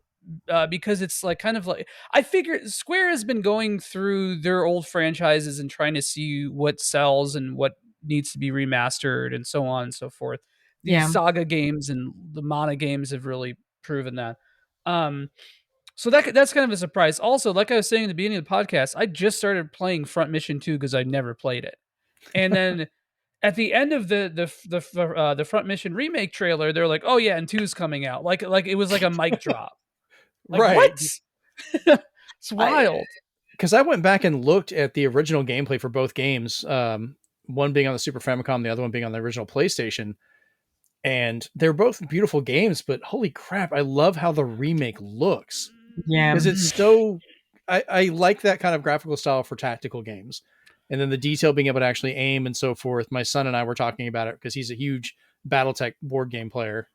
because it's like kind of like I figured Square has been going through their old franchises and trying to see what sells and what needs to be remastered and so on and so forth. These Yeah. Saga games and the Mana games have really proven that. Um, so that's kind of a surprise. Also, like I was saying at the beginning of the podcast, I just started playing Front Mission 2 because I never played it, and then at the end of the Front Mission remake trailer, they're like, "Oh yeah, and two's coming out." Like it was like a mic drop. Like what? Right. It's wild. Because I went back and looked at the original gameplay for both games, one being on the Super Famicom, the other one being on the original PlayStation. And they're both beautiful games, but holy crap, I love how the remake looks. Yeah. Because it's so, I like that kind of graphical style for tactical games. And then the detail being able to actually aim and so forth. My son and I were talking about it because he's a huge Battletech board game player.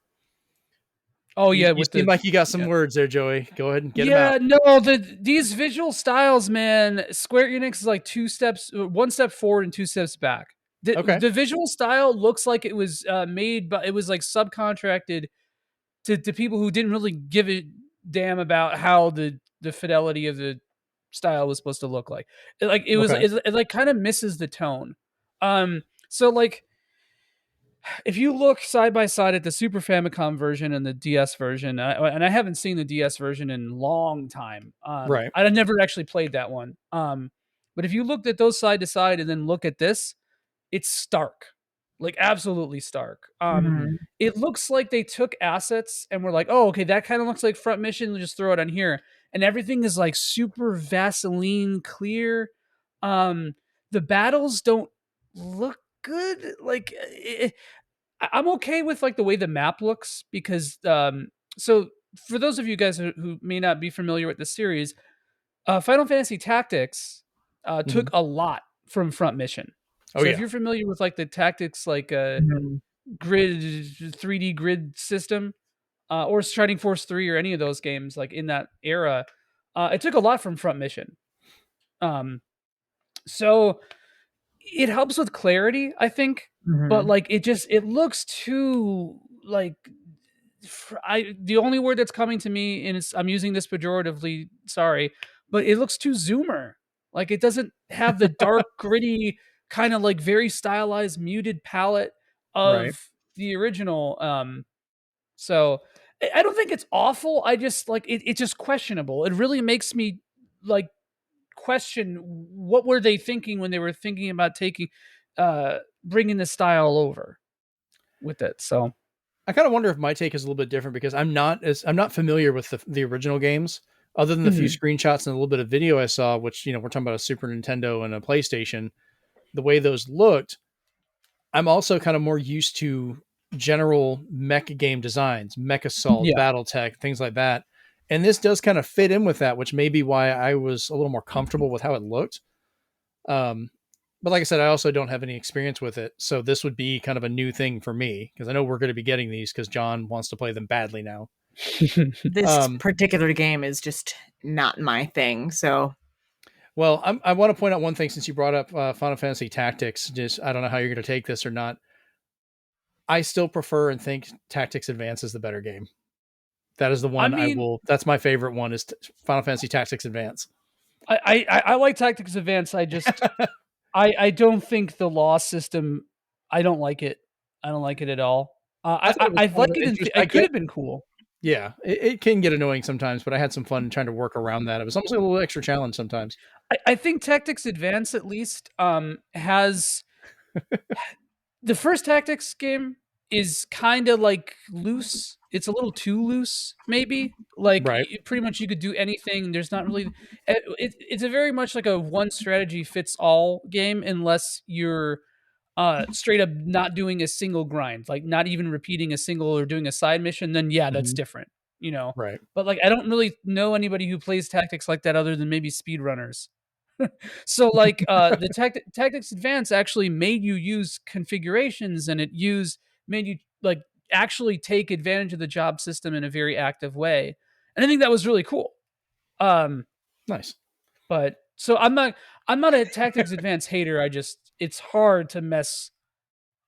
Oh You, yeah, you with seem the like you got some words there, Joey. Go ahead and get them yeah, out. no, these visual styles, man. Square Enix is like one step forward and two steps back. Okay. The visual style looks like it was made, but it was like subcontracted to people who didn't really give a damn about how the fidelity of the style was supposed to look like. Okay. It like kind of misses the tone. So like if you look side by side at the Super Famicom version and the DS version, and I haven't seen the DS version in a long time. Right. I never actually played that one. But if you looked at those side to side and then look at this, it's stark, like absolutely stark. Mhm. It looks like they took assets and were like, oh, okay, that kind of looks like Front Mission. We'll just throw it on here, and everything is like super Vaseline clear. The battles don't look good. Like I'm okay with like the way the map looks because so for those of you guys who may not be familiar with the series, Final Fantasy Tactics took Mhm. a lot from Front Mission. Oh, So if yeah. you're familiar with like the tactics like Mhm. grid 3D grid system or Shining Force 3 or any of those games like in that era, it took a lot from Front Mission. Um so it helps with clarity, I think, but Mhm. like it looks too like I the only word that's coming to me and I'm using this pejoratively, sorry, but it looks too zoomer. Like it doesn't have the dark, gritty, kind of like very stylized, muted palette Right. of the original. So I don't think it's awful. I just like it's just questionable. It really makes me like question what were they thinking when they were thinking about taking bringing the style over with it. So I kind of wonder if my take is a little bit different because I'm not familiar with the original games other than the few mhm. screenshots and a little bit of video I saw, which, we're talking about a Super Nintendo and a PlayStation, the way those looked. I'm also kind of more used to general mech game designs, Mech Assault, Yeah. Battletech, things like that. And this does kind of fit in with that, which may be why I was a little more comfortable with how it looked. Um, but like I said, I also don't have any experience with it. So this would be kind of a new thing for me because I know we're going to be getting these because John wants to play them badly now. This Um, particular game is just not my thing. So well, I want to point out one thing since you brought up Final Fantasy Tactics. Just I don't know how you're going to take this or not. I still prefer and think Tactics Advance is the better game. That is the I one I mean, will. That's my favorite one is Final Fantasy Tactics Advance. I like Tactics Advance. I don't think the loss system. I don't like it. I don't like it at all. I thought it was I kind of like it. I It could get. have been cool. Yeah, it can get annoying sometimes, but I had some fun trying to work around that. It was almost like a little extra challenge sometimes. I think Tactics Advance at least has the first Tactics game is kind of like loose. It's a little too loose, maybe. Like Right. pretty much you could do anything. There's not really. It's a very much like a one strategy fits all game, unless you're straight up not doing a single grind, like not even repeating a single or doing a side mission. Then yeah, that's Hmm. different, you know. Right. But like I don't really know anybody who plays tactics like that other than maybe speedrunners. So like the tactics advance actually made you use configurations, and made you like actually take advantage of the job system in a very active way, and I think that was really cool. um Nice. but so I'm not a tactics advance hater. I just, it's hard to mess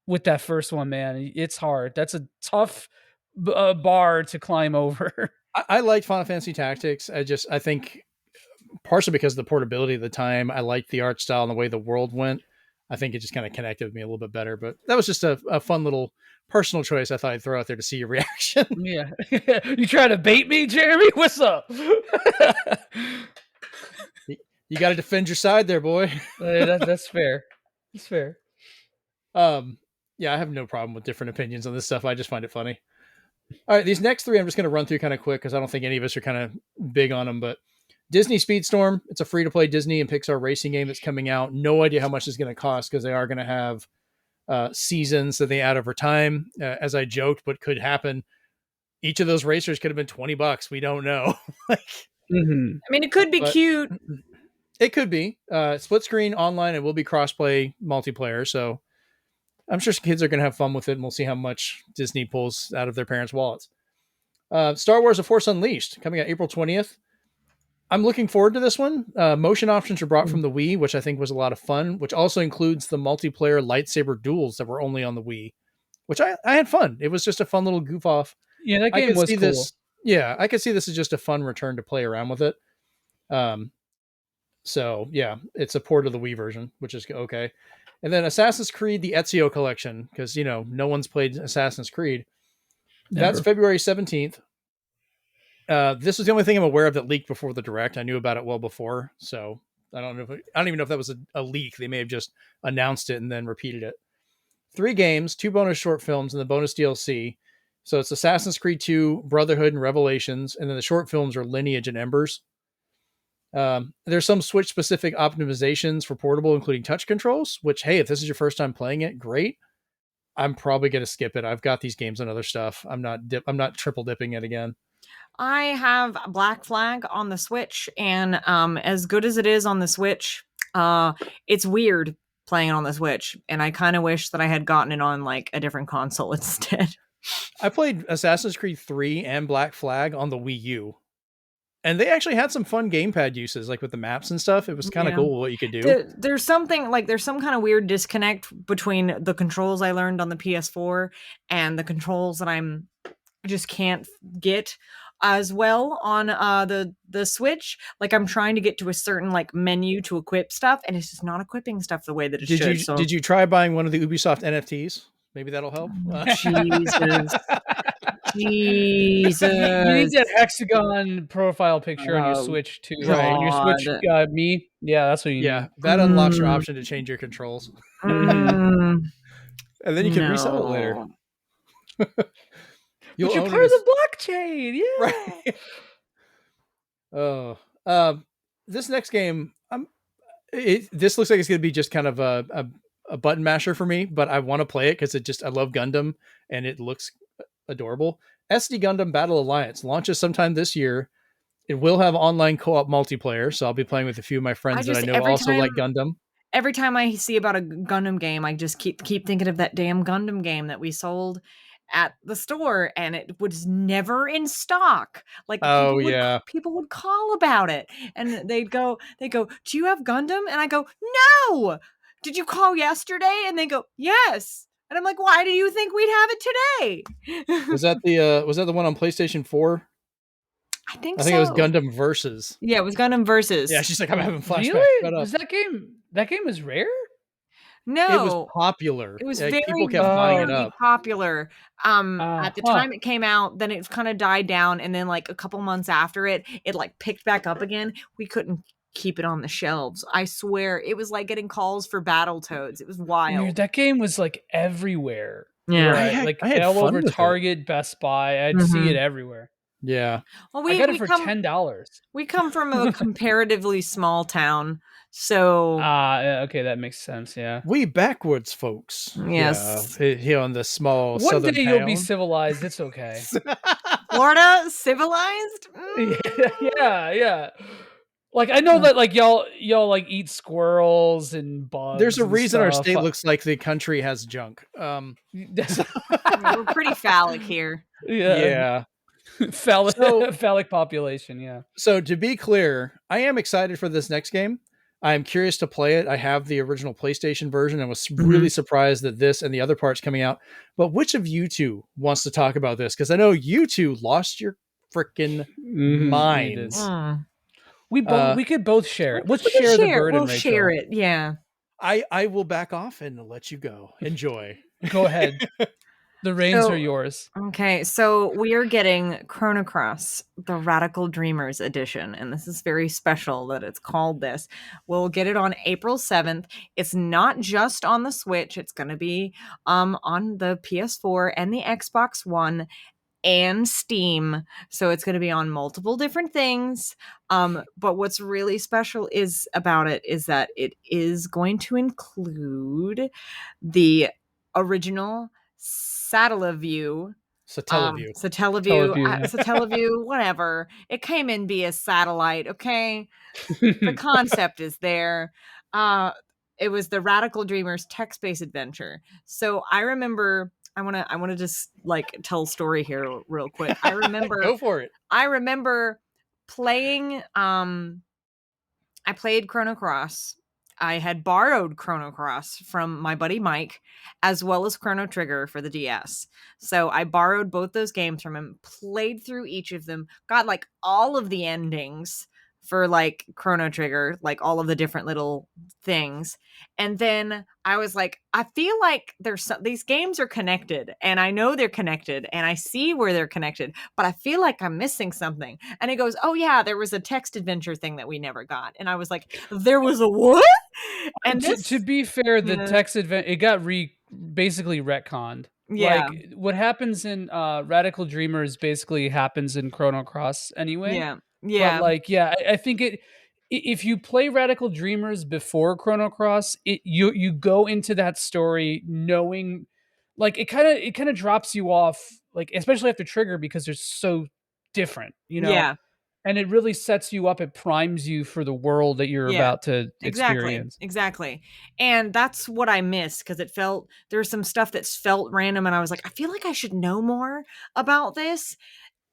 with that first one, man. It's hard. That's a tough bar to climb over. I liked Final Fantasy Tactics. I think partially because of the portability of the time. I liked the art style and the way the world went. I think it just kind of connected with me a little bit better. But that was just a fun little personal choice I thought I'd throw out there to see your reaction. Yeah. You trying to bait me, Jeremy? What's up? You got to defend your side there, boy. That's fair. That's fair. Yeah, I have no problem with different opinions on this stuff. I just find it funny. All right, these next three I'm just going to run through kind of quick because I don't think any of us are kind of big on them. But Disney Speedstorm, it's a free-to-play Disney and Pixar racing game that's coming out. No idea how much it's going to cost because they are going to have seasons that they add over time. As I joked, what could happen, each of those racers could have been $20. We don't know. Like, Mm-hmm. I mean, it could be but cute. it could be split screen online. It will be cross-play multiplayer. So I'm sure kids are going to have fun with it, and we'll see how much Disney pulls out of their parents' wallets. Star Wars: The Force Unleashed, coming out April 20th. I'm looking forward to this one. Motion options are brought from the Wii, which I think was a lot of fun, which also includes the multiplayer lightsaber duels that were only on the Wii, which I had fun. It was just a fun little goof off. Yeah, that I game could was see cool. this. Yeah, I could see this as just a fun return to play around with it. So yeah, it's a port of the Wii version, which is okay. And then Assassin's Creed, the Ezio collection, because no one's played Assassin's Creed. Never. That's February 17th. This is the only thing I'm aware of that leaked before the direct. I knew about it well before, so I don't even know if that was a leak. They may have just announced it and then repeated it. 3 games, 2 bonus short films, and the bonus DLC. So it's Assassin's Creed 2, Brotherhood, and Revelations, and then the short films are Lineage and Embers. There's some Switch specific optimizations for portable, including touch controls, which, hey, if this is your first time playing it, great. I'm probably going to skip it. I've got these games and other stuff. I'm not triple dipping it again. I have Black Flag on the Switch, and as good as it is on the Switch, it's weird playing it on the Switch, and I kind of wish that I had gotten it on like a different console instead. I played Assassin's Creed 3 and Black Flag on the Wii U. And they actually had some fun gamepad uses, like with the maps and stuff. It was kind of cool what you could do. There's some kind of weird disconnect between the controls I learned on the PS4 and the controls that I just can't get as well on the Switch. Like I'm trying to get to a certain like menu to equip stuff, and it's just not equipping stuff the way that it should. Did you try buying one of the Ubisoft NFTs? Maybe that'll help. Jesus. You need that hexagon profile picture on your Switch too. Right. On your Switch, me. Yeah, that's what you need. That unlocks your option to change your controls. And then you can resell it later. You're part of the blockchain. Yeah. Right. Oh. This next game, this looks like it's going to be just kind of a button masher for me, but I want to play it because I love Gundam and it looks adorable. SD Gundam Battle Alliance launches sometime this year. It will have online co-op multiplayer, so I'll be playing with a few of my friends that I know also like Gundam. Every time I see about a Gundam game, I just keep thinking of that damn Gundam game that we sold at the store, and it was never in stock. Like people would call about it, and they go, "Do you have Gundam?" And I go, "No." Did you call yesterday? And they go, "Yes." And I'm like, "Why do you think we'd have it today?" Was that the one on PlayStation 4? I think it was Gundam Versus. Yeah, it was Gundam Versus. Yeah, she's like, I'm having flashbacks. Really? Was that game was rare? No, it was popular. It was very, people kept buying it up. Popular. At the time it came out, then it kind of died down, and then like a couple months after it like picked back up again. We couldn't keep it on the shelves. I swear, it was like getting calls for Battletoads. It was wild. Dude, that game was like everywhere. Yeah. Like I had all fun over with it. Target, Best Buy. I'd see it everywhere. Yeah. Well, I got it for $10. We come from a comparatively small town, so Okay, that makes sense. Yeah. We backwoods folks. yes. Yeah. Here on the small One southern day you'll be town. civilized. It's okay. Florida civilized? Yeah. Like I know that like y'all like eat squirrels and bugs. There's a and reason our stuff. state looks like the country has junk. We're pretty phallic here. Yeah. Phallic population. Yeah. So to be clear, I am excited for this next game. I'm curious to play it. I have the original PlayStation version and was really surprised that this and the other parts coming out. But which of you two wants to talk about this? Because I know you two lost your freaking minds. We could both share it. Let's share the burden. We'll share it. Yeah. I will back off and let you go. Enjoy. Go ahead. The reins are yours. Okay, so we are getting Chrono Cross, the Radical Dreamers edition, and this is very special that it's called this. We'll get it on April 7th. It's not just on the Switch, it's going to be on the PS4 and the Xbox One and Steam. So it's going to be on multiple different things. But what's really special about it is that it is going to include the original Satellaview, whatever. It came in via satellite, okay? The concept is there. It was the Radical Dreamers text-based adventure. So I remember, I want to just like tell a story here real quick. I remember Go for it. I remember playing I played Chrono Cross. I had borrowed Chrono Cross from my buddy Mike, as well as Chrono Trigger for the DS. So I borrowed both those games from him, played through each of them, got like all of the endings for like Chrono Trigger, like all of the different little things. And then I was like, I feel like these games are connected, and I know they're connected, and I see where they're connected, but I feel like I'm missing something. And he goes, oh yeah, there was a text adventure thing that we never got. And I was like, there was a what? And to be fair, the text adventure, it got basically retconned. Yeah. Like what happens in Radical Dreamers basically happens in Chrono Cross anyway. Yeah. But like, I think if you play Radical Dreamers before Chrono Cross, you go into that story knowing, like it kind of drops you off, like especially after Trigger, because they're so different, Yeah. And it really sets you up. It primes you for the world that you're about to experience. Exactly. And that's what I missed, because there's some stuff that's felt random, and I was like, I feel like I should know more about this.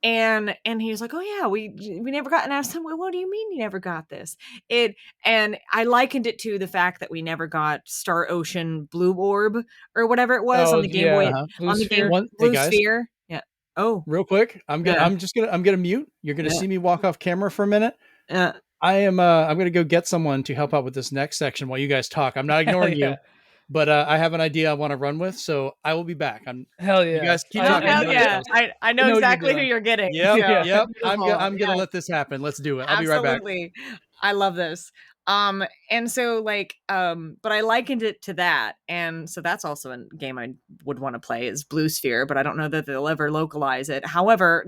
And he was like, oh yeah, we never got. And I was like, well, what do you mean you never got this? And I likened it to the fact that we never got Star Ocean Blue Orb or whatever it was on the Game Boy, on the Game Blue Sphere. Yeah. Oh, real quick, I'm gonna mute. You're gonna see me walk off camera for a minute. I'm gonna go get someone to help out with this next section while you guys talk. I'm not ignoring you. But I have an idea I want to run with, so I will be back. Hell yeah! You guys keep talking. Hell yeah! I know exactly who you're getting. Yep. I'm gonna let this happen. Let's do it. I'll be right back. Absolutely. I love this. And so like, but I likened it to that, and so that's also a game I would want to play is Blue Sphere, but I don't know that they'll ever localize it. However,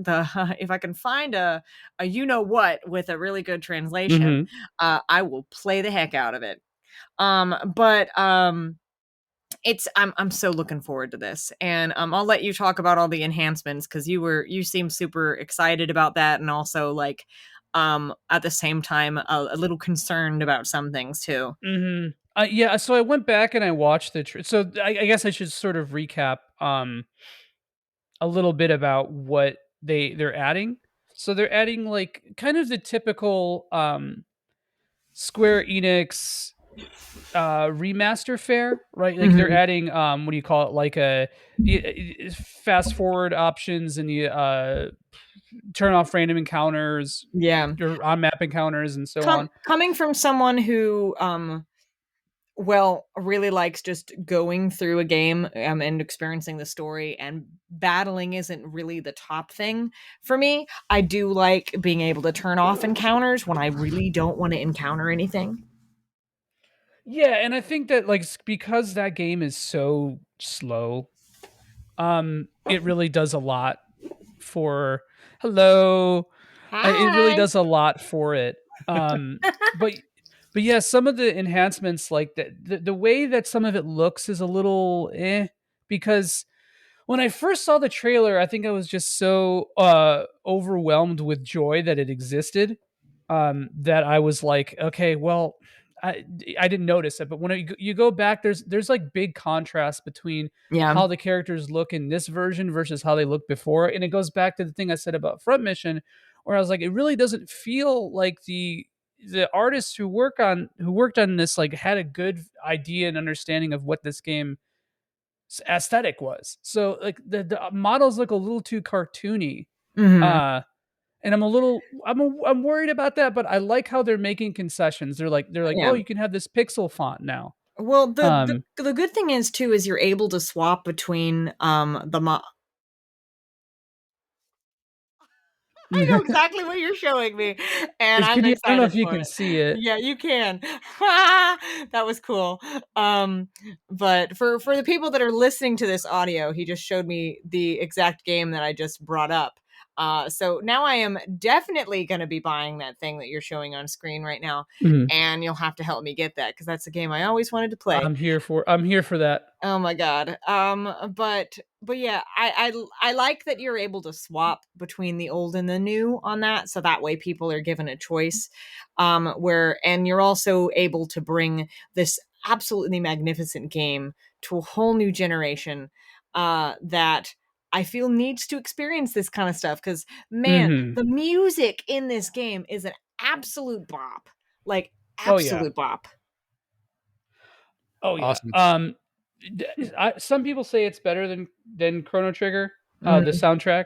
if I can find a you know what with a really good translation, I will play the heck out of it. I'm so looking forward to this, and I'll let you talk about all the enhancements, because you seem super excited about that, and also like at the same time a little concerned about some things too. Yeah, so I went back and I watched so I guess I should sort of recap a little bit about what they're adding. So they're adding like kind of the typical Square Enix remaster fare, right? Like they're adding what do you call it, like a fast forward options, and you turn off random encounters, or on map encounters, and so on. Coming from someone who really likes just going through a game and experiencing the story, and battling isn't really the top thing for me. I do like being able to turn off encounters when I really don't want to encounter anything. Yeah, and I think that like because that game is so slow, it really does a lot for hello. It really does a lot for it. But yeah, some of the enhancements, like the way that some of it looks is a little because when I first saw the trailer, I think I was just so overwhelmed with joy that it existed, that I was like, okay, well, I didn't notice it, but when you go back, there's like big contrast between Yeah. how the characters look in this version versus how they looked before, and it goes back to the thing I said about Front Mission, where I was like, it really doesn't feel like the artists who worked on this like had a good idea and understanding of what this game aesthetic was. So like the models look a little too cartoony. Mhm. And I'm worried about that, but I like how they're making concessions. They're like, Yeah. oh, you can have this pixel font now. Well, the good thing is too is you're able to swap between the I know exactly what you're showing me, and I'm excited. I don't know if you for can it. see it. Yeah, you can. That was cool. But for the people that are listening to this audio, he just showed me the exact game that I just brought up. So now I am definitely going to be buying that thing that you're showing on screen right now, and you'll have to help me get that because that's a game I always wanted to play. I'm here for that. Oh my god. But yeah, I like that you're able to swap between the old and the new on that, so that way people are given a choice. And you're also able to bring this absolutely magnificent game to a whole new generation that I feel needs to experience this kind of stuff because man, the music in this game is an absolute bop. Like absolute bop. Oh yeah. Awesome. Some people say it's better than Chrono Trigger, the soundtrack.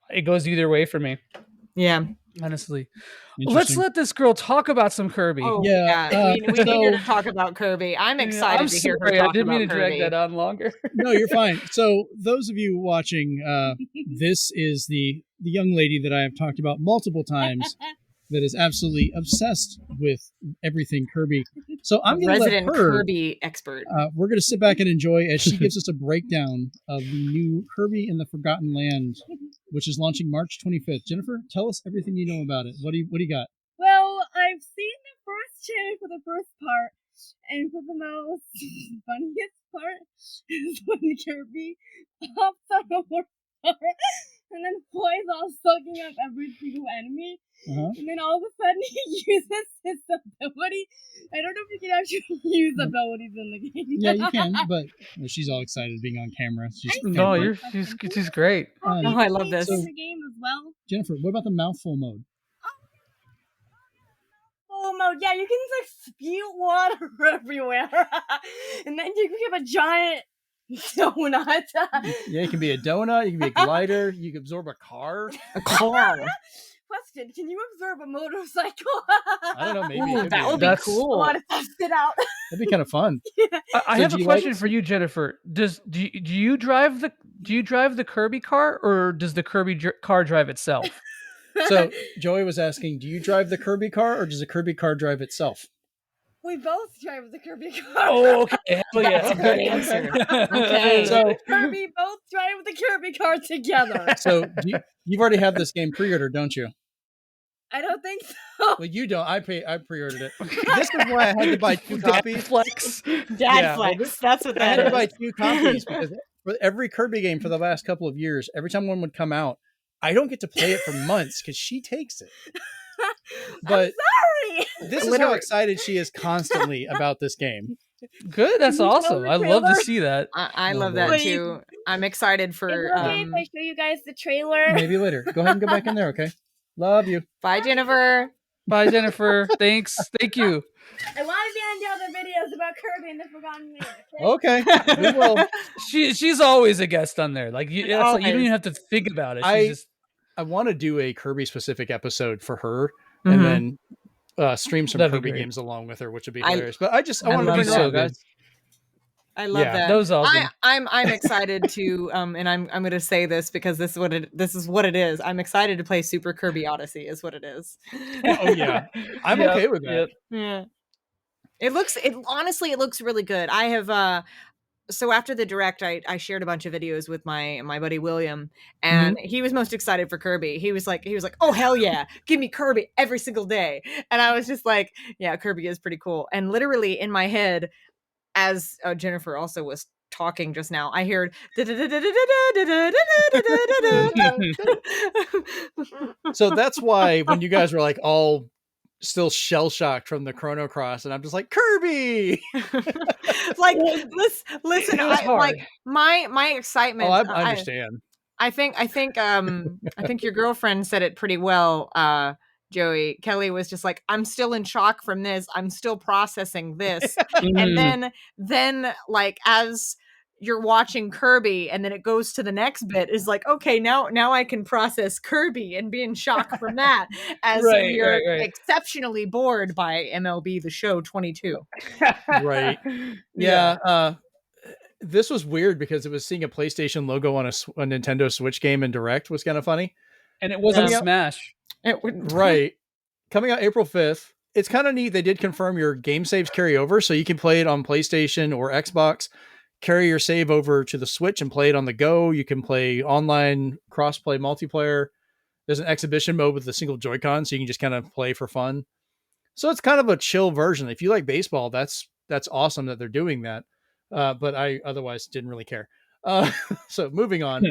It goes either way for me. Yeah. Honestly. Let's let this girl talk about some Kirby. Oh, yeah. We need her to talk about Kirby. I'm excited to hear her talk about Kirby. I didn't mean to drag that on longer. No, you're fine. So those of you watching, this is the young lady that I have talked about multiple times that is absolutely obsessed with everything Kirby. So I'm going to let her, Kirby expert. We're going to sit back and enjoy as she gives us a breakdown of the new Kirby in the Forgotten Land, which is launching March 25th. Jennifer, tell us everything you know about it. What do you got? Well, I've seen the first trailer for the first part, and for the most funniest part is when Kirby hops on a horse and then flies all sucking up every single enemy. And then all of a sudden he uses his ability. I don't know if you can actually use abilities in the game. Yeah, you can, but she's all excited being on camera. She's great. I love this. The game as well. Jennifer, what about the mouthful mode? Mode, yeah, you can like spew water everywhere, and then you can give a giant donut. Yeah, it can be a donut. You can be a glider. You can absorb a car. A car. Question: can you absorb a motorcycle? I don't know. Maybe that would be cool. I want to test it out. That'd be kind of fun. I have a question for you, Jennifer. Do you drive the Kirby car, or does the Kirby car drive itself? So Joey was asking, do you drive the Kirby car, or does the Kirby car drive itself? We both drive the Kirby car. Oh, okay. Hell yeah. That's a good answer. Okay. So Kirby both drive the Kirby car together. So you've already had this game pre-ordered, don't you? I don't think so. Well, you don't. I pre-ordered it. This is why I had to buy 2 copies. Flex. Dad flex. That's what I that had is. to buy 2 copies because for every Kirby game for the last couple of years, every time one would come out, I don't get to play it for months because she takes it. But I'm sorry. This is how excited she is constantly about this game. Good, that's awesome. I love to see that. I love that too. I'm excited for. Okay, if I show you guys the trailer. Maybe later. Go ahead and go back in there, okay? Love you. Bye, Jennifer. Bye, Jennifer. Thanks. Thank you. I want to be on the other videos about Kirby and the Forgotten Land. Okay, we will. She's always a guest on there. Like you don't even have to think about it. I want to do a Kirby specific episode for her, and then stream some Kirby games along with her, which would be hilarious. But I want to bring her on, guys. I love that. That was awesome. I'm excited to and I'm going to say this because this is what it is. I'm excited to play Super Kirby Odyssey is what it is. Oh yeah. I'm okay with that. Yeah. It looks really good. I have so after the direct, I shared a bunch of videos with my buddy William, and he was most excited for Kirby. He was like, oh hell yeah, give me Kirby every single day. And I was just like, yeah, Kirby is pretty cool. And literally in my head, as Jennifer also was talking just now, I heard So that's why when you guys were like all still shell shocked from the Chrono Cross, and I'm just like, Kirby. like listen, It was hard. like my excitement. Oh, I understand. I think your girlfriend said it pretty well, Joey. Kelly was just like, I'm still in shock from this. I'm still processing this. And then like as you're watching Kirby and then it goes to the next bit is like, okay, now I can process Kirby and be in shock from that as you're exceptionally bored by MLB The Show 22. Right. Yeah. This was weird because it was seeing a PlayStation logo on a Nintendo Switch game in Direct was kind of funny. And it wasn't Smash. Right. Coming out April 5th. It's kind of neat. They did confirm your game saves carry over, so you can play it on PlayStation or Xbox, carry your save over to the Switch and play it on the go. You can play online cross-play multiplayer. There's an exhibition mode with a single Joy-Con, so you can just kind of play for fun. So it's kind of a chill version. If you like baseball, that's awesome that they're doing that. But I otherwise didn't really care. So moving on.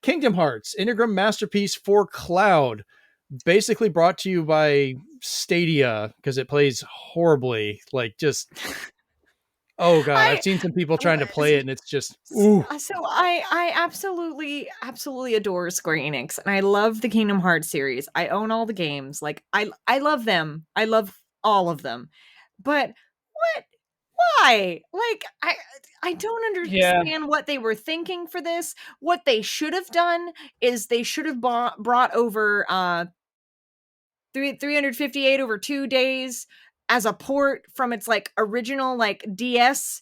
Kingdom Hearts, Integrum Masterpiece for Cloud. Basically brought to you by Stadia because it plays horribly. Like just... Oh god, I've seen some people trying to play it and it's just ooh. So I absolutely adore Square Enix and I love the Kingdom Hearts series. I own all the games. Like I love them. I love all of them. But why? Like I don't understand what they were thinking for this. What they should have done is they should have brought over 358 over 2 days as a port from its like original like DS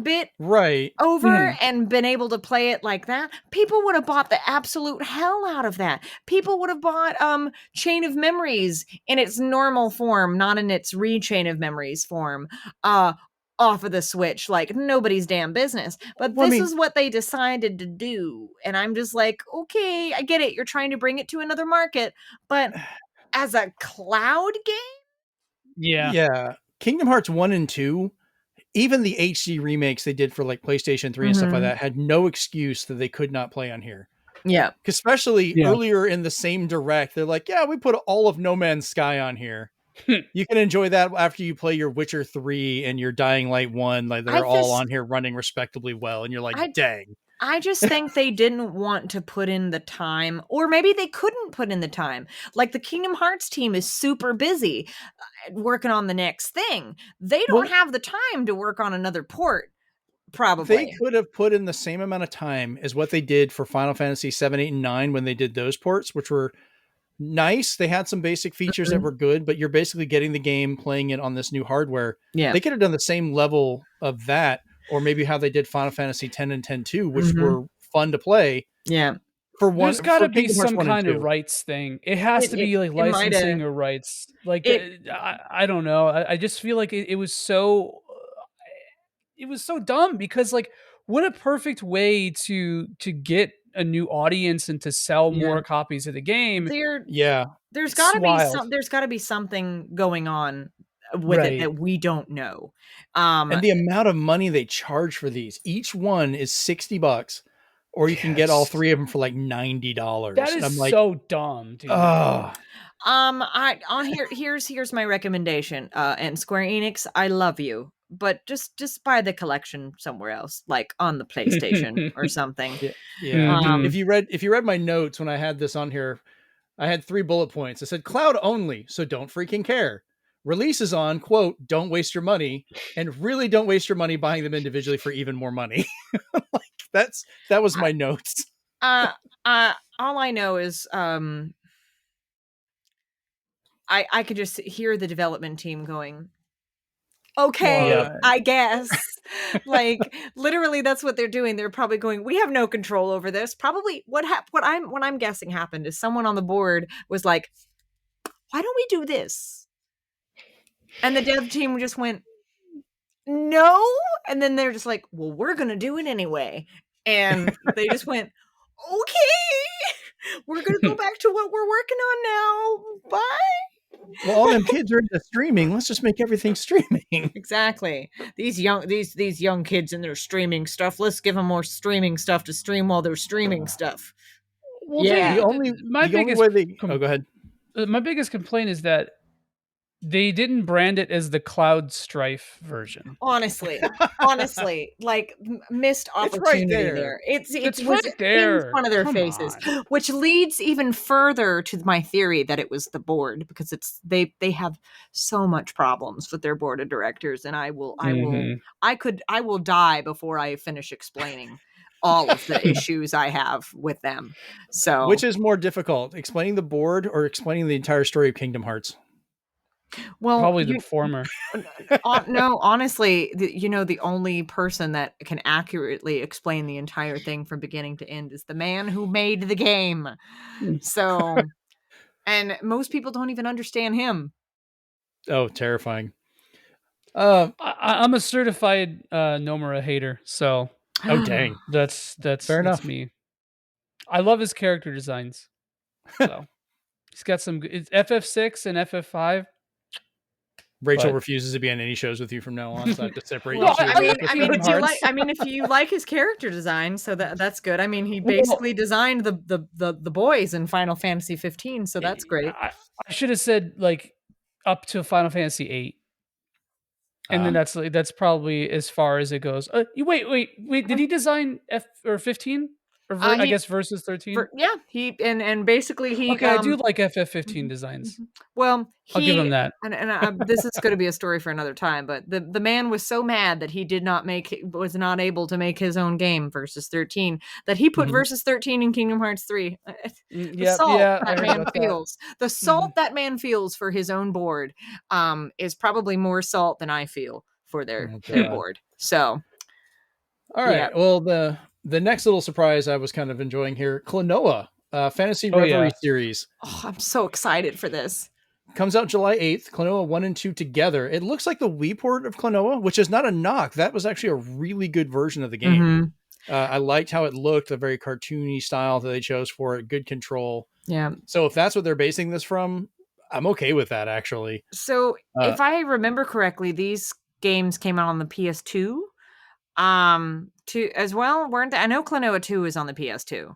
bit over and been able to play it like that. People would have bought the absolute hell out of that. People would have bought Chain of Memories in its normal form, not in its Chain of Memories form, off of the Switch, like nobody's damn business. But this is what they decided to do. And I'm just like, okay, I get it. You're trying to bring it to another market, but as a cloud game? Yeah. Kingdom Hearts 1 and 2, even the HD remakes they did for like PlayStation 3 and stuff like that had no excuse that they could not play on here. Yeah. Especially earlier in the same direct, they're like, yeah, we put all of No Man's Sky on here. You can enjoy that after you play your Witcher 3 and your Dying Light 1. Like they're all on here running respectably well. And you're like, dang. I just think they didn't want to put in the time, or maybe they couldn't put in the time. Like the Kingdom Hearts team is super busy working on the next thing. They don't have the time to work on another port, probably. They could have put in the same amount of time as what they did for Final Fantasy 7, 8, and 9 when they did those ports, which were nice. They had some basic features that were good, but you're basically getting the game, playing it on this new hardware. Yeah. They could have done the same level of that. Or maybe how they did Final Fantasy 10 and 10-2, which were fun to play. Yeah. For one, there's got to be some kind of rights thing. It has to be like licensing or rights. Like I don't know. I just feel like it was so dumb because like what a perfect way to get a new audience and to sell more copies of the game. There's got to be something going on with it that we don't know. And the amount of money they charge for these, each one is $60, or you can get all three of them for like $90. That is so dumb, dude. Here's my recommendation. And Square Enix, I love you, but just buy the collection somewhere else, like on the PlayStation or something. Yeah. If you read my notes when I had this on here, I had 3 bullet points. I said cloud only, so don't freaking care. Releases on, quote, don't waste your money, and really don't waste your money buying them individually for even more money. Like that was my notes. All I know is I could just hear the development team going, okay, I guess. Like literally that's what they're doing. They're probably going, we have no control over this. Probably what I'm guessing happened is someone on the board was like, why don't we do this? And the dev team just went, no. And then they're just like, well, we're going to do it anyway. And they just went, okay, we're going to go back to what we're working on now. Bye. Well, all them kids are into streaming. Let's just make everything streaming. Exactly. These young kids and their streaming stuff. Let's give them more streaming stuff to stream while they're streaming stuff. Well, Yeah. The only way they go ahead. My biggest complaint is that they didn't brand it as the Cloud Strife version. Honestly, like missed It's opportunity right there. there. It's right there. in front of their Come faces, on. which leads even further to my theory that it was the board, because they have so much problems with their board of directors, and I will die before I finish explaining all of the issues I have with them. So, Which is more difficult, explaining the board or explaining the entire story of Kingdom Hearts? well, Probably the former. no, honestly, the only person that can accurately explain the entire thing from beginning to end is the man who made the game. So, and most people don't even understand him. Oh, terrifying. I'm a certified Nomura hater, so Oh, dang. that's Fair enough. me. I love his character designs. So he's got some good. It's FF6 and FF5. Rachel But- refuses to be on any shows with you from now on, so I have to separate Well, you two. I mean, Kingdom if you Hearts. if you like his character design, so that's good. I mean, he basically designed the boys in Final Fantasy 15, so that's great. I should have said like up to Final Fantasy 8. And then that's probably as far as it goes. Wait! Did he design F or 15? Or I guess versus 13. He and basically he. Okay, I do like FF15 designs. Well, I'll give him that. And this is going to be a story for another time. But the man was so mad that he was not able to make his own game versus 13, that he put versus 13 in Kingdom Hearts 3. The salt that man feels. The salt that man feels for his own board, is probably more salt than I feel for their board. So, all right. Yeah. Well, the next little surprise I was kind of enjoying here, Klonoa, Fantasy Reverie series. Oh, I'm so excited for this. Comes out July 8th, Klonoa 1 and 2 together. It looks like the Wii port of Klonoa, which is not a knock. That was actually a really good version of the game. I liked how it looked, the very cartoony style that they chose for it, good control. Yeah. So if that's what they're basing this from, I'm okay with that, actually. So if I remember correctly, these games came out on the PS2. As well, weren't they? I know Klonoa 2 is on the PS2.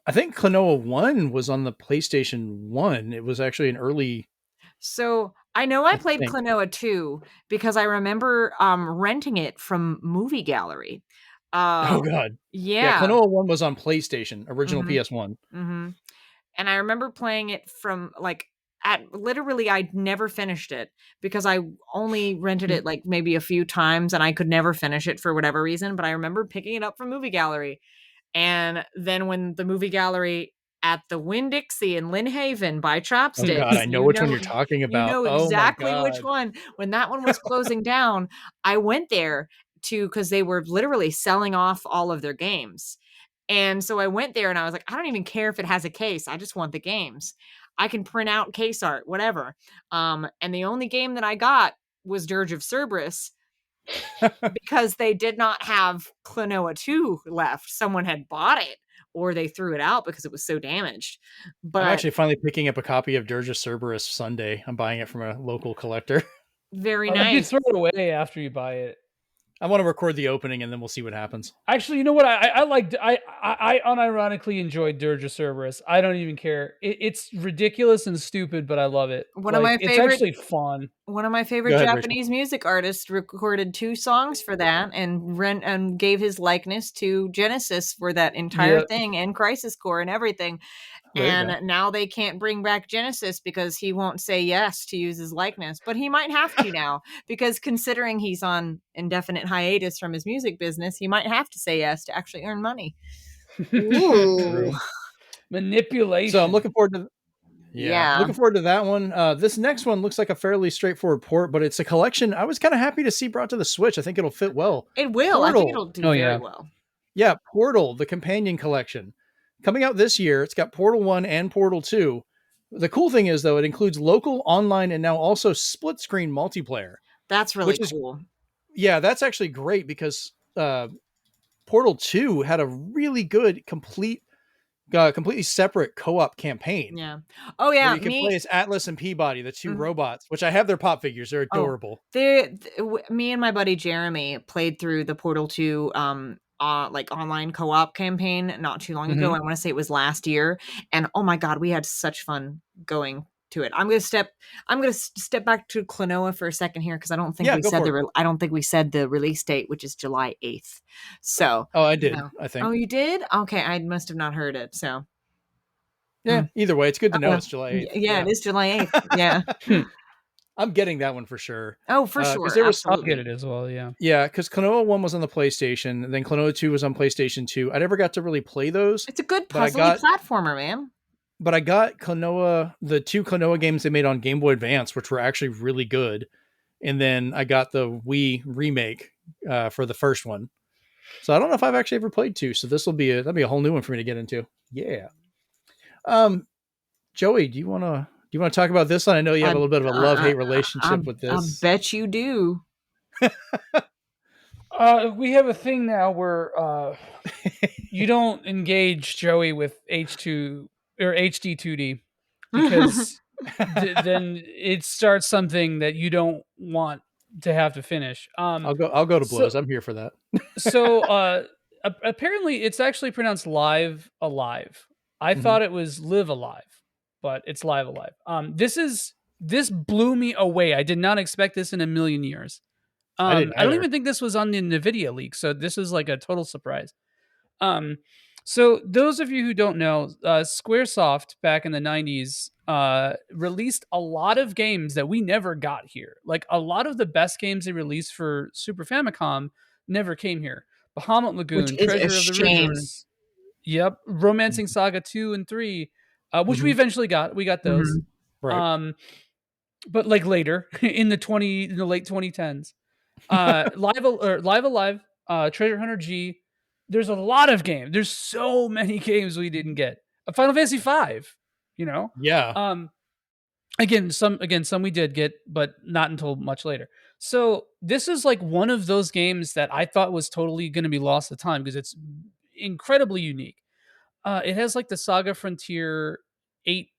I think Klonoa 1 was on the PlayStation 1. It was actually an early. So I know I played Klonoa 2 because I remember renting it from Movie Gallery. Oh god. Yeah, Klonoa 1 was on PlayStation, original PS1. And I remember playing it from literally I'd never finished it because I only rented it like maybe a few times and I could never finish it for whatever reason. But I remember picking it up from Movie Gallery. And then when the Movie Gallery at the Winn-Dixie in Lynn Haven by Chopsticks. Oh god, I know which one you're talking about. You know exactly which one. When that one was closing down, I went there because they were literally selling off all of their games. And so I went there and I was like, I don't even care if it has a case. I just want the games. I can print out case art, whatever. And the only game that I got was Dirge of Cerberus because they did not have Klonoa 2 left. Someone had bought it or they threw it out because it was so damaged. But I'm actually finally picking up a copy of Dirge of Cerberus Sunday. I'm buying it from a local collector. Very nice. You throw it away after you buy it. I want to record the opening and then we'll see what happens. Actually, you know what? I liked. I unironically enjoyed Dirge of Cerberus. I don't even care. It's ridiculous and stupid, but I love it. One of my favorite. It's actually fun. One of my favorite Japanese music artists recorded 2 songs for that and gave his likeness to Genesis for that entire thing and Crisis Core and everything. And now they can't bring back Genesis because he won't say yes to use his likeness. But he might have to now because considering he's on indefinite hiatus from his music business, he might have to say yes to actually earn money. Ooh. Manipulation. So I'm looking forward to looking forward to that one. This next one looks like a fairly straightforward port, but it's a collection I was kind of happy to see brought to the Switch. I think it'll fit well. It will. Portal. I think it'll do very well. Yeah, Portal, the companion collection. Coming out this year, it's got Portal 1 and Portal 2. The cool thing is, though, it includes local, online, and now also split-screen multiplayer. That's really cool. Yeah, that's actually great because Portal 2 had a really good completely separate co-op campaign Yeah. Oh where yeah, you can play me. as Atlas and Peabody, the two Mhm. robots, which I have their pop figures. They're Oh, adorable. me and my buddy Jeremy played through the Portal 2 like online co-op campaign not too long ago. Mhm. I want to say it was last year, and oh my god, we had such fun going to it. I'm going to step back to Klonoa for a second here because Yeah, go for it. I don't think we said the release date, which is July 8th. So, Oh, I you did, know. I Oh, think. you did? Okay, I must have not heard it. So, Yeah, either way, it's good to know yeah, it's July 8th. yeah, Yeah. it is July 8th. Yeah. I'm getting that one for sure. Oh, for Because sure. there was I'll get it Absolutely. as well. Yeah. Yeah, because Klonoa 1 was on the PlayStation, and then Klonoa 2 was on PlayStation 2. I never got to really play those, It's a good but I puzzly got platformer, man. Klonoa, the 2 Klonoa games they made on Game Boy Advance, which were actually really good. And then I got the Wii remake for the first one. So I don't know if I've actually ever played 2. So that'll be a whole new one for me to get into. Yeah. Um, Joey, do you want to talk about this one? I know you have I a little bit of a love hate I relationship with I this. bet you do. We have a thing now where you don't engage Joey with H2 or HD2D because then it starts something that you don't want to have to finish. I'll go to So blows. I'm here for that. apparently it's actually pronounced live alive. I Mhm. thought it was live alive, but it's live alive. This blew me away. I did not expect this in a million years. I didn't I don't either. even think this was on the Nvidia leak, so this is like a total surprise. Um, so those of you who don't know, SquareSoft back in the '90s released a lot of games that we never got here. Like a lot of the best games they released for Super Famicom never came here. Bahamut Which Lagoon, is a Treasure of the shame. Rivers, yep, Romancing Saga 2 and 3, which we Mhm. eventually got. We got those. Mhm. Right. Um, but like later in the late 2010s. Live Alive, Treasure Hunter G. There's a lot of games. There's so many games we didn't get. Final Fantasy V, you know. Yeah. Um, some we did get, but not until much later. So this is like one of those games that I thought was totally going to be lost to time because it's incredibly unique. It has like the Saga Frontier eight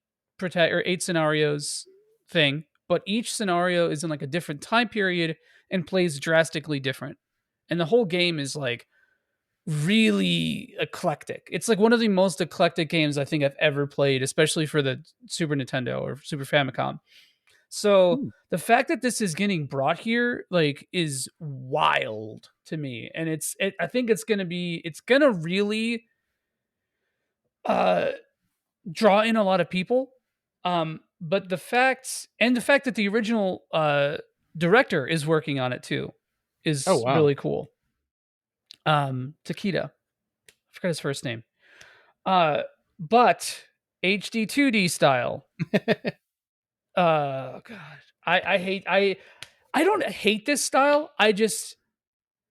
or eight scenarios thing, but each scenario is in like a different time period and plays drastically different. And the whole game is like really eclectic. It's like one of the most eclectic games I think I've ever played, especially for the Super Nintendo or Super Famicom. So Hmm. the fact that this is getting brought here like is wild to me, and I think it's gonna really uh draw in a lot of people. But the fact that the original director is working on it too Oh is wow. really cool. Takeda, I forgot his first name. Uh, but HD 2D style. God, I don't hate this style. I just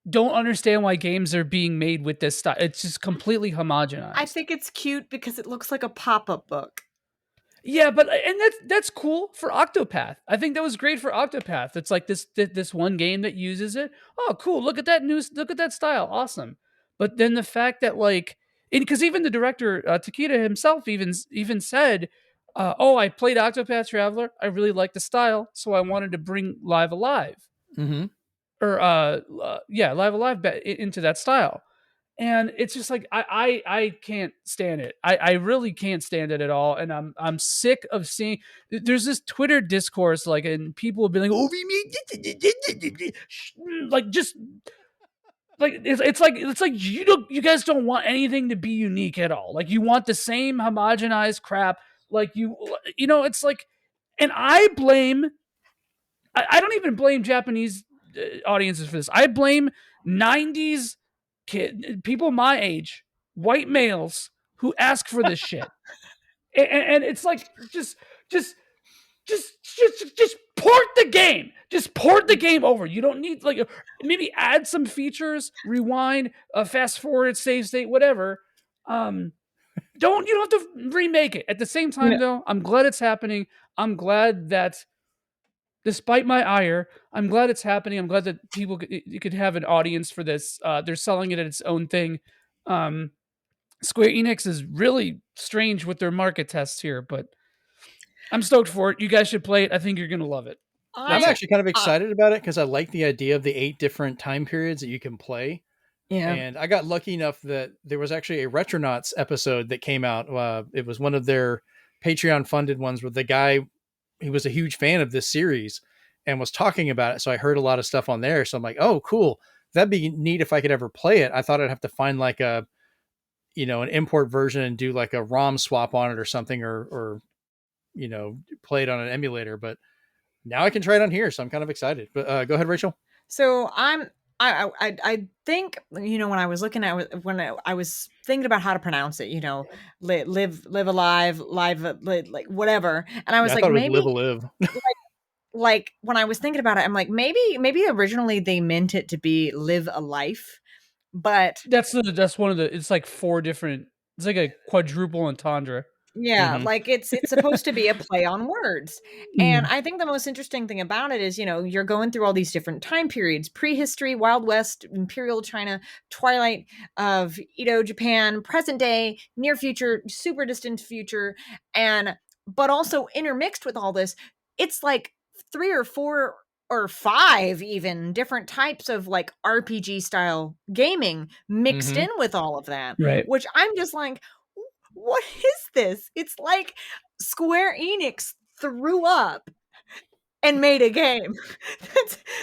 don't understand why games are being made with this style. It's just completely I homogenized. think it's cute because it looks like a pop-up book. Yeah, but and that's cool for Octopath. I think that was great for Octopath. It's like this one game that uses it. Oh, cool! Look at that style. Awesome. But then the fact that like, because even the director Takeda himself even said, "Oh, I played Octopath Traveler. I really liked the style, so I wanted to bring Live Alive Hmm. or yeah, Live Alive into that style." And it's just like I can't stand it. I really can't stand it at all. And I'm sick of seeing there's this Twitter discourse like and people have been like, oh, like just like it's like you guys don't want anything to be unique at all. Like you want the same homogenized crap. Like you know, it's like, and I don't even blame Japanese audiences for this. I blame 90s people my age, white males who ask for this shit. And it's like just just port the game. Just port the game over. You don't need like maybe add some features, rewind, fast forward, save state, whatever. You don't have to remake it. At the same You time, though, I'm glad it's happening. I'm glad that despite my ire, I'm glad it's happening. I'm glad that you could have an audience for this. They're selling it as its own thing. Um, Square Enix is really strange with their market tests here, but I'm stoked for it. You guys should play it. I think you're gonna love it. I'm I actually kind of excited about it because I like the idea of the 8 different time periods that you can play. yeah. And I got lucky enough that there was actually a Retronauts episode that came out. It was one of their Patreon funded ones where the guy, he was a huge fan of this series and was talking about it. So I heard a lot of stuff on there. So I'm like, oh, cool. That'd be neat if I could ever play it. I thought I'd have to find like a, an import version and do like a ROM swap on it or something, or play it on an emulator. But now I can try it on here. So I'm kind of excited. But go ahead, Rachel. So I think when I was looking at when I was thinking about how to pronounce it, live alive, like whatever, and I was I like, thought it was maybe live a live. like when I was thinking about it, I'm like, maybe originally they meant it to be live a life, but That's one of the. It's like 4 different. It's like a quadruple entendre. yeah, Mhm. like it's supposed to be a play on words. And I think the most interesting thing about it is, you're going through all these different time periods: prehistory, Wild West, Imperial China, Twilight of Edo, Japan, present day, near future, super distant future, but also intermixed with all this, it's like 3 or 4 or 5 even different types of like RPG style gaming mixed Mhm. in with all of that, Right. which I'm just like, what is this? It's like Square Enix threw up and made a game.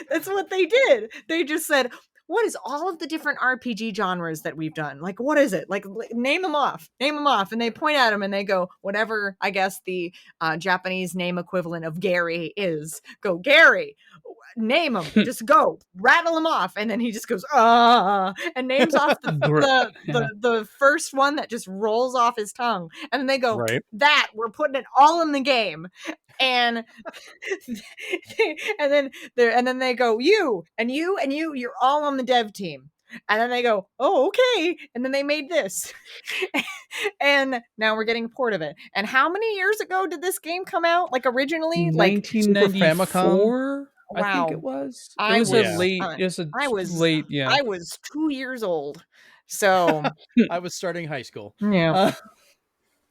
That's what they did. They just said, what is all of the different RPG genres that we've done? Like, what is it? Like, name them off. Name them off. And they point at them and they go, whatever, I guess, the Japanese name equivalent of Gary is. Go, Gary. Name them. Just go. Rattle them off. And then he just goes, and names off the Yeah. the first one that just rolls off his tongue. And then they go, Right. that, we're putting it all in the game. And and then they go, you and you and you're all on the dev team. And then they go, oh, okay. And then they made this. And now we're getting a port of it. And how many years ago did this game come out? Like originally? Like 1994, I think wow. it was. It I was was a late. It was a I was late. Yeah. I was 2 years old. So I was starting high school. yeah.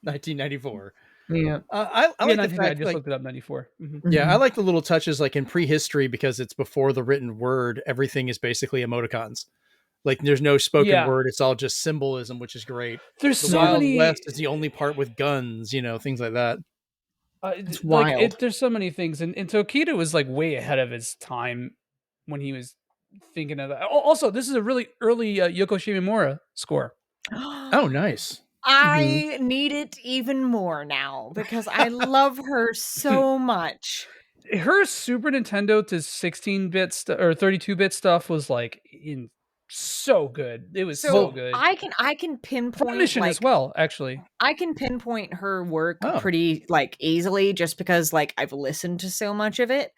1994. Yeah. I Yeah, like the 19, I fact, just like, looked it up. 94. yeah, I like the little touches, like in prehistory, because it's before the written word. Everything is basically emoticons. Like there's no spoken Yeah. word. It's all just symbolism, which is great. There's The so Wild many. West is the only part with guns, things like that. It's like wild. there's so many things, and Tokido was like way ahead of his time when he was thinking of that. Also, this is a really early Yoko Shimomura score. Oh, nice. I need it even more now because I love her so much. Her Super Nintendo to 16-bit or 32-bit stuff was like so good. It was so good. I can pinpoint Mission like as well, actually. I can pinpoint her work Oh. pretty like easily just because like I've listened to so much of it.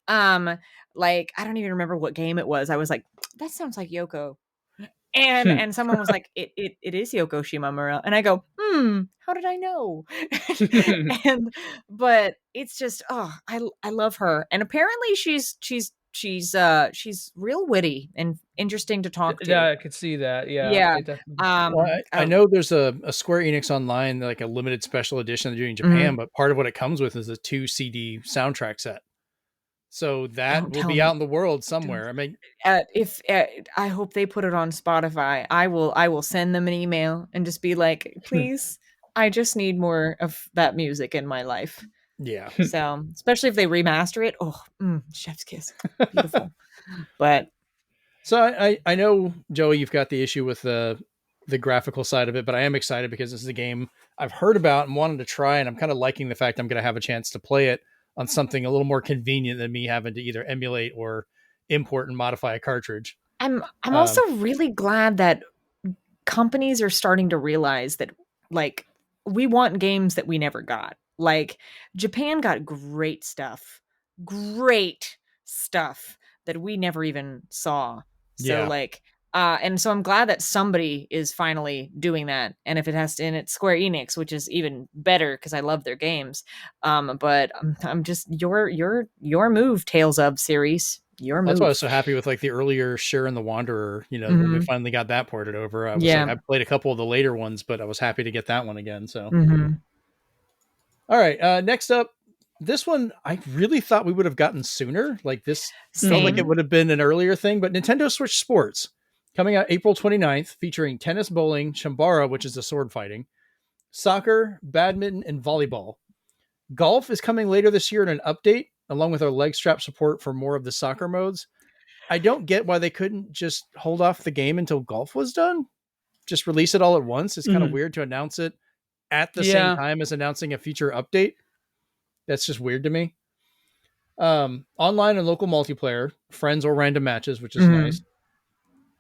Like I don't even remember what game it was. I was like, that sounds like Yoko. And someone was like, it is Yoko Shimomura. And I go, how did I know? But it's just, I love her. And apparently she's real witty and interesting to talk to. Yeah, I could see that. Yeah. Yeah. Well, I know there's a Square Enix Online, like a limited special edition they're doing in Japan, but part of what it comes with is a 2 CD soundtrack set. So that Don't will tell be me. out in the world somewhere. I mean, if I hope they put it on Spotify, I will send them an email and just be like, please, I just need more of that music in my life. yeah. So especially if they remaster it, chef's kiss, beautiful. But So I know, Joey, you've got the issue with the graphical side of it, but I am excited because this is a game I've heard about and wanted to try, and I'm kind of liking the fact I'm going to have a chance to play it on something a little more convenient than me having to either emulate or import and modify a cartridge. I'm also really glad that companies are starting to realize that like we want games that we never got. Like Japan got great stuff that we never even saw. So Yeah. like And so I'm glad that somebody is finally doing that. And if it has to, and it's Square Enix, which is even better because I love their games. But I'm just your move, Tales of series. Your move. That's why I was so happy with like the earlier Share and the Wanderer, when we finally got that ported over. I was like, I played a couple of the later ones, but I was happy to get that one again. So, all right. Next up, this one I really thought we would have gotten sooner. Like this felt like it would have been an earlier thing, but Nintendo Switch Sports coming out April 29th, featuring tennis, bowling, Shambara, which is the sword fighting, soccer, badminton, and volleyball. Golf is coming later this year in an update, along with our leg strap support for more of the soccer modes. I don't get why they couldn't just hold off the game until golf was done. Just release it all at once. It's kind of weird to announce it at the same time as announcing a future update. That's just weird to me. Online and local multiplayer, friends or random matches, which is nice.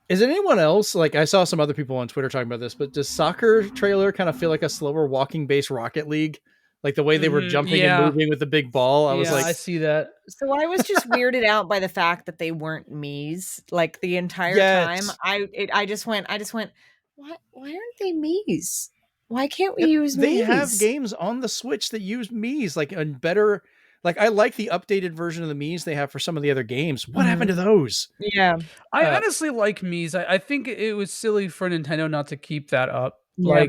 Is it anyone else? Like I saw some other people on Twitter talking about this, but does soccer trailer kind of feel like a slower walking based Rocket League? Like the way they were jumping and moving with the big ball. I was like, I see that. So I was just weirded out by the fact that they weren't Mii's like the entire time. I just went, why aren't they Mii's? Why can't we use Mii's? They have games on the Switch that use Mii's, like a better, like I like the updated version of the Mii's they have for some of the other games. What happened to those? Yeah. I honestly like Mii's. I think it was silly for Nintendo not to keep that up. Yeah,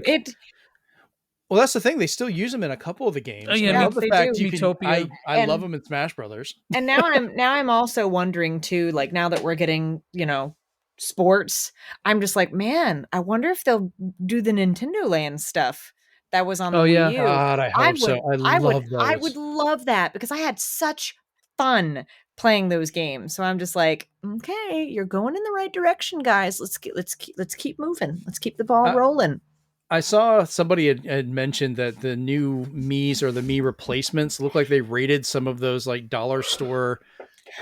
Well, that's the thing. They still use them in a couple of the games. Yeah, I love the fact do. you can. I love them in Smash Brothers. And now I'm also wondering too. Like now that we're getting sports, I'm just like, man, I wonder if they'll do the Nintendo Land stuff that was on the Wii U. God, I hope so. I would love that because I had such fun playing those games. So I'm just like, okay, you're going in the right direction, guys. Let's keep moving. Let's keep the ball rolling. I saw somebody had mentioned that the new Mii's or the Mii replacements look like they raided some of those like dollar store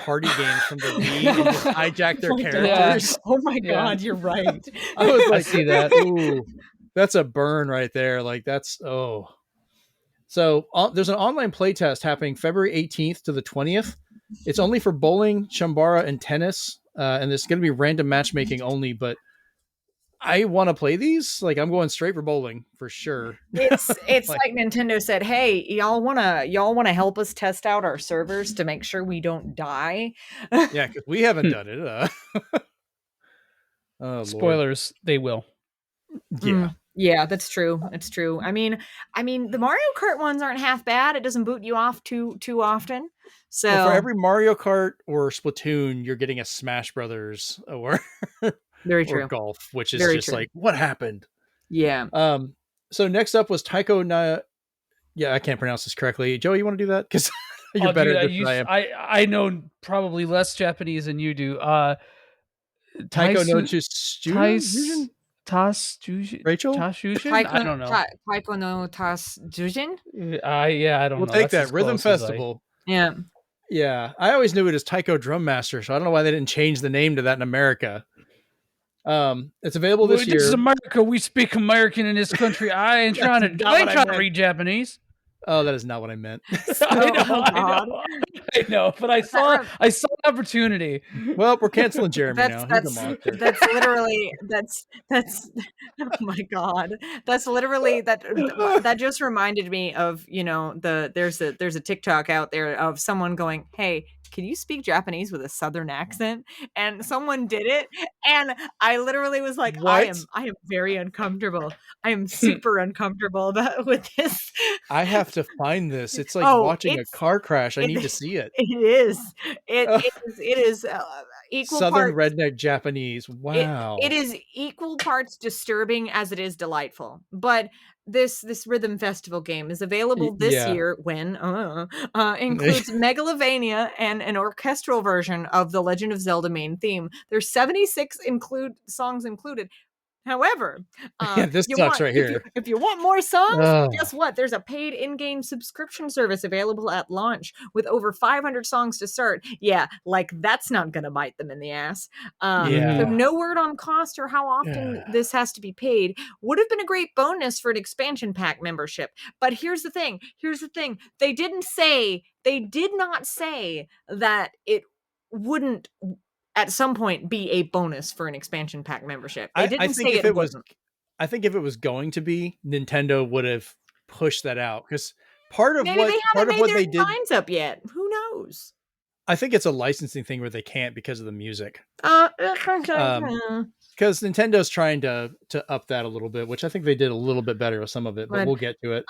party games from the Wii and just hijacked their characters. Yeah. Oh my God, you're right. I was like, I see that. Ooh, that's a burn right there. Like that's, So there's an online playtest happening February 18th to the 20th. It's only for bowling, Shambara, and tennis. And it's going to be random matchmaking only, but I want to play these. Like I'm going straight for bowling for sure. It's like Nintendo said, "Hey, y'all wanna help us test out our servers to make sure we don't die." Yeah, because we haven't done it. Spoilers, Lord. They will. Yeah. Yeah, that's true. It's true. I mean, the Mario Kart ones aren't half bad. It doesn't boot you off too often. So for every Mario Kart or Splatoon, you're getting a Smash Brothers or very true. Or golf, which is very just true. like what happened. Yeah. So next up was Taiko na. Yeah, I can't pronounce this correctly. Joey, you want to do that? Because you're better than I am. I know probably less Japanese than you do. Taiko no Chujin? Rachel? I don't know. Taiko no Tasjujin? Yeah, I don't know. We'll take that. Rhythm Festival. Yeah. Yeah. I always knew it as Taiko Drum Master, so I don't know why they didn't change the name to that in America. It's available this year. This is America. We speak American in this country. I ain't trying to read Japanese. Oh, that is not what I meant. I know, but I saw an opportunity. Well, we're canceling Jeremy now. That's literally oh my God. That's literally that just reminded me of, there's a TikTok out there of someone going, "Hey, can you speak Japanese with a Southern accent?" And someone did it. And I literally was like, I am very uncomfortable. I am super uncomfortable with this. I have to find this. It's like watching a car crash. I need to see it. It is. It is equal Southern parts, redneck Japanese. Wow. It is equal parts disturbing as it is delightful. But this Rhythm Festival game is available this year when includes Megalovania and an orchestral version of the Legend of Zelda main theme. There's 76 songs included. However, this sucks right here. If you want more songs, guess what? There's a paid in-game subscription service available at launch with over 500 songs to start. Yeah, like that's not going to bite them in the ass. So no word on cost or how often this has to be paid. Would have been a great bonus for an expansion pack membership. But here's the thing. They did not say that it wouldn't at some point be a bonus for an expansion pack membership. They I didn't think say if it it was, wasn't. I think if it was going to be, Nintendo would have pushed that out, because part of Maybe they haven't made what their they did, designs up yet. Who knows? I think it's a licensing thing where they can't because of the music. Uh, Because Nintendo's trying to up that a little bit, which I think they did a little bit better with some of it, but But, we'll get to it.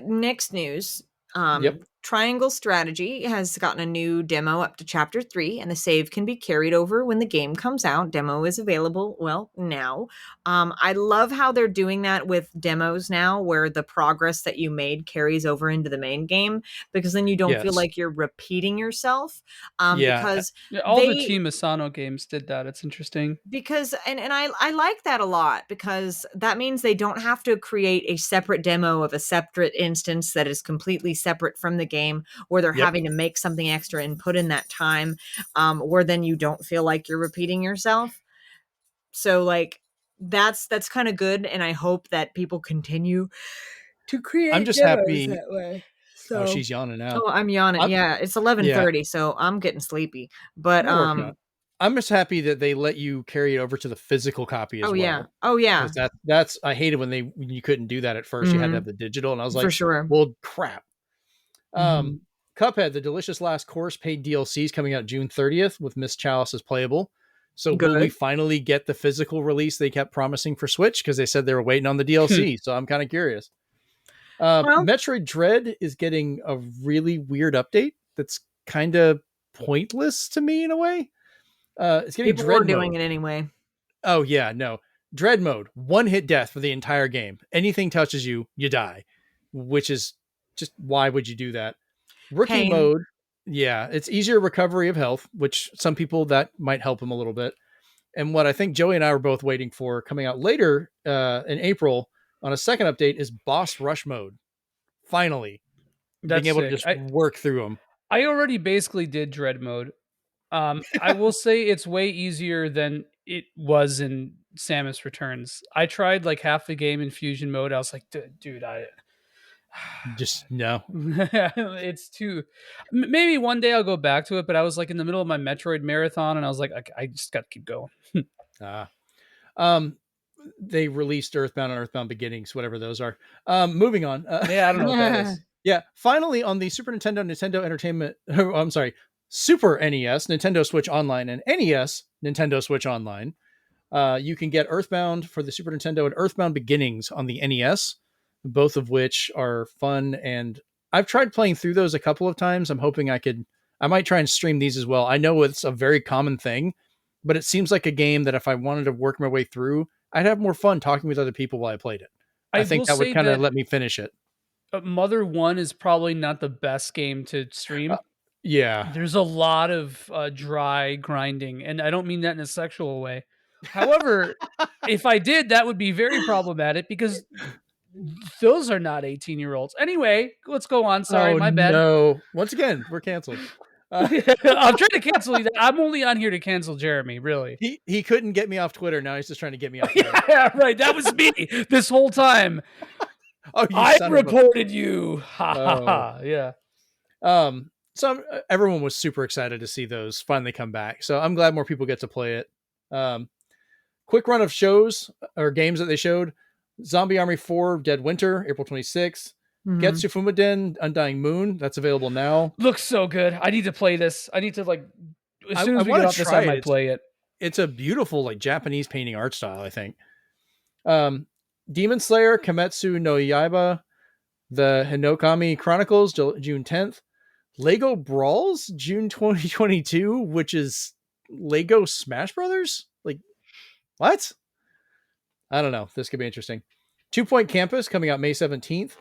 Next news. Yep. Triangle Strategy has gotten a new demo up to Chapter 3, and the save can be carried over when the game comes out. Demo is available, well, now. I love how they're doing that with demos now, where the progress that you made carries over into the main game, because then you don't feel Yes. like you're repeating yourself. Yeah. Because Yeah, all the they- Team Asano games did that. It's interesting. because and I like that a lot, because that means they don't have to create a separate demo of a separate instance that is completely separate from the game, where they're Yep. having to make something extra and put in that time, where then you don't feel like you're repeating yourself. So like that's kind of good, and I hope that people continue to create I'm just demos happy. that way. So She's yawning now. oh, I'm yawning. I'm- Yeah, it's 11:30, so I'm getting sleepy. But We're working on it. I'm just happy that they let you carry it over to the physical copy as oh well. yeah, oh yeah, 'Cause that's I hated when you couldn't do that at first. You had to have the digital, and I was like, for sure. well, crap. Mhm. Cuphead, the Delicious Last Course paid DLC is coming out June 30th with Miss Chalice as playable. So will we Good. finally get the physical release they kept promising for Switch? Because they said they were waiting on the DLC. So I'm kind of curious. Well- Metroid Dread is getting a really weird update that's kind of pointless to me in a way. It's getting People Dread were doing mode. it anyway. Oh yeah, no. Dread mode, one hit death for the entire game. Anything touches you, you die. Which is just, why would you do that? Rookie Pain. mode, yeah, it's easier recovery of health, which some people that might help them a little bit. And what I think Joey and I were both waiting for coming out later in April on a second update is boss rush mode. Finally, That's being able to sick. just work through them. I already basically did Dread mode. I will say it's way easier than it was in Samus Returns. I tried like half the game in fusion mode. I was like, dude, Just no. it's too. Maybe one day I'll go back to it, but I was like in the middle of my Metroid marathon, and I was like, I just got to keep going. They released Earthbound and Earthbound Beginnings, whatever those are. Moving on. Yeah, I don't know what that is. Yeah, finally on the Super Nintendo Entertainment, I'm sorry, Super NES, Nintendo Switch Online, and NES, Nintendo Switch Online, you can get Earthbound for the Super Nintendo and Earthbound Beginnings on the NES, both of which are fun. And I've tried playing through those a couple of times. I'm hoping I might try and stream these as well. I know it's a very common thing, but it seems like a game that if I wanted to work my way through, I'd have more fun talking with other people while I played it. I think that would kind of let me finish it. Mother 1 is probably not the best game to stream. Yeah. There's a lot of dry grinding, and I don't mean that in a sexual way. However, if I did, that would be very problematic because those are not 18-year-olds. Anyway, let's go on. Sorry, my bad. No. Once again, we're canceled. I'm trying to cancel you. I'm only on here to cancel Jeremy, really. He couldn't get me off Twitter. Now he's just trying to get me off Twitter. Yeah, right. That was me this whole time. I reported you. Ha ha ha. Yeah. So everyone was super excited to see those finally come back. So I'm glad more people get to play it. Quick run of shows or games that they showed. Zombie Army 4 Dead Winter, April 26th. Getsu Fumaden Undying Moon, that's available now. Looks so good. I need to play this. I need to as soon as we get off this, I might play it. It's a beautiful Japanese painting art style, I think. Demon Slayer Kimetsu no Yaiba, the Hinokami Chronicles, June 10th. Lego Brawls, June 2022, which is Lego Smash Brothers? What? I don't know. This could be interesting. 2 Point Campus coming out May 17th.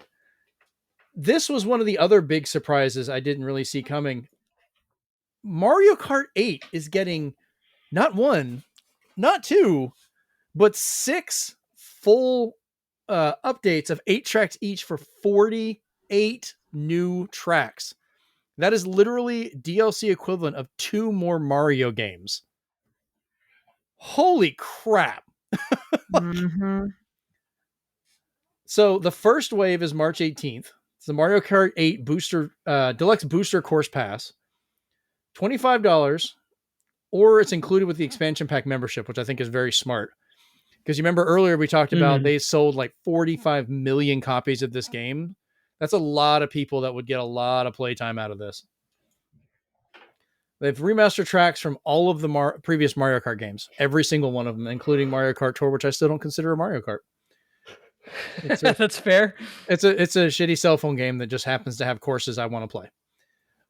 This was one of the other big surprises I didn't really see coming. Mario Kart 8 is getting not one, not two, but 6 full updates of 8 tracks each for 48 new tracks. That is literally DLC equivalent of 2 more Mario games. Holy crap. So the first wave is March 18th. It's the Mario Kart 8 Booster Deluxe Booster Course Pass. $25. or it's included with the expansion pack membership, which I think is very smart. Because you remember earlier we talked about they sold like 45 million copies of this game. That's a lot of people that would get a lot of playtime out of this. They've remastered tracks from all of the previous Mario Kart games, every single one of them, including Mario Kart Tour, which I still don't consider a Mario Kart. That's fair. It's a shitty cell phone game that just happens to have courses I want to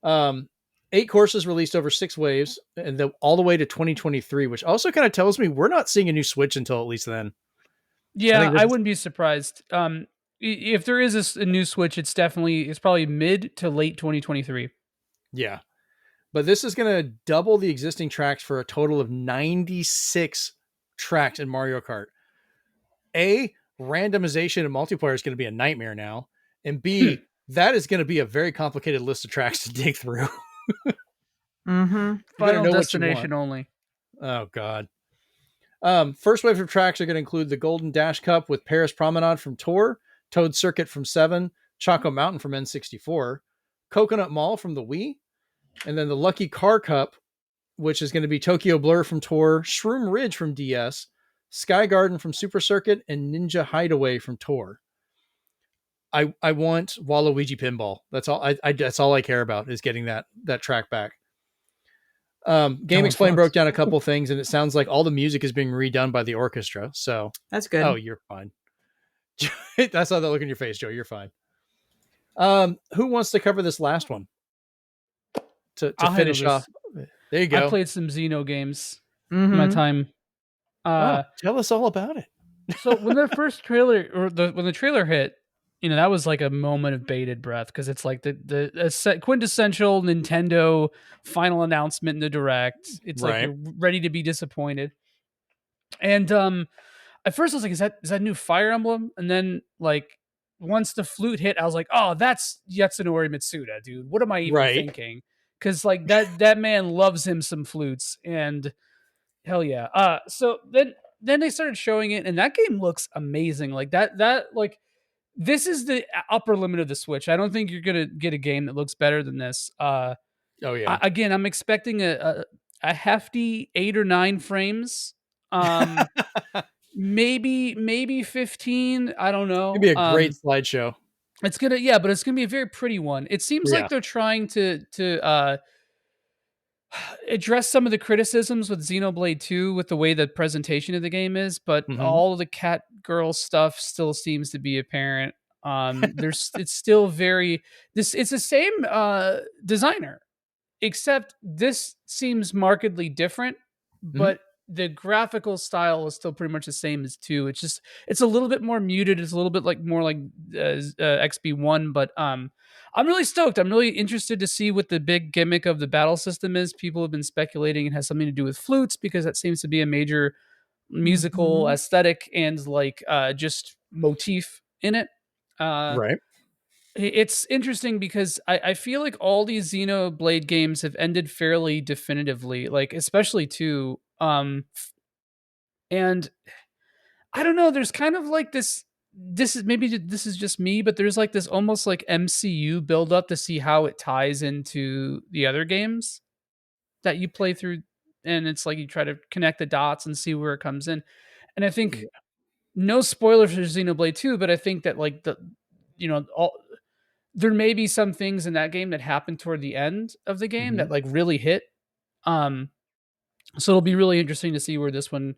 play. 8 courses released over 6 waves, and all the way to 2023, which also kind of tells me we're not seeing a new Switch until at least then. Yeah, I wouldn't be surprised. If there is a new Switch, it's probably mid to late 2023. Yeah, but this is going to double the existing tracks for a total of 96 tracks in Mario Kart. A, randomization and multiplayer is going to be a nightmare now, and B, that is going to be a very complicated list of tracks to dig through. Final destination only. Oh God. First wave of tracks are going to include the Golden Dash Cup with Paris Promenade from Tour, Toad Circuit from 7, Choco Mountain from N64, Coconut Mall from the Wii, and then the Lucky Car Cup, which is going to be Tokyo Blur from Tour, Shroom Ridge from DS, Sky Garden from Super Circuit, and Ninja Hideaway from Tour. I want Waluigi Pinball. That's all. That's all I care about is getting that track back. Game Explain broke down a couple things, and it sounds like all the music is being redone by the orchestra. So that's good. Oh, you're fine. That's how that look in your face, Joe. You're fine. Who wants to cover this last one to finish off? There you go. I played some Xeno games in my time. Tell us all about it. So when the first trailer when the trailer hit, that was like a moment of bated breath because it's like the quintessential Nintendo final announcement in the Direct. It's like you're ready to be disappointed. And at first I was like, is that new Fire Emblem? And then like once the flute hit, I was like, oh, that's Yasunori Mitsuda, dude. What am I even thinking? Because like that man loves him some flutes, and hell yeah. So then they started showing it, and that game looks amazing. Like that like. This is the upper limit of the Switch. I don't think you're gonna get a game that looks better than this. Again, I'm expecting a hefty 8 or 9 frames. Maybe 15. I don't know. It'd be a great slideshow. It's gonna but it's gonna be a very pretty one. It seems like they're trying to address some of the criticisms with Xenoblade 2 with the way the presentation of the game is, but all of the cat girl stuff still seems to be apparent. It's still it's the same designer, except this seems markedly different, but the graphical style is still pretty much the same as 2. It's a little bit more muted. It's a little bit more like XB1, but I'm really stoked. I'm really interested to see what the big gimmick of the battle system is. People have been speculating it has something to do with flutes because that seems to be a major musical aesthetic and like just motif in it. It's interesting because I feel like all these Xenoblade games have ended fairly definitively, like especially 2. And I don't know, there's kind of like this is just me, but there's like this almost like MCU build up to see how it ties into the other games that you play through, and it's like you try to connect the dots and see where it comes in. And I think no spoilers for Xenoblade 2, but I think that like there may be some things in that game that happen toward the end of the game that like really hit. So it'll be really interesting to see where this one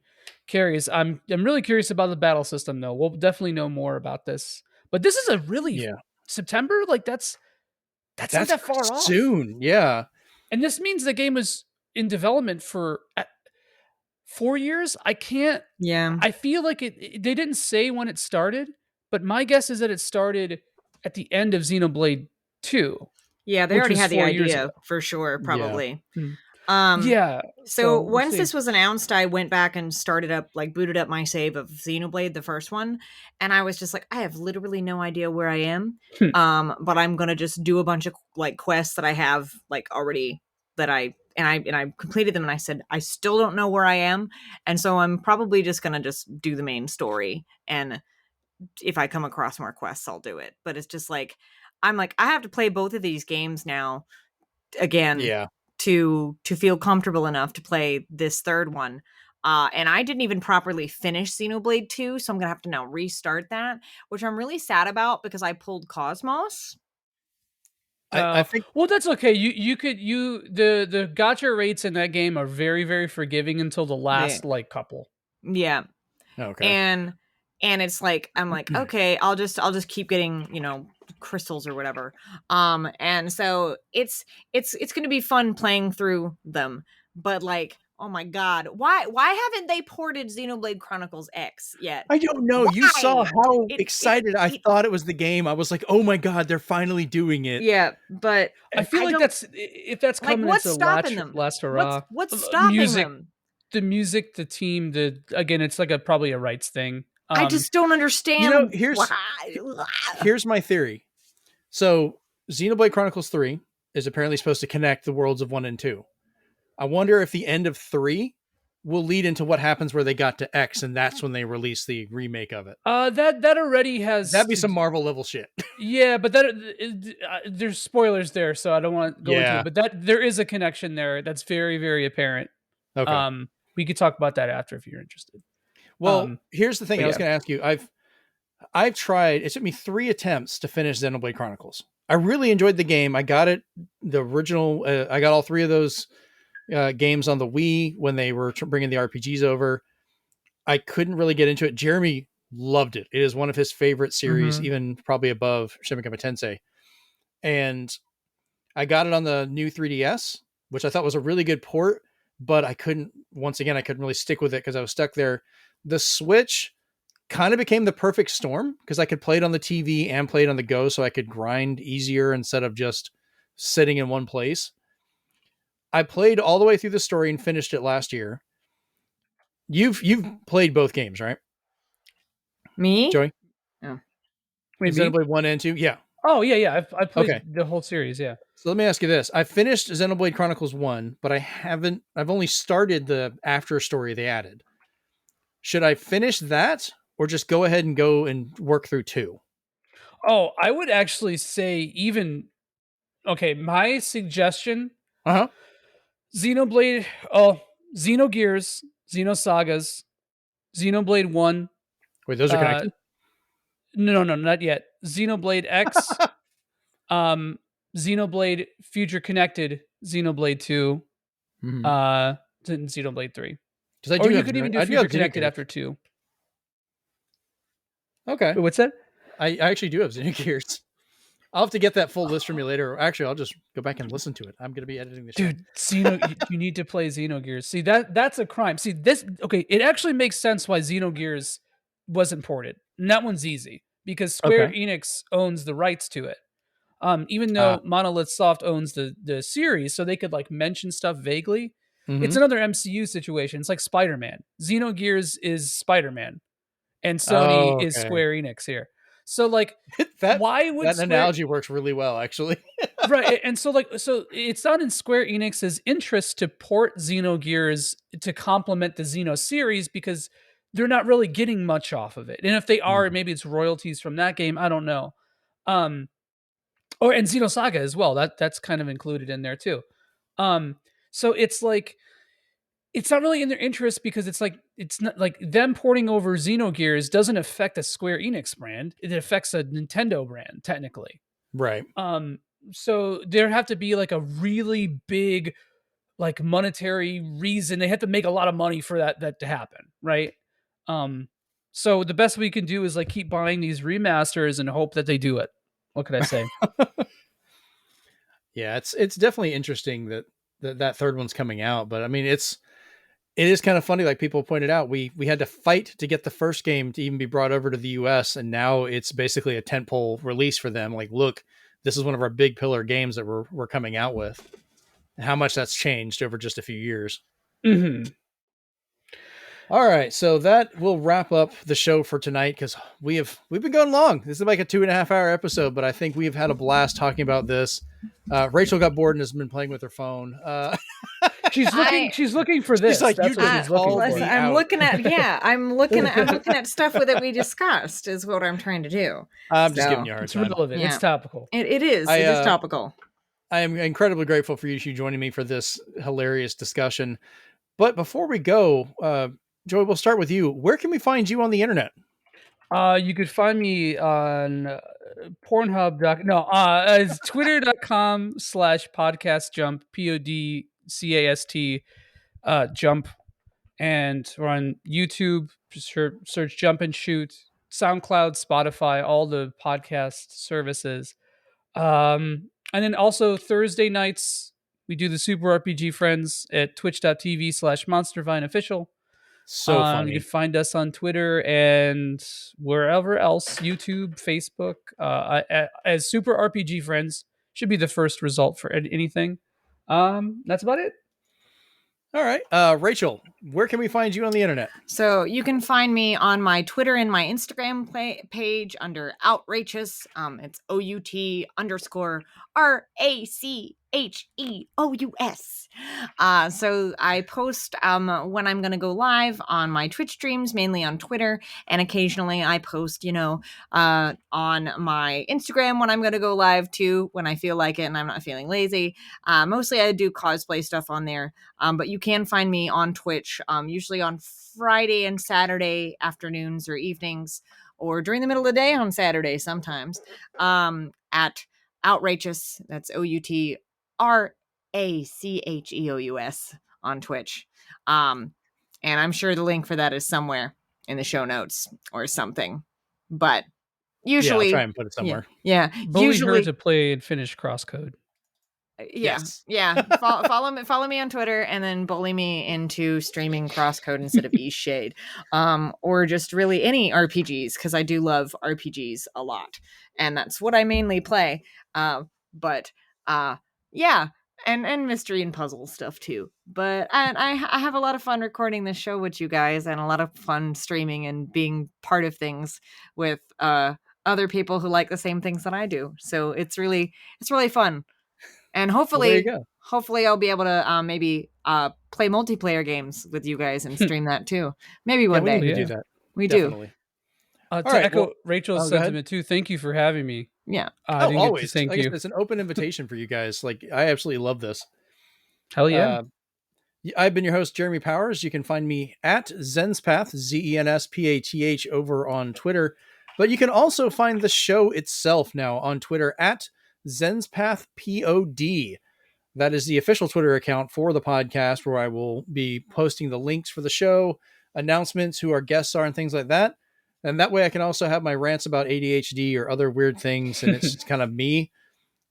carries. I'm really curious about the battle system though. We'll definitely know more about this. But this is a really September, like that's not that far off. Soon, yeah. And this means the game was in development for 4 years. I feel like they didn't say when it started, but my guess is that it started at the end of Xenoblade 2. Yeah, they already had the idea for sure, probably. So once this was announced, I went back and booted up my save of Xenoblade, the first one, and I was just like, I have literally no idea where I am. But I'm gonna just do a bunch of like quests that I have like already that I completed them, and I said I still don't know where I am, and so I'm probably just gonna just do the main story, and if I come across more quests, I'll do it. But it's just like I have to play both of these games now again. Yeah. to feel comfortable enough to play this third one. And I didn't even properly finish Xenoblade 2, so I'm gonna have to now restart that, which I'm really sad about because I pulled Cosmos. I think well, that's okay. The gacha rates in that game are very, very forgiving until the last like couple. Yeah. okay. And it's like I'm like, okay, I'll just keep getting, you know, crystals or whatever. And so it's gonna be fun playing through them. But like, oh my god, why haven't they ported Xenoblade Chronicles X yet? I don't know. Why? You saw how It- excited I thought it was the game. I was like, oh my god, they're finally doing it. Yeah, but I feel like don't- that's if that's like coming what's into stopping them? last hurrah. What's stopping music, them? the music, the team, again, it's like probably a rights thing. I just don't understand. You know, here's my theory. So Xenoblade Chronicles 3 is apparently supposed to connect the worlds of 1 and 2. I wonder if the end of 3 will lead into what happens where they got to X, and that's when they release the remake of it. That already has That'd be some Marvel level shit. Yeah, but there's spoilers there, so I don't want to go into it. But that there is a connection there that's very, very apparent. Okay. We could talk about that after if you're interested. Well, here's the thing. I was yeah. going to ask you. I've tried. It took me 3 attempts to finish Xenoblade Chronicles. I really enjoyed the game. I got it, the original. I got all 3 of those games on the Wii when they were bringing the RPGs over. I couldn't really get into it. Jeremy loved it. It is one of his favorite series, even probably above Shin Megami Tensei. And I got it on the new 3DS, which I thought was a really good port, but I couldn't really stick with it because I was stuck there. The Switch kind of became the perfect storm because I could play it on the TV and play it on the go, so I could grind easier instead of just sitting in one place. I played all the way through the story and finished it last year. You've played both games, right? Me? Joey? Oh. Wait, Xenoblade 1 and 2? Yeah. Oh, yeah. I've played the whole series, yeah. So let me ask you this. I finished Xenoblade Chronicles 1, but I've only started the after story they added. Should I finish that or just go ahead and go and work through 2? Oh, I would actually say my suggestion, Xenoblade, Xenogears, Xenosagas, Xenoblade 1. Wait, those are connected? No, not yet. Xenoblade X, Xenoblade Future Connected, Xenoblade 2, Xenoblade 3. Or you could even do Future Connected after 2. Okay. Wait, what's that? I actually do have Xenogears. I'll have to get that full list from you later. Actually, I'll just go back and listen to it. I'm going to be editing this. Dude, you need to play Xenogears. See, that's a crime. See, it actually makes sense why Xenogears wasn't ported. And that one's easy because Square Enix owns the rights to it. Even though Monolith Soft owns the series, so they could like mention stuff vaguely. It's another MCU situation. It's like Spider-Man. Xenogears is Spider-Man, and Sony is Square Enix here. So like, why would that analogy works really well, actually? Right, and so it's not in Square Enix's interest to port Xenogears to complement the Xeno series because they're not really getting much off of it. And if they are, maybe it's royalties from that game. I don't know. And Xenosaga as well. That's kind of included in there too. So it's like, it's not really in their interest because it's not like them porting over Xenogears doesn't affect a Square Enix brand. It affects a Nintendo brand technically. Right. So there have to be like a really big, like monetary reason. They have to make a lot of money for that to happen. Right. So the best we can do is like keep buying these remasters and hope that they do it. What could I say? Yeah, it's definitely interesting that third one's coming out, but I mean, it is kind of funny. Like people pointed out, we had to fight to get the first game to even be brought over to the US. And now it's basically a tentpole release for them. Like, look, this is one of our big pillar games that we're coming out with, and how much that's changed over just a few years. Mm-hmm. All right. So that will wrap up the show for tonight. Cause we've been going long. This is like a 2.5 hour episode, but I think we've had a blast talking about this. Rachel got bored and has been playing with her phone. She's looking for this. She's like, that's what she's looking for. I'm looking at stuff that we discussed is what I'm trying to do. I'm just giving you a hard It's time. relevant. Yeah. It's topical. It is. It is topical. I am incredibly grateful for you two joining me for this hilarious discussion. But before we go, Joey, we'll start with you. Where can we find you on the internet? You could find me on Pornhub. It's twitter.com/podcastjump, PODCAST, jump. And we're on YouTube. Just search Jump and Shoot, SoundCloud, Spotify, all the podcast services. And then also Thursday nights, we do the Super RPG Friends at twitch.tv/MonsterVineOfficial. So funny. You can find us on Twitter and wherever else, YouTube, Facebook, as Super RPG Friends. Should be the first result for anything. That's about it. All right. Rachel, where can we find you on the internet? So you can find me on my Twitter and my Instagram page under Outrageous. It's OUT_RACHEOUS. So I post when I'm going to go live on my Twitch streams, mainly on Twitter, and occasionally I post, on my Instagram when I'm going to go live too, when I feel like it and I'm not feeling lazy. Mostly I do cosplay stuff on there, but you can find me on Twitch, usually on Friday and Saturday afternoons or evenings, or during the middle of the day on Saturday sometimes, at Outrageous. That's OUTRACHEOUS on Twitch. And I'm sure the link for that is somewhere in the show notes or something. But usually, I'll try and put it somewhere. Yeah. Bully Usually her to play and finish Crosscode. Yes. Follow me on Twitter and then bully me into streaming Crosscode instead of Eastshade, or just really any RPGs, because I do love RPGs a lot, and that's what I mainly play. But and mystery and puzzle stuff too. But I have a lot of fun recording this show with you guys, and a lot of fun streaming and being part of things with other people who like the same things that I do. So it's really fun. And hopefully I'll be able to maybe play multiplayer games with you guys and stream that too. Maybe one day. We need to do that. We Definitely. do. To echo Rachel's sentiment too, thank you for having me. Yeah. I didn't always. get to thank you. It's an open invitation for you guys. Like, I absolutely love this. Hell yeah. I've been your host, Jeremy Powers. You can find me at Zenspath, ZENSPATH, over on Twitter. But you can also find the show itself now on Twitter at Zenspath POD. That is the official Twitter account for the podcast, where I will be posting the links for the show, announcements, who our guests are, and things like that. And that way I can also have my rants about ADHD or other weird things, and it's kind of me,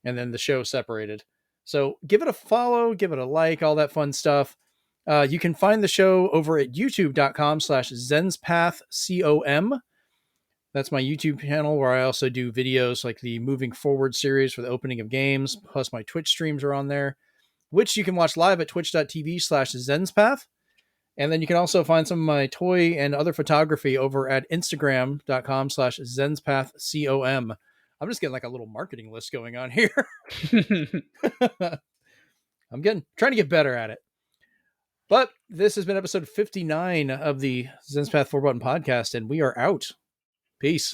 and then the show separated. So give it a follow, give it a like, all that fun stuff. You can find the show over at youtube.com/ZenspathCom. That's my YouTube channel, where I also do videos like the Moving Forward series for the opening of games, plus my Twitch streams are on there, which you can watch live at twitch.tv/Zenspath. And then you can also find some of my toy and other photography over at instagram.com/ZenspathCom. I'm just getting like a little marketing list going on here. I'm trying to get better at it. But this has been episode 59 of the Zenspath 4-Button Podcast, and we are out. Peace.